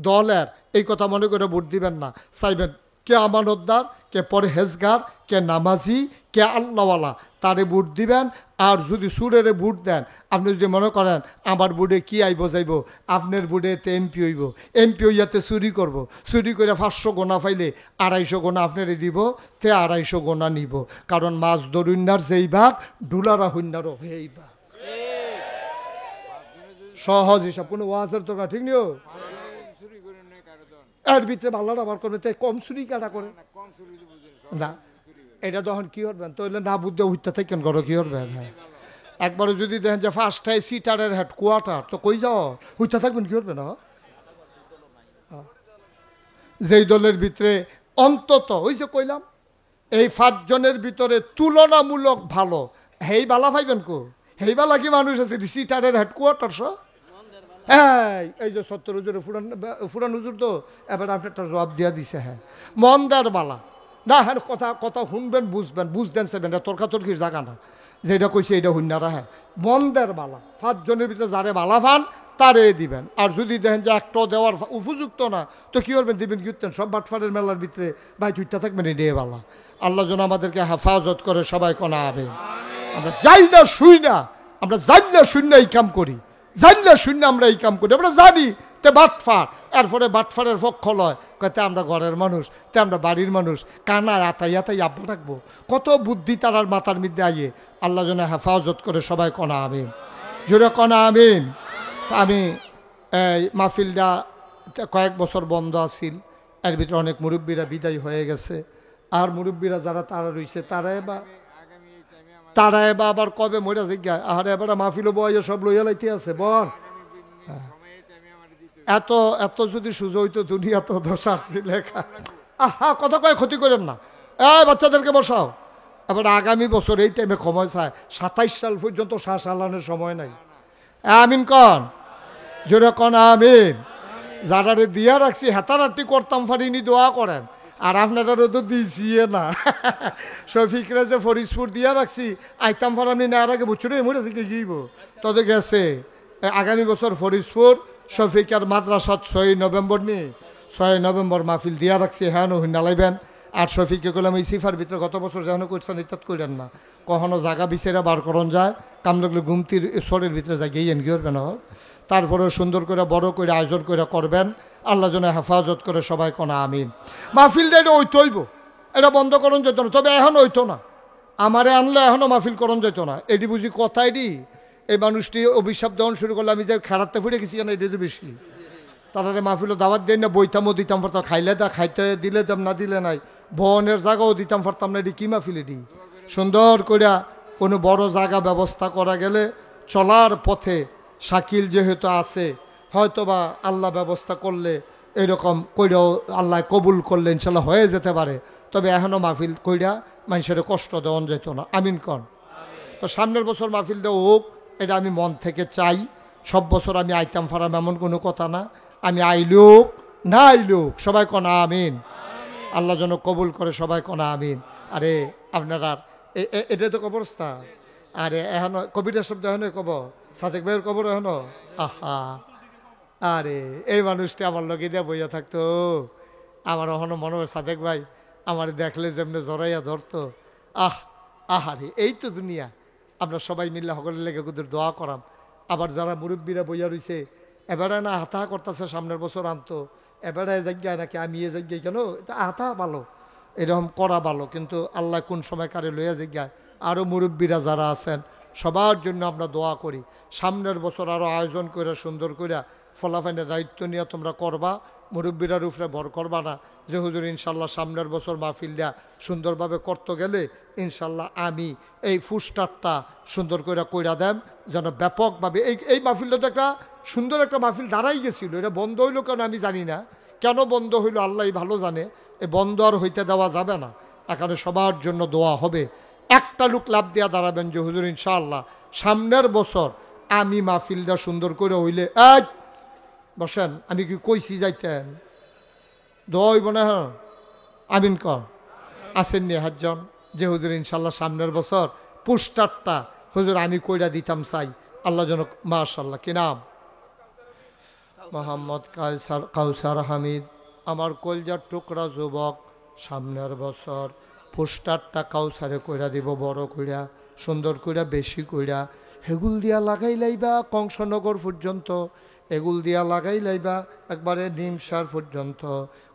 দলের এই কথা মনে করে ভোট দিবেন না। চাইবেন কে আমানতদার, কে পরহেজগার, কে নামাজি, কে আল্লাহওয়ালা, তারে ভোট দিবেন। আর যদি সুরেরে ভোট দেন, আপনি যদি মনে করেন আমার বুড়ে কি আইব যাইব, আপনার বুড়েতে এমপি হইব, এমপি হইয়াতে চুরি করব, চুরি করে 500 গোনা পাইলে 250 গোনা আপনারে দিব, তে 250 গোনা নিব। কারণ মাছ দরুন্যার যেই ভাগ ডুলারা হইনারও সেই ভাগ। সহজ হিসাব, কোনো ওয়াজের তো না, ঠিক নিও। এর ভিতরে ভালো আবার করবে, তাই কম চুরি কাটা করে না, এটা তখন কি করবেন? তাহলে না বুঝতে উঠতে থাকেন করো কি করবেন? হ্যাঁ, একবারে যদি দেখেন যে ফার্স্টটাই সিটারের হেডকোয়ার্টার, তো কই যাও উঠতে থাকবেন, কি করবেন? যেই দলের ভিতরে অন্তত ওই যে কইলাম এই 5 জনের ভিতরে তুলনামূলক ভালো, হেই বালা পাইবেন কো? হেই বালা কি মানুষ আছে সিটারের হেডকোয়ার্টার? হ্যাঁ, এই যে 70 হুজুরে ফুরান হুজুর তো এবার আপনি একটা জবাব দিয়া দিছে। হ্যাঁ, মন্দার বালা না, হ্যাঁ কথা কথা শুনবেন, বুঝবেন, বুঝতেন সেবেন, তর্কাতর্কির জায়গা না, যেটা কইছে এইটা হুন্নারা। হ্যাঁ, মন্দের বালা 5 জনের ভিতরে যারে বালা পান তারে দিবেন। আর যদি দেখেন যে একটাও দেওয়ার উপযুক্ত না, তো কি করবেন? দিবেন কীর্তেন সব বাটফারের মেলার ভিতরে ভাই তুইটা থাকবেন, এই দিয়ে বালা। আল্লাহ যেন আমাদেরকে হেফাজত করে, সবাই কোনা হবে। আমরা যাই না শুই না, আমরা জানি না শূন্য এই কাম করি, জানি না শূন্য আমরা এই কাম করি, আমরা জানি তে বাটফার, এরপরে বাটফারের পক্ষ লয় কতে আমরা ঘরের মানুষ, তে আমরা বাড়ির মানুষ, কানা আতাই আতাই আব্বা থাকবো, কত বুদ্ধি তারার মাথার মধ্যে আইয়ে। আল্লাহ যেন হেফাজত করে, সবাই কনা আমিন, জোরে কনা আমিন। আমি এই মাহফিলটা কয়েক বছর বন্ধ আছিল, এর ভিতরে অনেক মুরব্বীরা বিদায় হয়ে গেছে, আর মুরব্বীরা যারা তারা রয়েছে তারা এবার আবার কবে মরা জিজ্ঞা, আর এবার মাহফিল বয়ে সব লইয়া লাইতে আছে বল। এত এত যদি সুযোগ হইতো দুনিয়া তো দোষার লেখা। আহা, কথা কয় ক্ষতি করেন না, বাচ্চাদেরকে বসাও। এবার আগামী বছর এই টাইমে সময় চায়, 27 সাল পর্যন্ত শ্বাস আলানোর সময় নাই। আমিন কন, জোরে কন আমিন। যারারে দিয়া রাখছি হেতারাটি করতাম পারিনি দোয়া করেন। আর আপনারাও তো দিয়েছি না। শফিকরা যে ফরিদপুর দিয়া রাখছি আইতাম ফারানি না, আর আগে বছরে মরেছে কি গিব তবে গেছে। আগামী বছর ফরিদপুর শফিকার মাদ্রাসাত 6 নভেম্বর নিয়ে 6 নভেম্বর মাহফিল দিয়া রাখছি, হ্যাঁ না লাইবেন। আর শফিককে করলাম এই সিফার ভিতরে গত বছর যেন করছেন ইত্যাদ করেন না, কখনো জায়গা বিছেরা বার করন যায়, কাম লাগলে গুমতির সরের ভিতরে যায় গিয়ে কি করবেন। তারপরেও সুন্দর করে বড় করে আয়োজন করে করবেন, আল্লাহ যেন হেফাজত করে সবাই কোনা আমিন। মাহফিলটা এটা ওইতো হইব, এটা বন্ধ করণ যেত না, তবে এখন হইতো না, আমারে আনলে এখনও মাহফিল করণ যেত না। এটি বুঝি কথাই দি এই মানুষটি অভিশাপ দেওয়ান শুরু করলে, আমি যে খেলাতে ফুটে গেছি কেন এটি তো বেশি। তারা মাহফিলও দাওয়াত দেয় না, বইতামও দিতাম পারতাম, খাইলে দা খাইতে দিলে দাম না দিলে নাই, ভবনের জায়গাও দিতাম পারতাম না। এটি কি মাহফিল? এটি সুন্দর করে কোনো বড় জায়গা ব্যবস্থা করা গেলে চলার পথে শাকিল যেহেতু আছে, হয়তোবা আল্লাহ ব্যবস্থা করলে এরকম কইরাও আল্লাহ কবুল করলে ইনশাল্লাহ হয়ে যেতে পারে। তবে এখনও মাহফিল কইরা মানুষের কষ্ট দেওয়া যেত না, আমিন কন। তো সামনের বছর মাহফিল দেওয়া হোক, এটা আমি মন থেকে চাই। সব বছর আমি আইতাম ফারাম এমন কোনো কথা না, আমি আইলুক না আইলুক সবাই কনা আমিন। আল্লাহ যেন কবুল করে সবাই কনা আমিন। আরে আপনারা এটা তো কবরস্থান, আরে এখন কবিতার শব্দ এখন কব সাদেক ভাইয়ের কবর এখন। আহা, আরে এই মানুষটি আমার লগে দিয়ে বইয়া থাকতো, আমার এখনো মনে হয় সাদেক ভাই আমার দেখলে যেমনি জড়াইয়া ধরতো। আহারে এই তো দুনিয়া। আমরা সবাই মিললে সকলের লেগে কুদের দোয়া করাম। আবার যারা মুরব্বীরা বইয়া রয়েছে এবারে না হাতা করতেছে, সামনের বছর আনতো, এবারে জায়গায় নাকি আমি এ জায়গায় কেন, হাতা ভালো, এরকম করা ভালো, কিন্তু আল্লাহ কোন সময় কারে লইয়া জায়গায়। আরও মুরব্বীরা যারা আছেন সবার জন্য আমরা দোয়া করি, সামনের বছর আরও আয়োজন করে সুন্দর করে ফলাফাইনের দায়িত্ব নিয়ে তোমরা করবা, মুরব্বীরার উপরে ভর করবা না যে হুজুর ইনশাল্লাহ সামনের বছর মাহফিলটা সুন্দরভাবে করতে গেলে ইনশাল্লাহ আমি এই ফুস্টারটা সুন্দর করে কইরা দেন যেন ব্যাপকভাবে এই মাহফিলটা তো একটা সুন্দর একটা মাহফিল দাঁড়াই গেছিল। এটা বন্ধ হইলো কেন আমি জানি না, কেন বন্ধ হইলো আল্লাহ ভালো জানে। এ বন্ধ আর হইতে দেওয়া যাবে না, এখানে সবার জন্য দোয়া হবে। একটা লোক লাভ দিয়া দাঁড়াবেন যে হুজুর ইনশাআল্লাহ সামনের বছর আমি মাহফিলটা সুন্দর করে হইলে বসেন, আমি কি কইছি যাইতেন দোয়া হইব না? হ্যাঁ আমিন কর। আসেন নি হাজজন যে হুজুর ইনশাল্লাহ সামনের বছর পোস্টারটা হুজুর আমি কইরা দিতাম চাই, আল্লাহ যেন। মাশাল্লাহ, কি নাম? মোহাম্মদ কাউসার হামিদ। আমার কলজার টুকরা যুবক, সামনের বছর পোস্টারটা কাউসারে কইরা দিব, বড় কইরা সুন্দর কইরা বেশি কইরা হেগুল দিয়া লাগাই লাইবা কংসনগর পর্যন্ত, এগুল দিয়া লাগাই লাইবা একবারে নিমসার পর্যন্ত,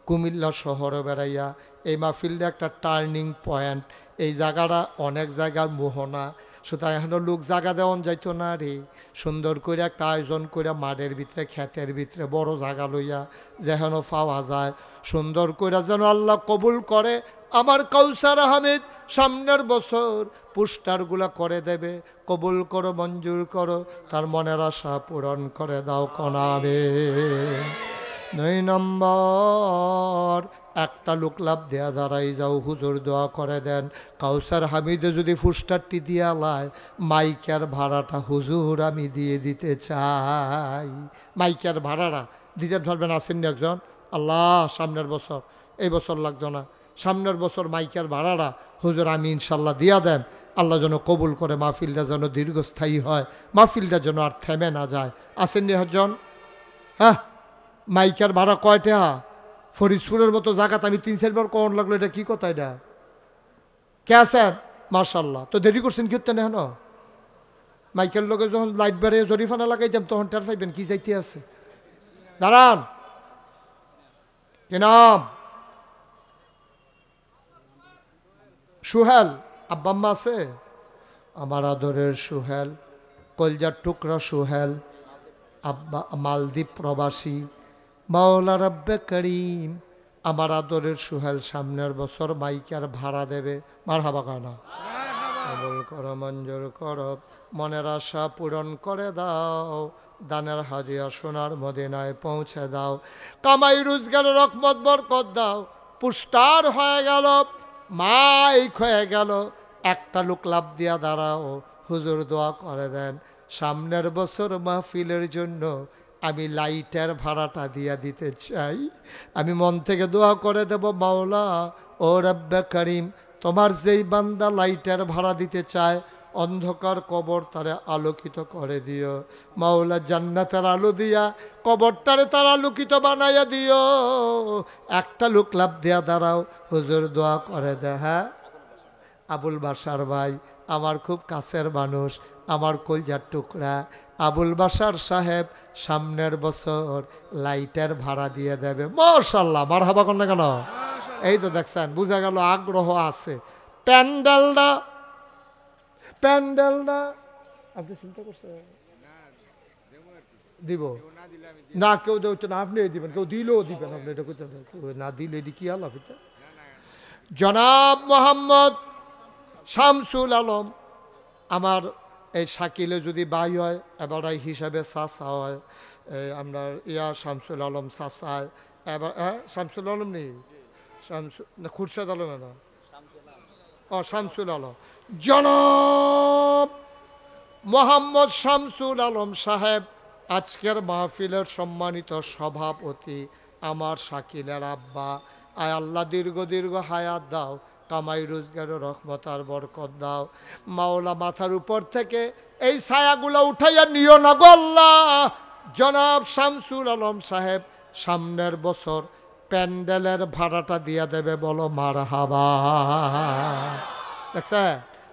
কুমিল্লা শহরে বেড়াইয়া। এই মাহফিলটা একটা টার্নিং পয়েন্ট, এই জায়গাটা অনেক জায়গার মোহনা, সুতরাং এখনো লোক জায়গা দেওয়ান যাইতো না রে। সুন্দর করে একটা আয়োজন করে মাঠের ভিতরে ক্ষেতের ভিতরে বড় জায়গা লইয়া যেন পাওয়া যায়, সুন্দর করে যেন আল্লাহ কবুল করে। আমার কাউসার আহমেদ সামনের বছর পোস্টারগুলা করে দেবে, কবুল করো, মঞ্জুর করো, তার মনের আশা পূরণ করে দাও কনাবে। 2 নম্বর, একটা লোক লাভ দেয়া দাঁড়াই যাও, হুজুর দোয়া করে দেন কাউসার হামিদে যদি পোস্টারটি দিয়া লায় মাইকের ভাড়াটা হুজুর আমি দিয়ে দিতে চাই। মাইকের ভাড়াটা দিতে পারবেন? আসেননি একজন? আল্লাহ সামনের বছর, এই বছর লাগতো না, সামনের বছর মাইকের ভাড়াটা হুজুর আমি ইনশাল্লাহ দিয়া দেন, আল্লাহ যেন কবুল করে, মাহফিলটা যেন দীর্ঘস্থায়ী হয়, মাহফিলটা যেন আর থেমে না যায়। আসেননি একজন? হ্যাঁ, মাইকের ভাড়া কয়টা? ফরিদপুরের মতো জায়গাতে আমি 3-4 বার কখন লাগলো, এটা কি কথা? এটা কে আছেন? মার্শাল্লাহ, তো দেরি করছেন কি হতেন? এখন মাইকের লোকে যখন লাইট বেড়ে জরিফানা লাগাইতাম তখন টের পাইবেন কি যাইতে আছে। দাঁড়ান, কি নাম? সুহেল। আব্বাম্মা আছে? আমার আদরের সুহেল, কলজার টুকরা সুহেল, আব্বা মালদ্বীপ প্রবাসী, মাওলা রব্বে করিম। আমার আদরের সুহেল সামনের বছর মাইকের ভাড়া দেবে। মারহাবা কানা, কবুল করো, মঞ্জুর করো, মনের আশা পূরণ করে দাও, দানের হাদিয়া সোনার মদিনায় পৌঁছে দাও, কামাই রোজগার রহমত বরকত দাও। পুস্টার হয়ে গেল, মাইক হয়ে গেল, একটা লোক লাভ দিয়া দাঁড়াও, হুজুর দোয়া করে দেন সামনের বছর মাহফিলের জন্য আমি লাইটের ভাড়াটা দিয়া দিতে চাই। আমি মন থেকে দোয়া করে দেব, মাওলা ও রব্বে করিম, তোমার যেই বান্দা লাইটের ভাড়া দিতে চায়, অন্ধকার কবর তারে আলোকিত করে দিও। মাওলা জান্নাতের আলো দিয়া কবরটারে তার আলোকিত বানাইয়া দিও। একটা লোক লাভ দিয়া দাঁড়াও, হুজুর দোয়া করে দে। হ্যাঁ, আবুল বাসার ভাই, আমার খুব কাছের মানুষ, আমার কলজার টুকরা আবুল বাসার সাহেব সামনের বছর লাইটের ভাড়া দিয়ে দেবে। মাশাআল্লাহ, মারহাবা কর না কেন? এই তো দেখছেন, বোঝা গেল আগ্রহ আছে। প্যান্ডেলটা আপনি চিন্তা করছেন দিব না? কেউ দেওয়া না, আপনি দিবেন, কেউ দিলেও দিবেন, আপনি এটা করতে না দিলে এটি কি আলাপ? জনাব মোহাম্মদ শামসুল আলম, আমার এই শাকিলে যদি বাই হয়, এবার এই হিসাবে চাচা হয়, আমরা শামসুল আলম চাচায়, এবার শামসুল আলম নেই, খুরশেদ আলম না, শামসুল আলম, জনাব মোহাম্মদ শামসুল আলম সাহেব আজকের মাহফিলের সম্মানিত সভাপতি, আমার শাকিলের আব্বা। আয় আল্লাহ দীর্ঘ হায়াত দাও, কামাই রোজগারের রহমত আর বরকত দাও। মাওলা মাথার উপর থেকে এই ছায়াগুলো উঠাইয়া নিও না গো আল্লাহ। জনাব শামসুল আলম সাহেব সামনের বছর প্যান্ডেলের ভাড়াটা দিয়া দেবে, বলো মারহাবা। দেখছে,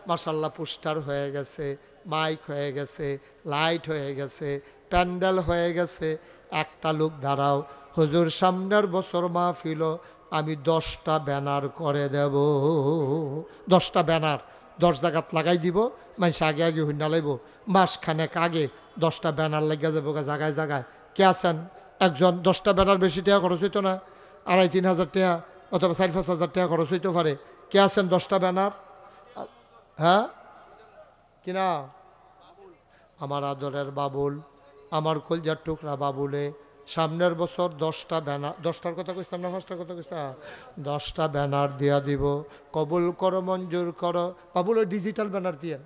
মাশাআল্লাহ, পোস্টার হয়ে গেছে, মাইক হয়ে গেছে, লাইট হয়ে গেছে, প্যান্ডেল হয়ে গেছে। একটা লোক দাঁড়াও, হুজুর সামনের বছর মাহফিল আমি 10টা ব্যানার করে দেব। 10টা ব্যানার 10 জায়গাত লাগাই দিব, মানুষ আগে আগে হইনা লাইব, মাসখানেক আগে 10টা ব্যানার লাগিয়ে যাবো জায়গায় জায়গায়। কে আছেন? একজন। 10টা ব্যানার বেশি টাকা খরচ হইতো না, 2,500-3,000 টাকা অথবা 4-5 হাজার টাকা খরচ হইতে পারে। কে আছেন 10টা ব্যানার? হ্যাঁ কিনা? আমার আদরের বাবুল, আমার কলজার টুকরা বাবুলে, সামনের বছর 10টা ব্যানার, 10টার কথা কইতাম না, 5টার কথা কইতাম, 10টা ব্যানার দিয়া দিব। কবুল করো, মঞ্জুর করো। বাবুল ওই ডিজিটাল ব্যানার দিয়ে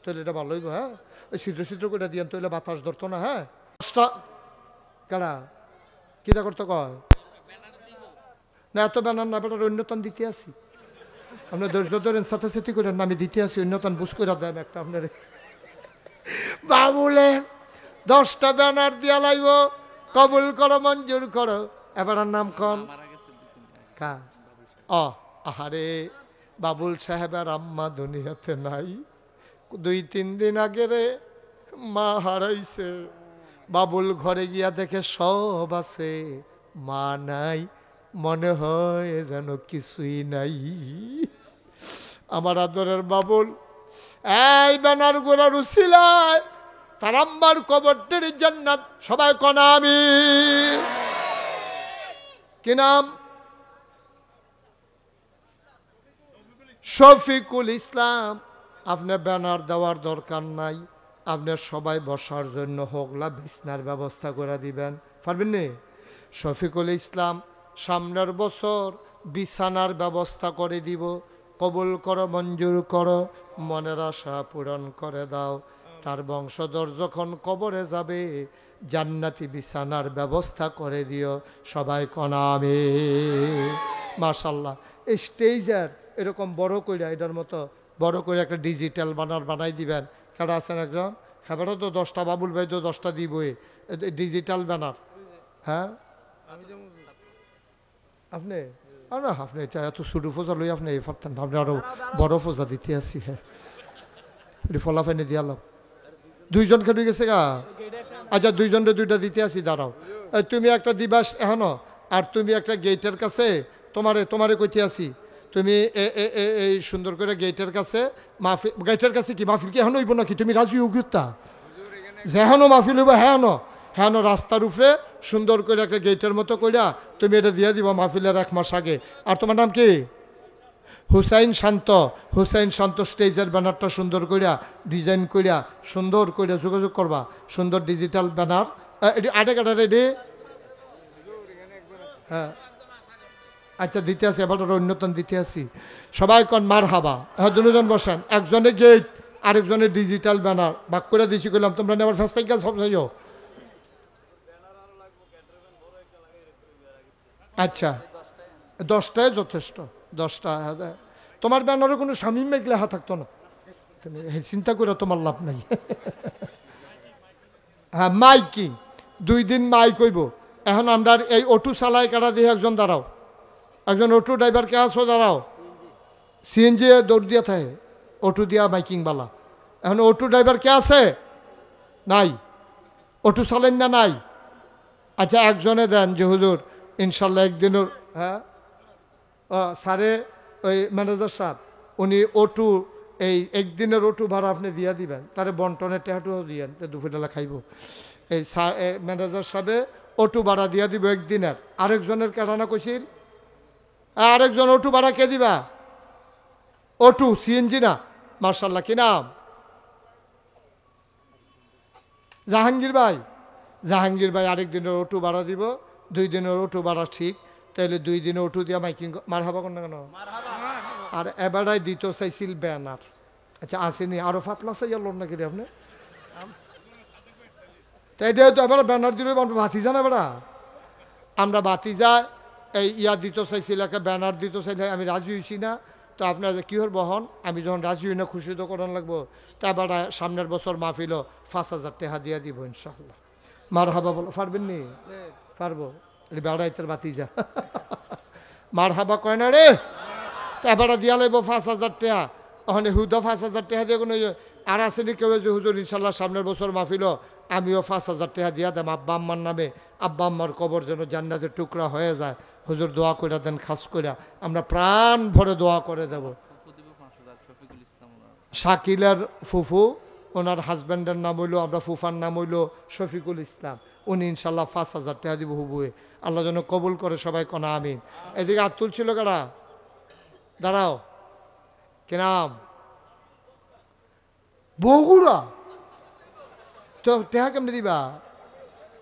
তাহলে এটা ভালো হইব। হ্যাঁ, ওই ছিদ্র করে দিয়েন, তাহলে বাতাস ধরতো না। হ্যাঁ, 10টা কারা কিটা করতে কয় না? এত ব্যানার না, বেটার অন্যতন দিতে আসি। আপনার ধৈর্য ধরেন, সাথে সাথে করেন, আমি দিতে আসি, অন্যতন বুঝ করে দেন একটা আপনার। বাবুলে 10টা ব্যানার দিয়া লাইব, কবুল করো, মঞ্জুর করো। এবার নাম কন কা? আহারে, বাবুল সাহেবের আম্মা দুনিয়াতে নাই, 2-3 দিন আগে রে মা হারাইছে। বাবুল ঘরে গিয়া দেখে সব আছে, মা নাই, মনে হয় যেন কিছুই নাই। আমার আদরের বাবুল এই ব্যানার গোড়ার উছিলায় তার আম্মার কবরটির জান্নাত সবাই কনা আমি। কি নাম? শফিকুল ইসলাম। আপনি ব্যানার দেওয়ার দরকার নাই, আপনি সবাই বসার জন্য হোগলা বিছনার ব্যবস্থা করে দিবেন, পারবেন নি? শফিকুল ইসলাম সামনের বছর বিছানার ব্যবস্থা করে দিব। কবুল করো, মঞ্জুর করো, মনের আশা পূরণ করে দাও। তার বংশধর যখন কবরে যাবে, জান্নাতি বিছানার ব্যবস্থা করে দিও, সবাই কনামে। মাশাআল্লাহ, এই স্টেজের এরকম বড় করে, এটার মতো বড় করে একটা ডিজিটাল ব্যানার বানাই দিবেন। কারা আছেন একজন? হ্যাঁ, তো 10টা, বাবুল ভাই তো 10টা দিবই ডিজিটাল ব্যানার। হ্যাঁ, আপনি না, আপনি এটা এত ছোটো ফোজা লই আপনি পারতেন না, আপনি আরো বড় ফোজা দিতে আসি। হ্যাঁ, ফলাফাইনে দিয়ালাম 2জন খেলে গেছে গা। আচ্ছা, 2জনরে 2টা দিতে আসি, দাঁড়াও। তুমি একটা দিবাস এখনো, আর তুমি একটা গেটের কাছে, তোমারে কইতে আসি, তুমি এই সুন্দর করে গেটের কাছে মাহফিল, গেটের কাছে কি মাহফিল কি এখন হইব নাকি? তুমি রাজি উগুত্তা যেহানো মাহফিল হইব, হ্যাঁ রাস্তার উপরে সুন্দর করে একটা গেটের মতো কইরা তুমি এটা দিয়ে দিবা মাহফিলের 1 মাস আগে। আর তোমার নাম কি? হুসাইন শান্ত। হুসাইন শান্ত স্টেজের ব্যানারটা সুন্দর কইরা ডিজাইন কইরা সুন্দর কইরা যোগাযোগ করবা, সুন্দর ডিজিটাল ব্যানার। আটে কাটা রেডি? হ্যাঁ, আচ্ছা দিতে আসি, এবার অন্যতন দিতে আসি, সবাই কন মার হাবা। হ্যাঁ, 2জন বসেন, একজনে গেট আরেকজনের ডিজিটাল ব্যানার ভাগ করে দিছি, করলাম তোমরা নেবার ফেস্টাই কাজ সব যাইও। আচ্ছা 10টায় যথেষ্ট, 10টা। তোমার ব্যানারে কোনো স্বামী মেঘ লেখা থাকতো না, তুমি চিন্তা করে তোমার লাভ নাই। হ্যাঁ মাইকিং 2 দিন মাইক হইব। এখন আমরা এই অটো চালাই কাটা দিয়ে একজন দাঁড়াও, একজন অটো ড্রাইভার কে আসো দাঁড়াও, সিএনজি দৌড় দিয়া থাকে অটো দিয়া মাইকিং বালা। এখন অটো ড্রাইভার কে আছে? নাই। অটো চালেন না নাই? আচ্ছা একজনে দেন যে হুজুর ইনশাল্লাহ একদিনের, হ্যাঁ স্যারে ওই ম্যানেজার সাহেব উনি অটো এই একদিনের অটো ভাড়া আপনি দিয়া দিবেন, তারে বন্টনের টেহাটুও দিয়েন, দুপুরবেলা খাইব। এই ম্যানেজার সাহেবে অটো ভাড়া দিয়া দিব একদিনের। আরেকজনের কেটানা কইছিল, আরেকজন অটো ভাড়া কে দিবা? অটো সিএনজি না, মার্শাল্লাহ কি নাম? জাহাঙ্গীর ভাই। জাহাঙ্গীর ভাই আরেক দিনের অটো ভাড়া দিব, 2 দিনের অটো ভাড়া ঠিক, তাহলে 2 দিনে অটো দিয়া মাইকিং মার হাবা কোন না কেন। আর এবারাই দিত চাইছিল ব্যানার। আচ্ছা আসেনি আরো ফাতলা চাইল নাকি রে আপনি? তাই তো এবার ব্যানার দিলে ভাতিজা না বেড়া, আমরা ভাতিজা এই ইয়া দিত চাইছিল, একটা ব্যানার দিত চাইলে আমি রাজি হয়েছি না। তো আপনার কি হর বহন, আমি যখন রাজি হই না খুশি তো করান লাগবো। তা এবার সামনের বছর মাহফিল 5,000 টাকা দিয়া দিব ইনশাল্লাহ। মার হাবা বলো, পারবেন নি? পারবো। বেড়াইতের ভাতিজা মার হাবা কয় না রে। তা এবার দিয়া লাগবো 5,000 টাকা। ওখানে হুদা 5,000 টাকা দিয়ে কোনো আর আসেনি কেউ যে হুজুর ইনশাল্লাহ সামনের বছর মাহফিল আমিও 5,000 টাকা দিয়া দেম আব্বা আম্মার নামে, আব্বা আম্মার কবর যেন জান্নাতের টুকরা হয়ে যায়। হুজুর দোয়া করে দেন, খাস করে আমরা প্রাণ ভরে দোয়া করে দেব। শাকিলের ফুফু, ওনার হাজব্যান্ডের নাম হইলো, আমরা ফুফার নাম হইলো শফিকুল ইসলাম, উনি ইনশাল্লাহ 5,000 টাকা দিব হুবুয়ে। আল্লাহ যেন কবুল করে, সবাই কনা আমিন। এদিকে হাত তুলছিল কারা? দাঁড়াও, কি নাম? বগুড়া। তো টেহা কেমনি দিবা?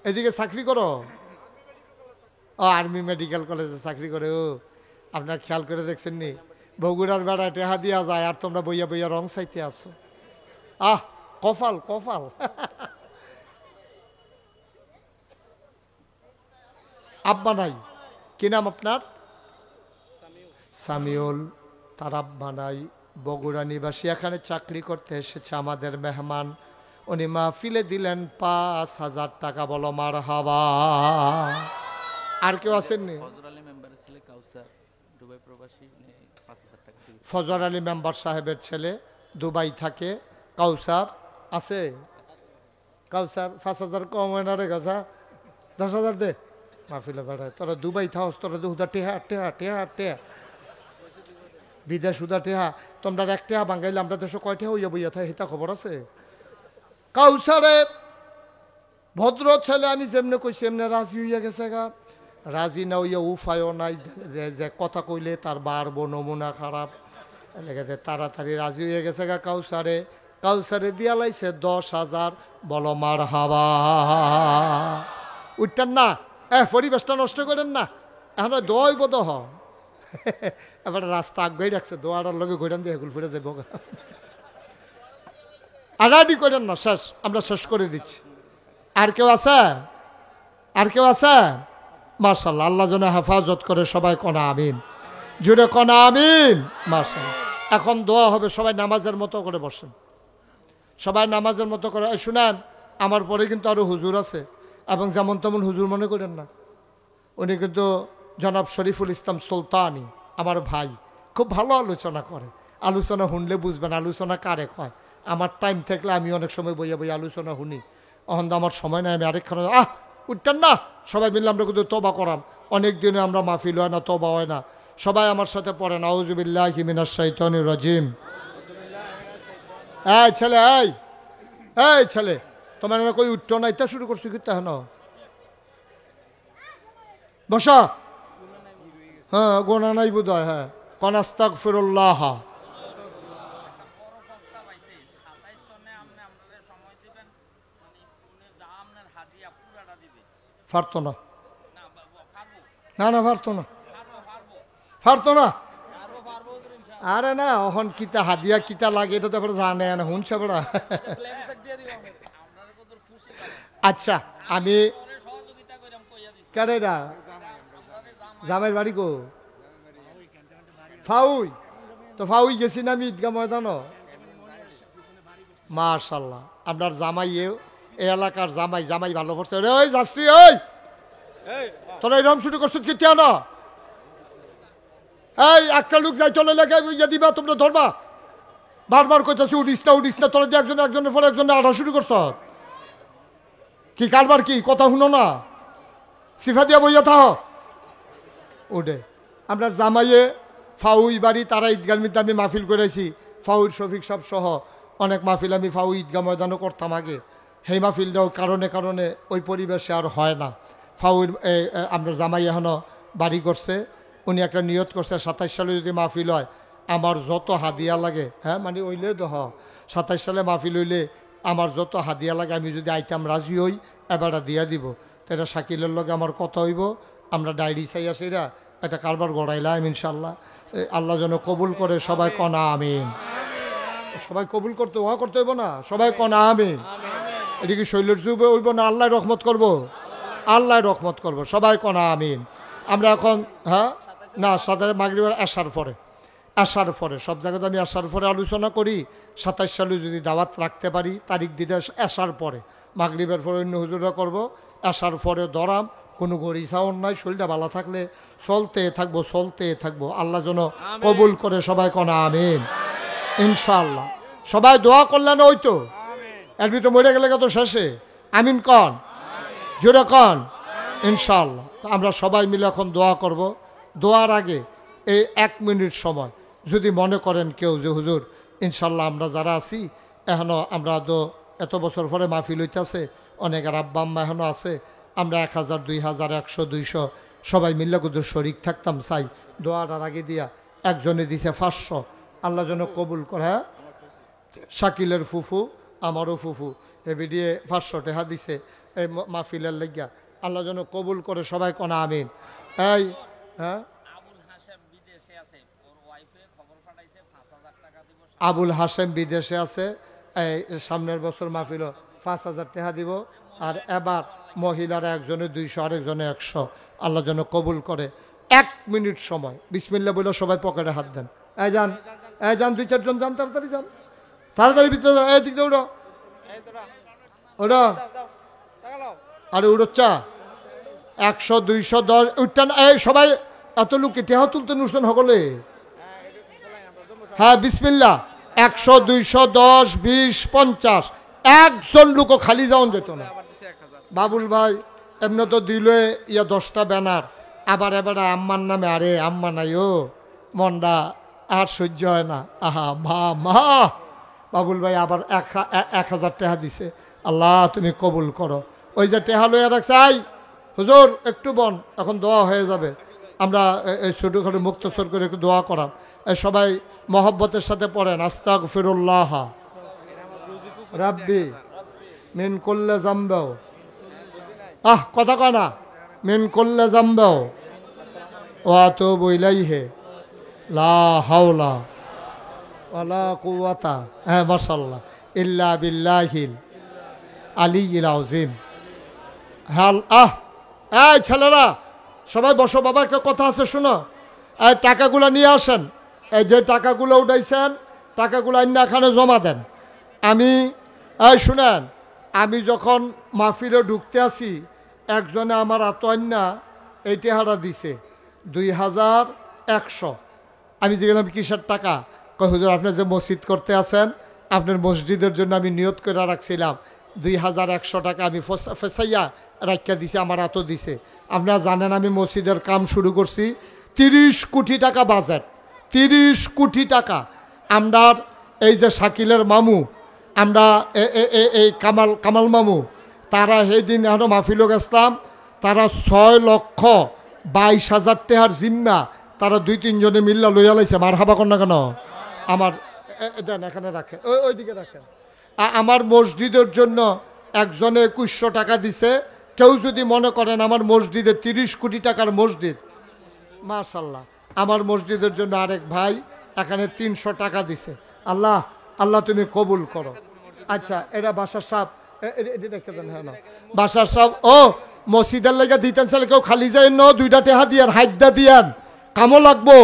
এদিকে চাকরি করো? ও আর্মি মেডিকেল কলেজে চাকরি করে। ও আপনার খেয়াল করে দেখছেন নি, বগুড়ার বেড়ায় টেহা দিয়া যায় আর তোমরা বইয়া বইয়া রং চাইতে আসো। আহ কপাল কপাল। আব্বা নাই, কি নাম আপনার? সামিউল। তার আব্বা নাই, বগুড়া নিবাসী, এখানে চাকরি করতে এসেছে আমাদের মেহমান। উনি মাহফিলে দিলেন 5,000 টাকা। বলো মার হাবা। আর কেউ আসেননি? ফজর আলী মেম্বার সাহেবের ছেলে দুবাই থাকে, কাউসার আছে। কাউসার 5,000 কম হয় না রে গাছা, 10,000 দে মাহফিলে বেড়ায়। তোরা দুবাই থাকস, তোরা দুধা টেহা টেহা টেহা টেহা বিদেশ উদা টেহা, তোমরা 1 টাকা বাঙ্গাইলে আমরা দেশে কয় টাকা হইয়া বইয়া থাকে হিতা খবর আছে? কাউসারে ভদ্র ছেলে, আমি যেমনে কইছি এমনি রাজি হইয়া গেছে গা। রাজি না হইয়া উপায়ও নাই, যে কথা কইলে তার বাড়বো, নমুনা খারাপ লেগেছে, তাড়াতাড়ি রাজি হয়ে গেছে গা। কাউসারে কাউসারে দিয়া লাইছে 10,000। বলো মার হাবা। উঠতেন না, পরিবেশটা নষ্ট করেন না, এখন দোয়াই বোধ হ। এবার রাস্তা আগে রাখছে, দোয়াটার লগে ঘুরান দিয়ে এগুলো ফিরে যাবো। আড়াআড়ি করেন না, শেষ, আমরা শেষ করে দিচ্ছি। আর কেউ আছে? আর কেউ আছে? মাশাআল্লাহ, আল্লাহ যেন হেফাজত করে, সবাই কনা আমিন, জুড়ে কনা আমিন। মাশাআল্লাহ। এখন দোয়া হবে, সবাই নামাজের মতো করে বসেন, সবাই নামাজের মতো করে। শুনেন, আমার পরে কিন্তু আরো হুজুর আছে, এবং যেমন তেমন হুজুর মনে করেন না। উনি কিন্তু জনাব শরীফুল ইসলাম সুলতানি, আমার ভাই, খুব ভালো আলোচনা করে। আলোচনা শুনলে বুঝবেন আলোচনা কারে কয়। আমার টাইম থাকলে আমি অনেক সময় বইয়া বইয়া আলোচনা শুনি, এখন তো আমার সময় নাই। আমি আরেকখানে উঠতেন না, সবাই মিললে আমরা কিন্তু তবা করাম। অনেক দিনে আমরা মাহফিল হয় না, তবা হয় না। সবাই আমার সাথে পড়েন, আউযু বিল্লাহি মিনাশ শাইতানির রাজিম। এই ছেলে, এই ছেলে, তোমার কই উঠতো না, ইত্যা শুরু করছি কিন্তু হেন বসা। হ্যাঁ গোনা নাই বোধ হয়। হ্যাঁ, কনাস্তাগফিরুল্লাহ। পারতো না, না না পারতো না, পারতো না। আরে না, এখন কিতা হাদিয়া কিতা লাগে এটা তো জানে না, শুনছে বড়া। আচ্ছা, আমি কেন জামাইয়ের বাড়ি কো? ফাউই। তো ফাউই গেছি না আমি ঈদগাহ ময়দানও। মাশাআল্লাহ, আপনার জামাইয়েও এই এলাকার জামাই ভালো করছে। ওই যাচ্ছি, ওই তোরা এরকম শুরু করছো কি না? এই একটা লোক যাই চলে লেগে ইয়ে দিবা, তোমরা ধরবা। বারবার কইতেছি উঠিস না, তোরা যে একজনের পরে একজনে আঠা শুরু করছ। কি কারবার কি কথা শুনো না? সিফা দিয়া বইয়া থাহ ওডে। আপনার জামাইয়ে ফাউই বাড়ি, তারা ঈদগার মধ্যে আমি মাহফিল করেছি। ফাউর শফিক সাহেব সহ অনেক মাহফিল আমি ফাউ ঈদগাহ ময়দানও করতাম আগে। সেই মাহফিলটাও কারণে ওই পরিবেশে আর হয় না। ফাউর আপনার জামাই এখনও বাড়ি করছে। উনি একটা নিয়ত করছে 27 সালে যদি মাহফিল হয় আমার যত হাদিয়া লাগে, হ্যাঁ মানে ওইলে তো 27 সালে মাহফিল হইলে আমার যত হাদিয়া লাগে আমি যদি আইতাম রাজি হই এবারটা দিয়া দিব। তো এটা শাকিলের লগে আমার কথা হইব। আমরা ডায়েরি চাই আসিরা একটা কারবার গড়াইলাম ইনশাল্লাহ। আল্লাহ যেন কবুল করে। সবাই কনা আমিন। সবাই কবুল করতে হইব না, সবাই কনা আমিন। এটা কি শৈলের যুবে হইব না আল্লাহ রহমত করব? আল্লাহ রহমত করব। সবাই কনা আমিন। আমরা এখন না সাধারণ মাগরিবের আসার পরে সব জায়গাতে আমি আসার পরে আলোচনা করি। 27 সালে যদি দাওয়াত রাখতে পারি তারিখ দিতে আসার পরে, মাগরিবের পরে অন্য হুজুরা করব। আসার পরে দরাম কোনো গড়ি সাউন্ড নাই, শরীরটা ভালো থাকলে চলতে থাকবো। আল্লাহ যেন কবুল করে। সবাই কনা আমিন ইনশাআল্লাহ। সবাই দোয়া করলেন ওই তো এর ভিতরে মরে গেলে তো শেষে আমিন কন, জোরে কন ইনশাআল্লাহ। আমরা সবাই মিলে এখন দোয়া করব। দোয়ার আগে এই 1 মিনিট সময় যদি মনে করেন কেউ যে হুজুর ইনশাআল্লাহ আমরা যারা আছি এখনও আমরা তো এত বছর পরে মাহফিল হইতেছে, অনেকের আব্বা আম্মা এখনও আছে, আমরা 1000 2000 100 200 সবাই মিলে কুদুর শরিক থাকতাম চাই। দোয়াটার আগে দিয়া একজনে দিছে 500, আল্লাহ যেন কবুল করে। শাকিলের ফুফু আমারও ফুফু এবি দিয়ে 500 টাকা দিছে এই মাহফিলের লাগিয়া। আল্লাহ যেন কবুল করে। সবাই কনা আমিন। এই আবুল হাসেম বিদেশে আছে, এই সামনের বছর মাহফিল 5000 টাকা দিব। আর এবার মহিলারা একজনে 200 আরেকজনে 100। আল্লাহ যেন কবুল করে। 1 মিনিট সময় বিসমিল্লাহ বলে সবাই পকেটে হাত দেন। এই যান 2-4 জন যান, তাড়াতাড়ি ভিতরে যান। এই দিক দিয়ে ওরা আরে উড়োচ্চা 100 200 10 উঠতেন। এই সবাই এত লোক টেহা তুলতেন অনুষ্ঠান সকলে। হ্যাঁ বিসমিল্লাহ 100 200 10 20 50। একজন লোকও খালি যাওন যেত না। বাবুল ভাই এমনি তো দিলে 10টা ব্যানার, আবার এবার আম্মার নামে। আরে আম্মা নাই ও, মনটা আর সহ্য হয় না। আহা মা বাবুল ভাই আবার 1000 টাকা দিছে। আল্লাহ তুমি কবুল করো। ওই যে টেহা লইয়া রাখছে, আই হুজুর একটু বন, এখন দোয়া হয়ে যাবে। আমরা এই ছোটোখাটো মুক্তসর করে একটু দোয়া করাম। সবাই মহব্বতের সাথে পড়েন আস্তাগফিরুল্লাহ রাব্বি মিন কুল্লি যামবিন। কথা কয় না, মিন কুল্লি যামবিন ওয়া আতুবু ইলাইহি লা হাওলা ওয়ালা কুওয়াতা মাশাআল্লাহ ইল্লা বিল্লাহিল আলিয়্যিল আযীম। এই ছেলেরা সবাই বসো, বাবা একটা কথা আছে শোনো। এই টাকাগুলো নিয়ে আসেন। এই যে টাকাগুলো উঠাইছেন টাকাগুলো আইন এখানে জমা দেন। শুনেন, আমি যখন মাহফিলে ঢুকতে আসি একজনে আমার আতোয়ান্না এই টেহারা দিছে 2100। আমি যে গেলাম কিসের টাকা? কয় হুজুর আপনি যে মসজিদ করতে আছেন আপনার মসজিদের জন্য আমি নিয়ত করে রাখছিলাম 2100 টাকা আমি ফেসাইয়া রাখিয়া দিছে, আমার এত দিছে। আপনারা জানেন আমি মসজিদের কাম শুরু করছি, 30 কোটি টাকা বাজেট, 30 কোটি টাকা। আমরা এই যে শাকিলের মামু, আমরা এই কামাল মামু, তারা সেই দিন এখনো মাহফিলও গেছিলাম, তারা 6,22,000 টাকার জিম্মা তারা 2-3 জনে মিল্লা লইয়া লাইছে। মার হাবা কর না কেন? আমার দেন এখানে রাখেন, ওইদিকে রাখেন। আমার মসজিদের জন্য একজনে 2100 টাকা দিছে। কেউ যদি মনে করেন আমার মসজিদে 30 কোটি টাকার মসজিদ, মাশাআল্লাহ, আমার মসজিদের জন্য আরেক ভাই এখানে 300 টাকা দিছে। আল্লাহ তুমি কবুল করো। আচ্ছা, এরা বাসার সাহেব, রেখে দেন। হ্যাঁ না বাসার সাহেব, মসজিদের লেগে দিতেন ছেলে কেউ খালি যায় ন, 2টা টেহা দিয়ান, হাইদা দিয়ান, কামও লাগবো।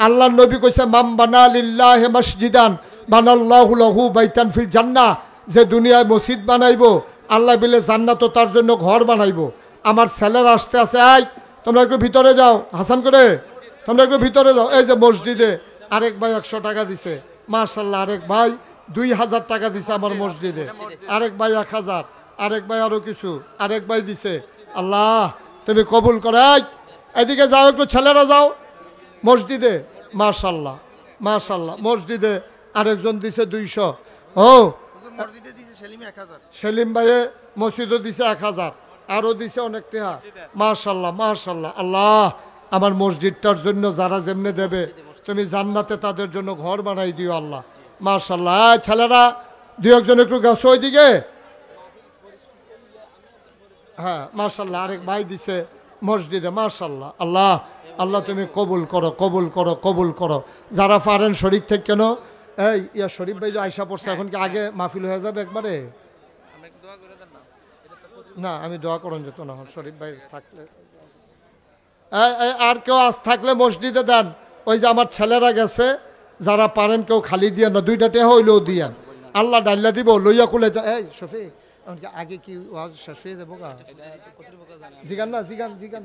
আল্লাহ নবী কইছে মাম বানা লিল্লাহি মসজিদান বানাল্লাহু লাহু বাইতান ফিল জান্নাহ, যে দুনিয়ায় মসজিদ বানাইবো আল্লাহ বিলে জান্নাত তার জন্য ঘর বানাইবো। আমার ছেলের আসতে আছে, আই তোমরা একটু ভিতরে যাও, হাসান করে তোমরা একটু ভিতরে যাও। এই যে মসজিদে আরেক ভাই 100 টাকা দিছে, মাশাআল্লাহ। আরেক ভাই 2000 টাকা দিছে আমার মসজিদে, আরেক ভাই 1000, আরেক ভাই আরো কিছু, আরেক ভাই দিছে। আল্লাহ তুমি কবুল করে। এদিকে যাও একটু, ছেলেরা যাও মসজিদে। মাশাআল্লাহ মাশাআল্লাহ। মসজিদে আরেকজন দিছে 200। ও সেলিম ভাইয়ে মসজিদও দিছে 1000, আরো দিছে অনেক টাকা। মাশাআল্লাহ মাশাআল্লাহ। আল্লাহ আমার মসজিদটার জন্য যারা যেমনে দেবে তুমি জান্নাতে তাদের জন্য ঘর বানাই দিও আল্লাহ। মাশাআল্লাহ। ছেলেরা 2-1জন একটু গেছো ওইদিকে। হ্যাঁ মাশাআল্লাহ। আরেক ভাই দিছে মসজিদে। মাশাআল্লাহ। আল্লাহ আল্লাহ তুমি কবুল করো কবুল করো কবুল করো। যারা পারেন শরীর থেকে কেন এই ইয়া শরীফ ভাই যে আয়সা পড়ছে, এখন কি আগে মাহফিল হয়ে যাবে একবারে? না আমি দোয়া করুন যেত না, শরীফ ভাই থাকলে। আর কেউ আজ থাকলে মসজিদে দেন। ওই যে আমার ছেলেরা গেছে, যারা পারেন কেউ খালি দিয়ে না, 2টা টেহা হইলেও দিয়ান, আল্লাহ ডাইলা দিব লইয়া কুলে। এই শফিক আগে কি ওয়াজ শেষ হয়ে যাবো গা? জিগান না, জিগান জিগান।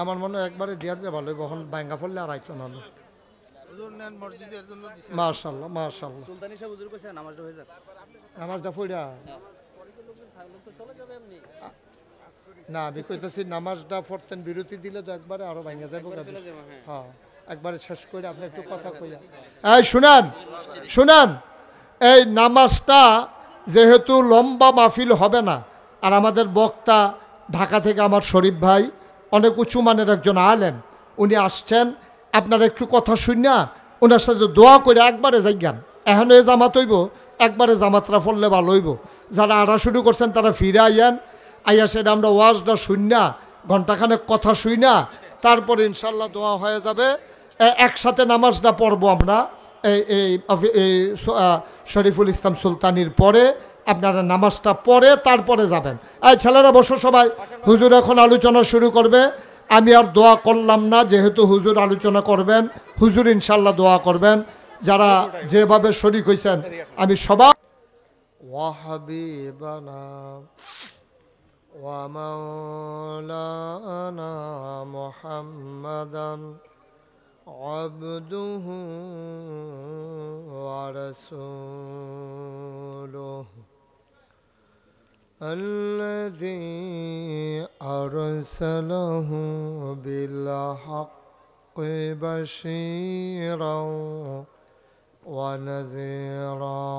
আমার মনে হয় একবারে দিয়া দিলে ভালো হইব, এখন ব্যাঙ্গা পড়লে আর আইতো না। মাশাআল্লাহ মাশাআল্লাহ। নামাজটা পড়া না, আমি কইতেছি নামাজটা পড়তেন, বিরতি দিলে তো একবারে আরো ভাঙা যাবো। হ্যাঁ একবারে শেষ করে আপনি একটু কথা কইয়া। এই শুনান শুনান, এই নামাজটা যেহেতু লম্বা মাহফিল হবে না, আর আমাদের বক্তা ঢাকা থেকে আমার শরীফ ভাই অনেক উঁচু মানের একজন আলেম, উনি আসছেন। আপনারা একটু কথা শুনিয়া ওনার সাথে দোয়া করে একবারে যাইগান। এখন এ জামাত হইব, একবারে জামাতরা ফললে ভালো হইব। যারা আড়া শুরু করছেন তারা ফিরে আইয়ান, আইয়া সেটা আমরা ওয়াজটা শুনিয়া ঘন্টাখানেক কথা শুইনা তারপরে ইনশাল্লাহ দোয়া হয়ে যাবে। একসাথে নামাজটা পড়বো আমরা এই শরীফুল ইসলাম সুলতানির পরে। আপনারা নামাজটা পড়ে তারপরে যাবেন। এই ছেলেরা বসো সবাই, হুজুর এখন আলোচনা শুরু করবে। আমি আর দোয়া করলাম না, যেহেতু হুজুর আলোচনা করবেন, হুজুর ইনশাল্লাহ দোয়া করবেন। যারা যেভাবে শরীক হয়েছেন আমি সবাই ওয়াহাবিবানা ওয়া মাওলানা মুহাম্মাদান আবদুহু ওয়া রাসূলুহু الذي أرسله بالحق بشيرا ونذيرا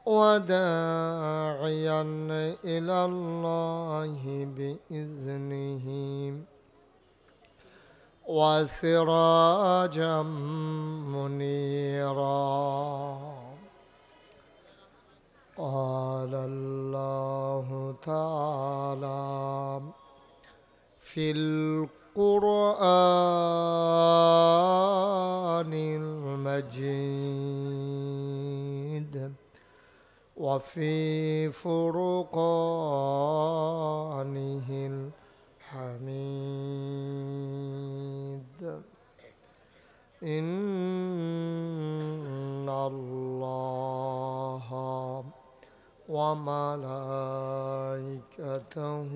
وداعيا إلى الله بإذنه وسراجا منيرا. قال الله تعالى في القرآن المجيد وفي فرقانه الحميد إن الله وملائكته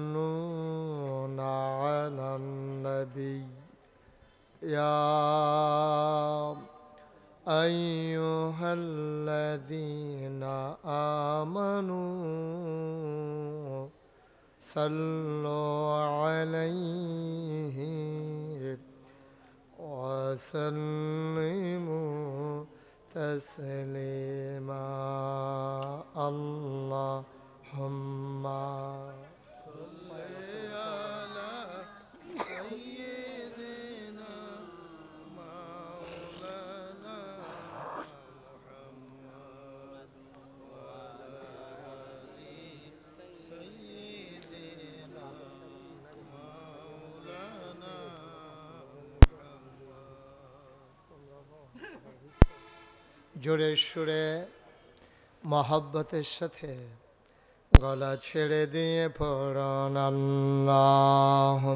يصلون على النبي يا أيها الذين آمنوا صلوا عليه وسلموا تسليما. اللهم صل على سيدنا مولانا محمد وعلى آل سيدنا مولانا محمد. জোরে সুরে মহব্বতের সাথে গলা ছেড়ে দিয়ে পড়ন আল্লাহুম্মা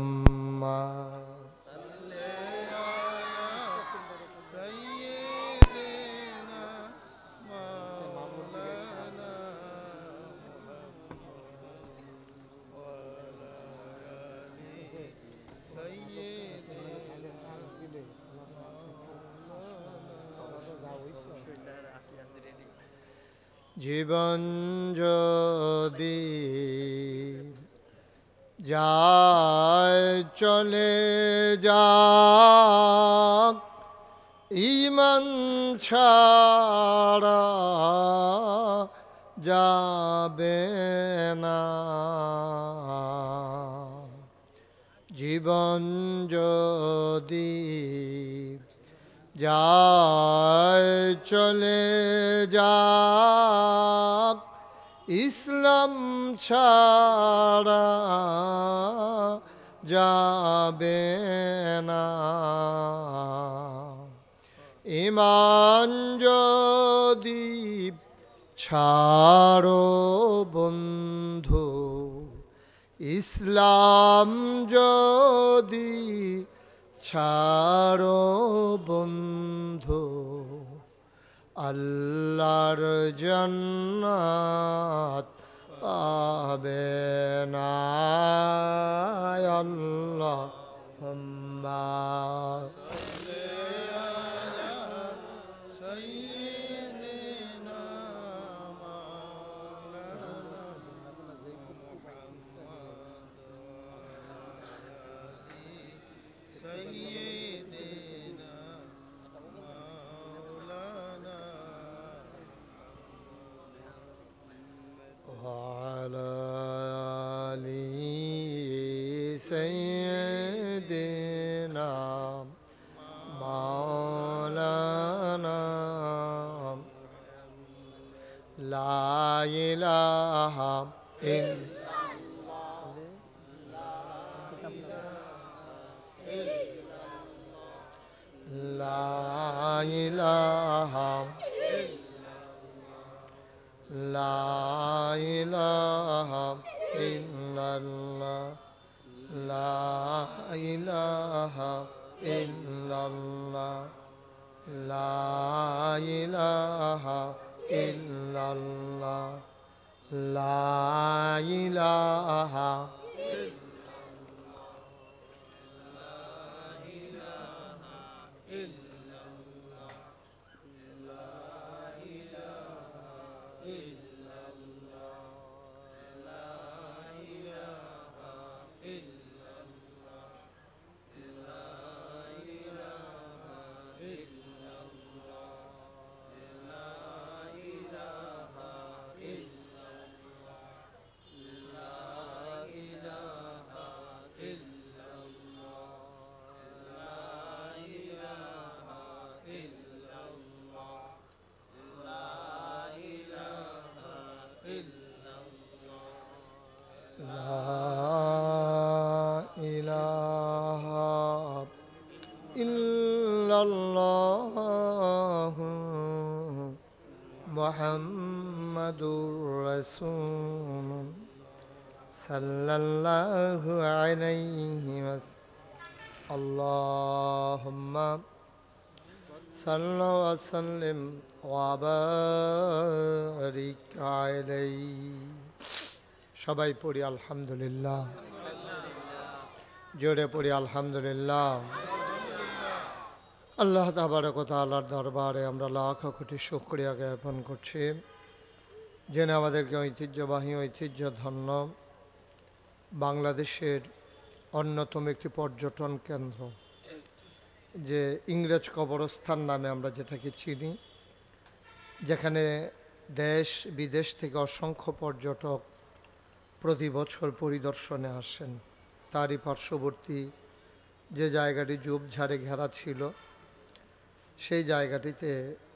জীবন যদি যায় চলে যাক ঈমান ছাড়া যাবে না জীবন যদি যায় চলে যাক ইসলাম ছাড়া যাবে না ঈমান যদি ছাড়ো বন্ধু ইসলাম যদি ছাড়ো বন্ধু আল্লাহর জান্নাত পাবে না আল্লাহুম্মা وعلى آل سيدنا مولانا لا إله إلا لا إله لا إله إلا الله لا إله إلا الله لا إله إلا الله لا إله ইল্লাল্লাহু মুহাম্মাদুর রাসূল সাল্লাল্লাহু আলাইহি ওয়াসাল্লাম আল্লাহুম্মা সাল্লি ওয়া সাল্লিম ওয়া বারিক আলাইহি সবাই পড়ি আলহামদুলিল্লাহ জোরে পড়ি আলহামদুলিল্লাহ আল্লাহ তাবারক ওয়া তাআলার দরবারে আমরা লাখ কোটি শুকরিয়া জ্ঞাপন করছি যিনি আমাদেরকে ঐতিহ্যবাহী ঐতিহ্যধন্য বাংলাদেশের অন্যতম একটি পর্যটন কেন্দ্র যে ইংরেজ কবরস্থান নামে আমরা যেটাকে চিনি যেখানে দেশ বিদেশ থেকে অসংখ্য পর্যটক প্রতি বছর পরিদর্শনে আসেন তারই পার্শ্ববর্তী যে জায়গাটি ঝোপঝাড়ে ঘেরা ছিল সেই জায়গাটিতে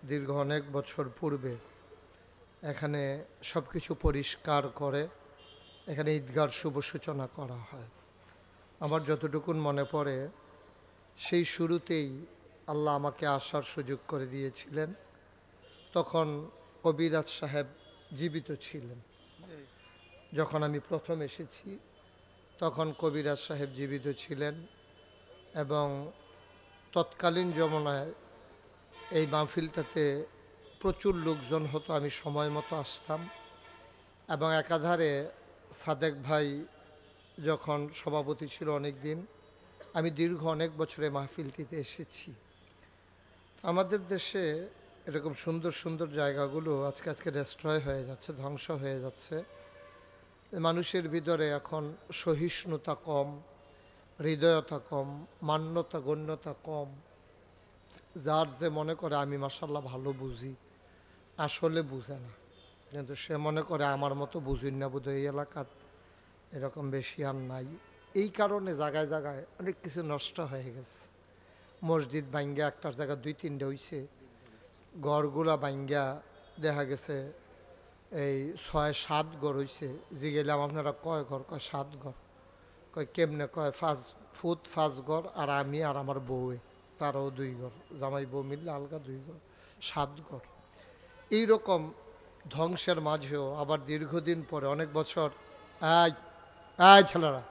দীর্ঘ অনেক বছর পূর্বে এখানে সব কিছু পরিষ্কার করে এখানে ঈদগাহর শুভ সূচনা করা হয় আমার যতটুকুন মনে পড়ে সেই শুরুতেই আল্লাহ আমাকে আসার সুযোগ করে দিয়েছিলেন তখন কবিরাজ সাহেব জীবিত ছিলেন। যখন আমি প্রথম এসেছি তখন কবিরাজ সাহেব জীবিত ছিলেন এবং তৎকালীন জমানায় এই মাহফিলটাতে প্রচুর লোকজন হতো। আমি সময় মতো আসতাম এবং একাধারে সাদেক ভাই যখন সভাপতি ছিল অনেক দিন, আমি দীর্ঘ অনেক বছরে মাহফিলটিতে এসেছি। আমাদের দেশে এরকম সুন্দর সুন্দর জায়গাগুলো আজকে ডেস্ট্রয় হয়ে যাচ্ছে, ধ্বংস হয়ে যাচ্ছে। মানুষের ভিতরে এখন সহিষ্ণুতা কম, হৃদয়তা কম, মান্যতা গণ্যতা কম। যার যে মনে করে আমি মাশাআল্লাহ ভালো বুঝি, আসলে বুঝে না, কিন্তু সে মনে করে আমার মতো বুঝিন না বোধ এই এলাকার এরকম বেশি আর নাই। এই কারণে জায়গায় জায়গায় অনেক কিছু নষ্ট হয়ে গেছে। মসজিদ ভাঙ্গা একটার জায়গায় 2-3টে হইছে, ঘরগুলা ভাঙ্গা দেখা গেছে এই 6-7 ঘর হইছে। যে গেলাম আপনারা কয় ঘর? কয় 7 ঘর। কয় কেমনে? কয় 5 ফুট 5 ঘর, আর আমি আর আমার বউয়ে তারও 2 ঘর, জামাই বউ মিললে আলগা 2 ঘর, 7 ঘর। এইরকম ধ্বংসের মাঝেও আবার দীর্ঘদিন পরে অনেক বছর ছেলেরা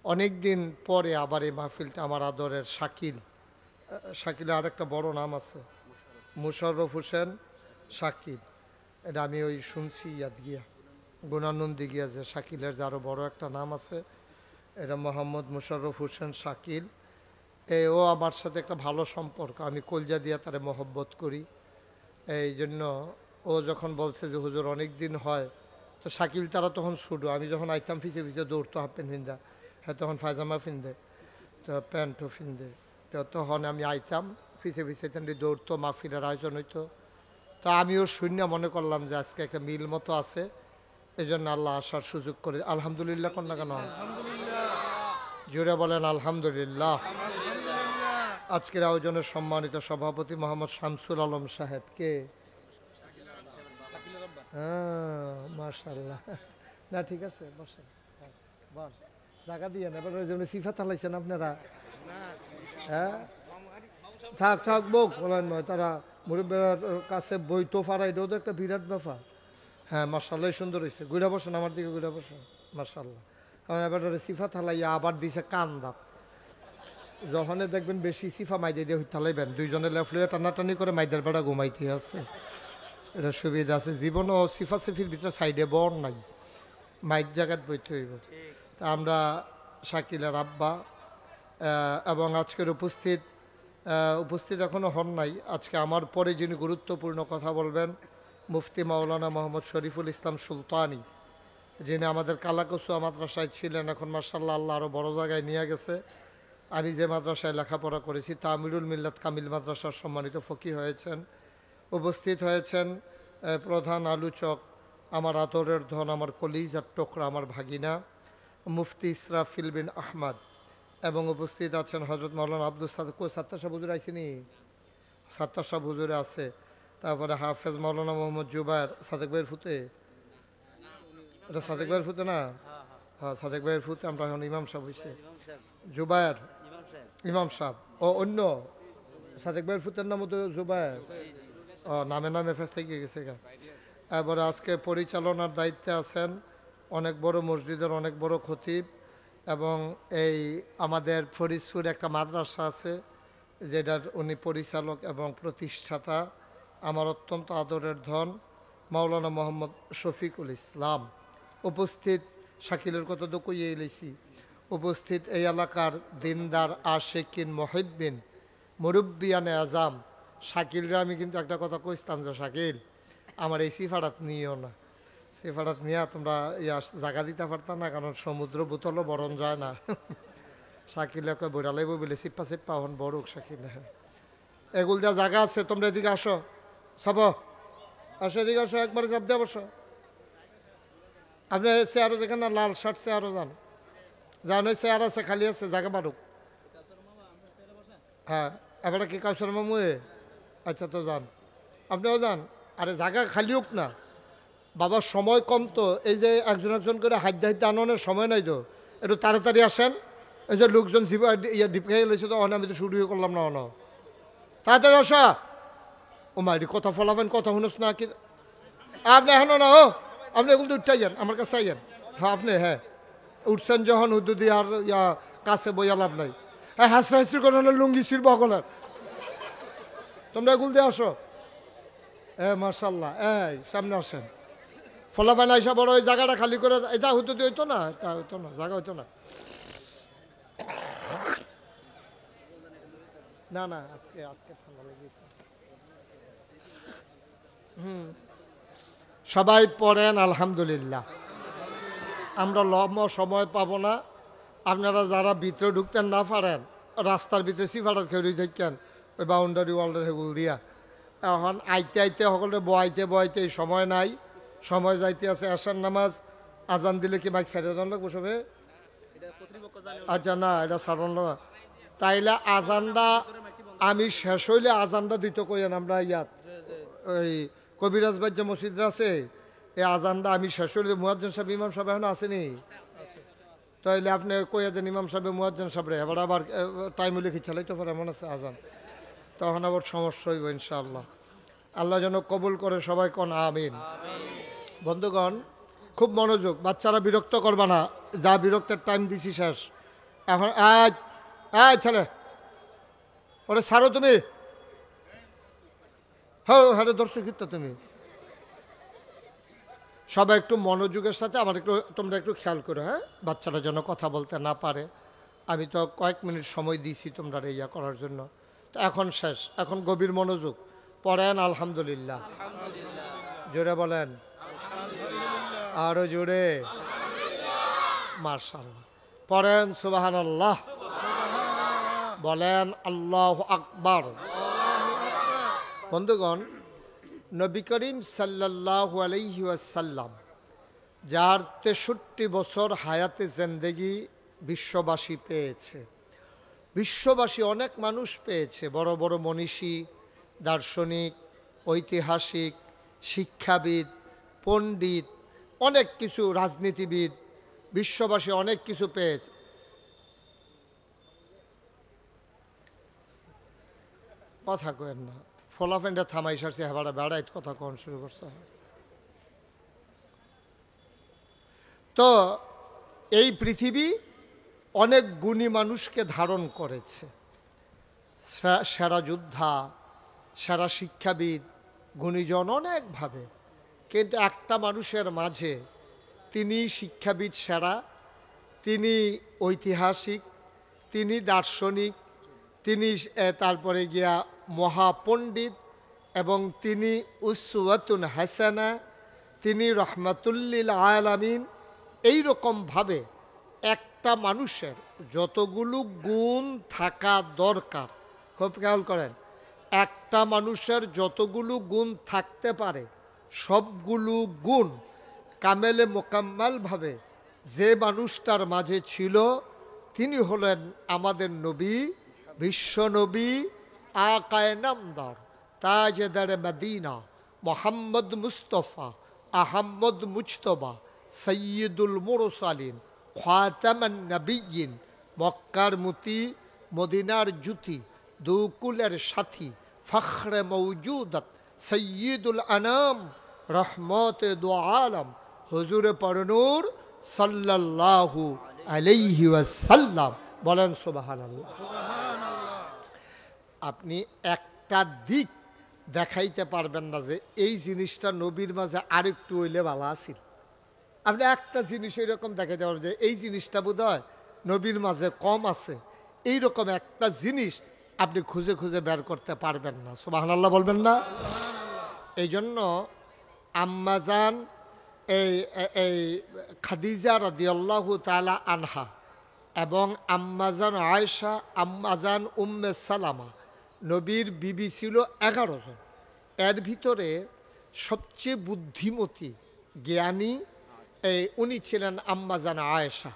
অনেক দিন পরে আবার এই মাহফিলটা আমার আদরের শাকিলের আরেকটা বড় নাম আছে, মুশাররফ হোসেন শাকিল। এটা আমি ওই শুনছি ইয়াদ গিয়া, গুণানন্দী গিয়া, যে শাকিলের যে আরও বড় একটা নাম আছে, এটা মোহাম্মদ মুশাররফ হোসেন শাকিল। ও আমার সাথে একটা ভালো সম্পর্ক, আমি কলজা দিয়া তারে মহব্বত করি। এই জন্য ও যখন বলছে যে হুজুর অনেক দিন হয়, তো শাকিল তারা তখন ছুটো, আমি যখন আইতাম পিছে পিছে দৌড়তো হাফ প্যান্ট ফিন্দা, হ্যাঁ তখন পায়জামা ফিন্দে, তো প্যান্টও ফিন্দে, তো তখন আমি আইতাম পিছে পিছে তেমনি দৌড়তো, মাহফিলের আয়োজন হইতো। তো আমিও শূন্য মনে করলাম যে আজকে একটা মিল মতো আছে, এই জন্য আল্লাহ আসার সুযোগ করে। আলহামদুলিল্লাহ কন্যা কেন? জুড়ে বলেন আলহামদুলিল্লাহ। আজকের আয়োজনের সম্মানিত সভাপতি মোহাম্মদ শামসুল আলম সাহেব। কে? মাশাআল্লাহ। না ঠিক আছে, বসেন, বস, জায়গা দিয়ে না। এবার ওই জন্য সিফাত হালাইছেন আপনারা। হ্যাঁ থাক বউ বলেন নয়, তারা মুরব্বের কাছে বই তো ফারা, এটাও তো একটা বিরাট ব্যাপার। হ্যাঁ মাশাআল্লাহ, সুন্দর হয়েছে। ঘুরে বসেন, আমার দিকে ঘুরে বসেন। মাশাআল্লাহ। কারণ এবার সিফাত হালাইয়া আবার দিছে কান্দাত। যখনই দেখবেন বেশি সিফা মাইদে দিয়ে থালাইবেন, দুইজনে লেফলিয়ে টানাটানি করে মাইদের বেড়া ঘুমাইতে আছে। এটা সুবিধা আছে। জীবনও সিফা সিফির ভিতরে সাইডে বর নাই, মাইক জায়গাত বইতে হইব। তা আমরা শাকিলের আব্বা এবং আজকের উপস্থিত এখনও হন নাই। আজকে আমার পরে যিনি গুরুত্বপূর্ণ কথা বলবেন, মুফতি মাওলানা মোহাম্মদ শরীফুল ইসলাম সুলতানি, যিনি আমাদের কালাকসুয়া মাদ্রাসায় ছিলেন, এখন মাশাআল্লাহ আল্লাহ আরও বড় জায়গায় নিয়ে গেছে। আমি যে মাদ্রাসায় লেখাপড়া করেছি তামিরুল মিল্লাত কামিল মাদ্রাসার সম্মানিত ফকি হয়েছেন। উপস্থিত হয়েছেন প্রধান আলোচক, আমার আদরের ধন, আমার কলিজার টুকরা, আমার ভাগিনা মুফতি ইসরাফিল বিন আহমদ, এবং উপস্থিত আছেন হজরত মাওলানা আব্দুল সাদেক। সাত্তার শাহ হুজুর আইসিনি? সাত্তার শাহ হুজুরে আছে। তারপরে হাফেজ মাওলানা মোহাম্মদ জুবায়ের, সাদেক ভাইয়ের ফুতে, এটা সাদেক ভাইয়ের ফুতে না? হ্যাঁ সাদেক ভাইয়ের ফুতে। আমরা এখন ইমাম সাহেব হয়েছে, জুবায়ের ইমাম সাহেব। ও অন্য সাদেক ভাইয়ের ফুতের নাম তো জুবায়ের। ও নামে ফেস থেকে গেছে গা। এবারে আজকে পরিচালনার দায়িত্বে আছেন অনেক বড় মসজিদের অনেক বড় খতিব, এবং এই আমাদের ফরিদপুর একটা মাদ্রাসা আছে যেটার উনি পরিচালক এবং প্রতিষ্ঠাতা, আমার অত্যন্ত আদরের ধন মাওলানা মোহাম্মদ শফিকুল ইসলাম। উপস্থিত শাকিলের কথা তো কইয়ে এলেছি। উপস্থিত এই এলাকার দিনদার আশেকিন মহিব্বিন মুরব্বিয়ানে আজাম শাকিলরা। আমি কিন্তু একটা কথা কইতাম যে শাকিল আমার এই সিফারাত নিও না, সিফারাত নিয়ে তোমরা জায়গা দিতে পারতাম না, কারণ সমুদ্র বোতলও বরণ যায় না। শাকিলে কয় বইরা লাগবে বলে সিপ্পা হন বড়ুক শাকিল। হ্যাঁ এগুল যা জায়গা আছে, তোমরা এদিকে আসো, সব আসো, এদিকে আসো, একবারে চাপ দিয়ে বসো। আপনি চেয়ারও দেখেন না, লাল শার্ট চেয়ারও যান ওই চেয়ার আছে, খালি আছে, জায়গা মারুক। হ্যাঁ এবারে কি কাউসার মামু? আচ্ছা তো যান, আপনিও যান। আরে জায়গা খালি হোক না বাবার, সময় কম তো, এই যে একজন করে হাইতে আনানোর সময় নাই তো, একটু তাড়াতাড়ি আসেন। এই যে লোকজন ডিপকে গেলেছে তো, আমি তো শুরু করলাম না, তাড়াতাড়ি আসা। ও মাইরি কথা ফলাবেন, কথা শুনোস না কি আপনি এখন না ও আপনি এগুলো উঠতে যান আমার কাছে আইয়েন। হ্যাঁ আপনি হ্যাঁ উঠছেন যখন হুদুদি আর ইয়া কাছে বইয়া লাভ নাই। হ্যাঁ হাসরা হাসরি করে হলে লুঙ্গি ছিড়ব কলার। তোমরা এগুলো দিয়ে আসো। মার্শাল্লাহ এই সামনে আসেন। ফলাবেন আইসা বড় ওই জায়গাটা খালি করে এটা হুদুদি হইতো না, তা হইতো না, জায়গা হইতো না। না না আজকে আজকে ঠান্ডা লেগেছে। সবাই পড়েন আলহামদুলিল্লাহ। আমরা লম্বা সময় পাবো না। আপনারা যারা ভিতরে ঢুকতেন না পারেন রাস্তার ভিতরে সিফাটাত খেয়ে থাকেন ওই বাউন্ডারি ওয়ালটার হেগুল দিয়া। এখন আইতে আইতে সকলে বয়াইতে বয়াইতে সময় নাই, সময় যাইতে আছে আসার নামাজ। আজান দিলে কি বাইক সাইড জন লাগবো সবে? আচ্ছা না এটা সারণ না, তাইলে আজানটা আমি শেষ হইলে আজানটা দিত কইেন। আমরা ইয়াত ওই কবিরাজ বাদ যে মসজিদরা আছে এই আজানটা আমি শেষ হইলে মুয়াজ্জিন সাহেব ইমাম সাহেব এখন আসেনি, তাইলে আপনি কইয়া দেন ইমাম সাহেব মুয়াজ্জিন সাহেবরে এবার আবার টাইম হইলে কি চালাইতে পারে এমন আছে আজান, তখন আবার সমস্যা হইব ইনশাআল্লাহ। আল্লাহ যেন কবুল করে সবাই কোন আমিন। বন্ধুগণ খুব মনোযোগ, বাচ্চারা বিরক্ত করবা না, যা বিরক্তের টাইম দিছি শেষ। এখন ছেলে ওরে ছাড়ো তুমি, হ্যাঁ হ্যাঁ দর্শক তুমি সবাই একটু মনোযোগের সাথে আমার একটু তোমরা একটু খেয়াল করো। হ্যাঁ বাচ্চারা যেন কথা বলতে না পারে। আমি তো কয়েক মিনিট সময় দিয়েছি তোমরা ইয়া করার জন্য। তো এখন শেষ, এখন গভীর মনোযোগ পড়েন আলহামদুলিল্লাহ। জোরে বলেন আরো জোরে মাশাআল্লাহ। পড়েন সুবহানাল্লাহ, বলেন আল্লাহু আকবার। বন্ধুগণ নবী করিম সাল্লাল্লাহু আলাইহি ওয়াসাল্লাম যার 63 বছর হায়াতে জিন্দেগি বিশ্ববাসী পেয়েছে, বিশ্ববাসী অনেক মানুষ পেয়েছে, বড় বড় মনীষী, দার্শনিক, ঐতিহাসিক, শিক্ষাবিদ, পণ্ডিত, অনেক কিছু, রাজনীতিবিদ, বিশ্ববাসী অনেক কিছু পেয়েছে। কথা কেন না ফলাফেন্ডা থামাই সারছে হেবারা বেড়াইত কথা কন শুরু করছে। তো এই পৃথিবী অনেক গুণী মানুষকে ধারণ করেছে, সেরা যোদ্ধা, সেরা শিক্ষাবিদ, গুণীজন অনেকভাবে, কিন্তু একটা মানুষের মাঝে তিনি শিক্ষাবিদ সেরা, তিনি ঐতিহাসিক, তিনি দার্শনিক, তিনি তারপরে গিয়া মহাপণ্ডিত, এবং তিনি উসওয়াতুন হাসানা, তিনি রহমাতুল্লিল আলামিন। এইরকমভাবে একটা মানুষের যতগুলো গুণ থাকা দরকার, খুব খেয়াল করেন, একটা মানুষের যতগুলো গুণ থাকতে পারে সবগুলো গুণ কামেলে মোকাম্মালভাবে যে মানুষটার মাঝে ছিল তিনি হলেন আমাদের নবী, বিশ্ব নবী, আকায়ে নামদার, তাজদারে মদিনা, মোহাম্মদ মুস্তফা আহমদ মুজতবা, সৈয়দুল মুরসালিন, খাতামান নবিয়্যিন, মক্কার মতি, মদিনার জুতি, দুকুলের সাথী, ফখরে মৌজুদত, সৈয়দুল আনাম, রহমতে দু আলম, হুজুরে পরনূর সাল্লাল্লাহু আলাইহি ওয়াসাল্লাম। বলেন সুবহানাল্লাহ। আপনি একটা দিক দেখাইতে পারবেন না যে এই জিনিসটা নবীর মাঝে আরেকটু হইলে ভালো আছিল। আপনি একটা জিনিস এরকম দেখাইতে পারবেন যে এই জিনিসটা বোধহয় নবীর মাঝে কম আছে, এইরকম একটা জিনিস আপনি খুঁজে খুঁজে বের করতে পারবেন না। সুবহানাল্লাহ বলবেন না? এই জন্য আম্মাজান এই খাদিজা রাদিয়াল্লাহু তাআলা আনহা এবং আম্মাজান আয়েশা, আম্মাজান উম্মে সালামা, নবীর বিবি ছিল 11 জন। এর ভিতরে সবচেয়ে বুদ্ধিমতী, জ্ঞানী উনি ছিলেন আম্মাজান আয়েশা।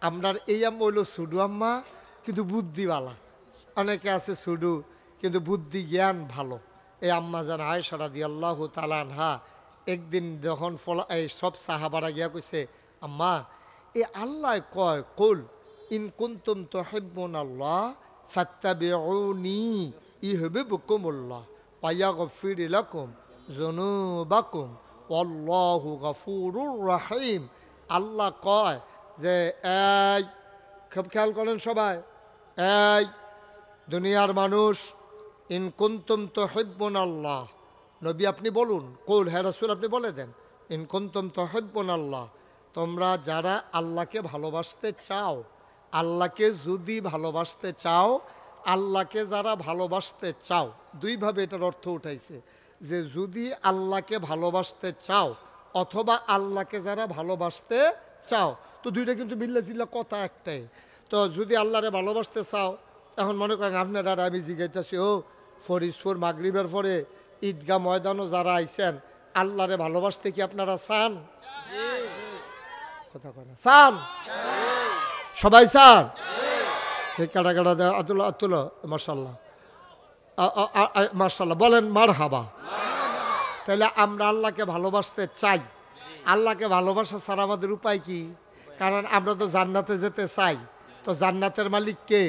আমরার এই আম্মা হইল সুডু আম্মা, কিন্তু বুদ্ধিওয়ালা। অনেকে আছে সুডু কিন্তু বুদ্ধি জ্ঞান ভালো। এই আম্মাজান আয়েশা রাদিয়াল্লাহু তাআলা আনহা একদিন যখন এই সব সাহাবারা গিয়া কইছে, আম্মা এ আল্লাহ কয় কুল ইন কুনতুম তুহিব্বুনাল্লাহ ফাত্তাবিউনি ইউহিব্বুকুমুল্লাহ, ওয়া ইয়াগফির লাকুম যুনুবাকুম ওয়াল্লাহু গফুরুর রহিম। আল্লাহ কয় যে এই, খুব খেয়াল করেন সবাই, এই দুনিয়ার মানুষ, ইন কুনতুম তুহিব্বুনাল্লাহ, নবী আপনি বলুন, কুল হে রাসূল আপনি বলে দেন, ইন কুনতুম তুহিব্বুনাল্লাহ, তোমরা যারা আল্লাহকে ভালোবাসতে চাও, আল্লাহকে যদি ভালোবাসতে চাও, আল্লাহকে যারা ভালোবাসতে চাও, দুইভাবে এটার অর্থ উঠাইছে, যে যদি আল্লাহকে ভালোবাসতে চাও অথবা আল্লাহকে যারা ভালোবাসতে চাও, তো দুইটা কিন্তু মিল্লা জিল্লা কথা একটাই। তো যদি আল্লাহরে ভালোবাসতে চাও, এখন মনে করেন আপনারা আমি জিজ্ঞাসা, ও ফরিদপুর মাগরিবের পরে ঈদগাহ ময়দানও যারা আইছেন, আল্লাহরে ভালোবাসতে কি আপনারা চান? কথা কয় না, চান? সবাই চান? কাটা কাটা দেয়, আতুল্লাহ আতুল্লাহ, মাশাল্লাহ মাশাল্লাহ, বলেন মারহাবা। তাহলে আমরা আল্লাহকে ভালোবাসতে চাই। আল্লাহকে ভালোবাসা ছাড়া আমাদের উপায় কি? কারণ আমরা তো জান্নাতে যেতে চাই, তো জান্নাতের মালিক কে?